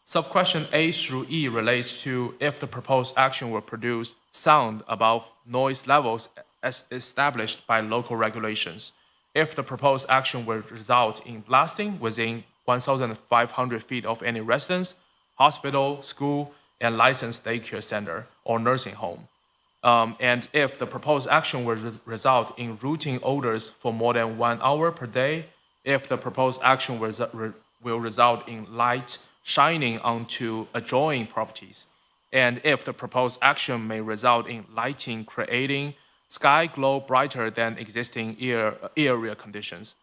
Subquestion A through E relates to if the proposed action will produce sound above noise levels as established by local regulations. If the proposed action will result in blasting within 1,500 feet of any residence, hospital, school, and licensed daycare center or nursing home. And if the proposed action will result in routine odors for more than 1 hour per day, if the proposed action will result in light shining onto adjoining properties, and if the proposed action may result in lighting creating sky glow brighter than existing area conditions.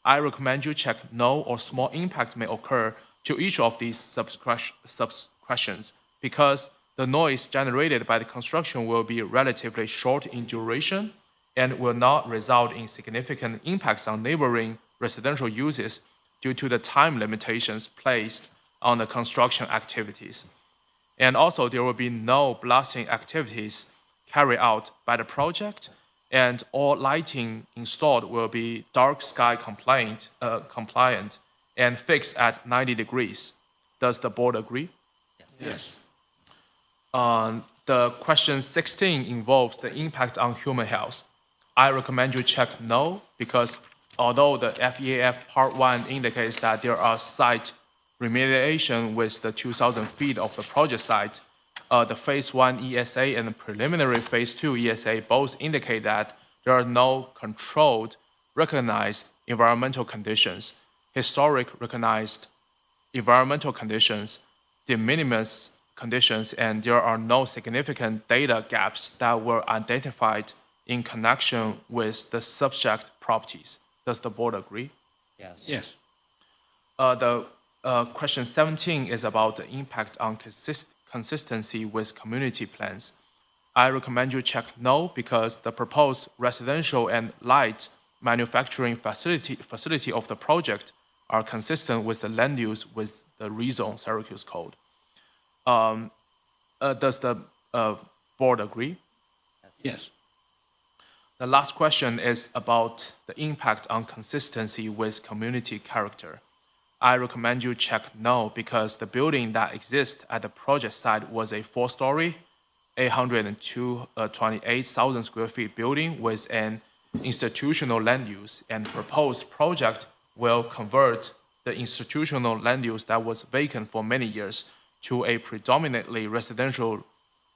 I recommend you check no or small impact may occur to each of these sub-questions because the noise generated by the construction will be relatively short in duration and will not result in significant impacts on neighboring residential uses due to the time limitations placed on the construction activities. And also, there will be no blasting activities carried out by the project, and all lighting installed will be dark sky compliant and fixed at 90 degrees. Does the board agree? Yes. The question 16 involves the impact on human health. I recommend you check no, because although the FEAF Part 1 indicates that there are site remediation with the 2,000 feet of the project site, the Phase 1 ESA and the preliminary Phase 2 ESA both indicate that there are no controlled, recognized environmental conditions, historic recognized environmental conditions, de minimis conditions, and there are no significant data gaps that were identified in connection with the subject properties. Does the board agree? Yes. Yes. The question 17 is about the impact on consistency with community plans. I recommend you check no because the proposed residential and light manufacturing facility of the project are consistent with the land use with the rezone Syracuse code. Does the board agree? Yes. The last question is about the impact on consistency with community character. I recommend you check no because the building that exists at the project site was a 4-story, 828,000 square feet building with an institutional land use, and the proposed project will convert the institutional land use that was vacant for many years to a predominantly residential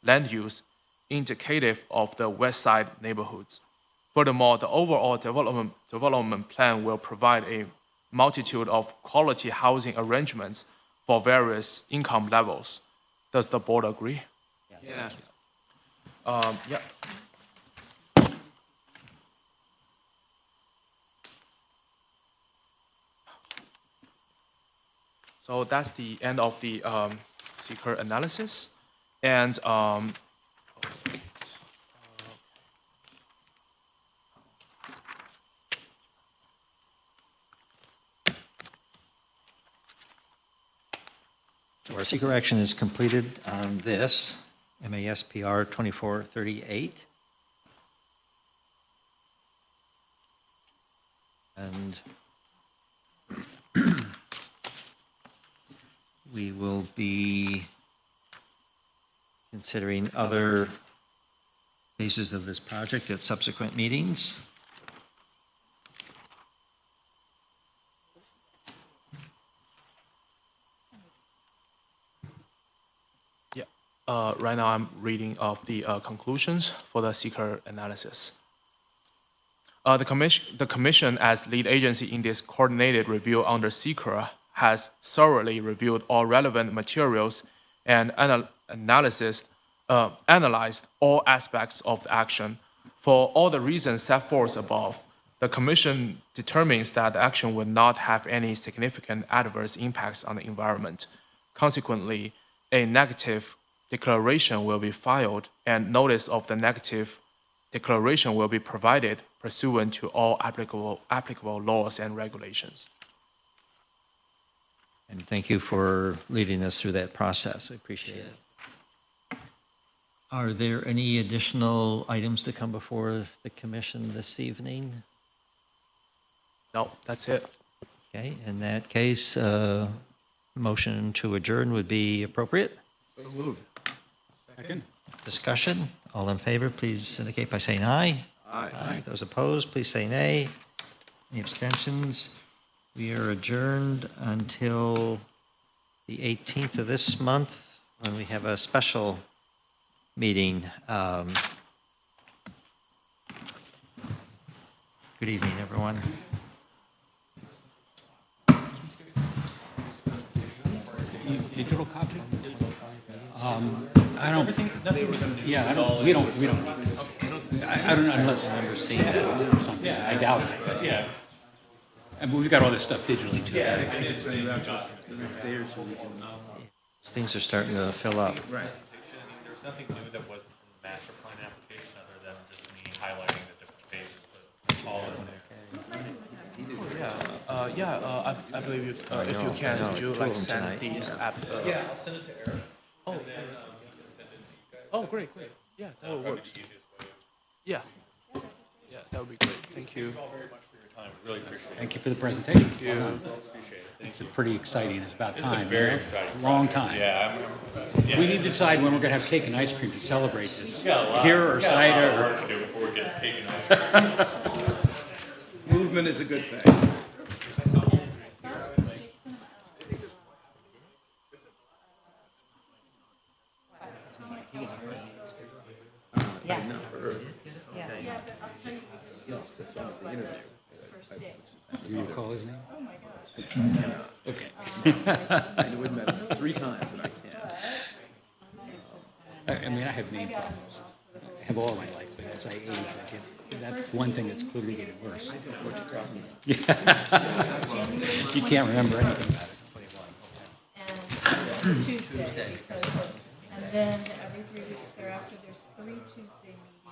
land use indicative of the west side neighborhoods. Furthermore, the overall development plan will provide a multitude of quality housing arrangements for various income levels. Does the board agree? Yes. Yeah. So that's the end of the seeker analysis. And So our seeker action is completed on this, MASPR 2438. And we will be considering other phases of this project at subsequent meetings. right now I'm reading of the conclusions for the seeker analysis. The commission, as lead agency in this coordinated review under seeker, has thoroughly reviewed all relevant materials and analyzed all aspects of the action. For all the reasons set forth above, the commission determines that the action will not have any significant adverse impacts on the environment. Consequently, a negative declaration will be filed and notice of the negative declaration will be provided pursuant to all applicable laws and regulations. And thank you for leading us through that process. We appreciate it. Are there any additional items to come before the commission this evening? No, that's it. Okay, in that case, motion to adjourn would be appropriate. So moved. Second. Discussion, all in favor, please indicate by saying aye. Aye. Those opposed, please say nay. Any abstentions? We are adjourned until the 18th of this month, when we have a special meeting. Good evening, everyone. You digital copy? I don't, yeah, I don't, we don't need this. I don't, unless staff or something, I doubt it, but yeah. I mean, we've got all this stuff digitally too. Yeah, I could send you out just the next day or two. We can. Things are starting to fill up. Right. There's nothing new that wasn't in the master plan application other than just me highlighting the different phases, but it's all in there. I believe you, if you can, would you like send these app? Yeah, I'll send it to Eric. Oh. And then he can send it to you guys. Oh, great. Yeah, that would work. Probably the easiest way. Yeah. Yeah, that would be great. Thank you. Thank you all very much for your time. We really appreciate it. Thank you for the presentation. Thank you. Appreciate it. It's pretty exciting, it's about It's time. a very you know? exciting Long project. time. Yeah, I'm, We need to decide when we're gonna have cake and ice cream to celebrate this. got a lot, Here or we got a lot cider of or. work to do before we get taken off. Movement is a good thing. Yes. Yeah. That's on the interview. Do you recall his name? Okay. I we've met him 3 times and I can't. I mean, I have name problems. I have all my life, but as I age, I get, that's one thing that's clearly getting worse. Yeah. You can't remember anything about it. Tuesday. And then every 3 weeks thereafter, there's 3 Tuesday meetings.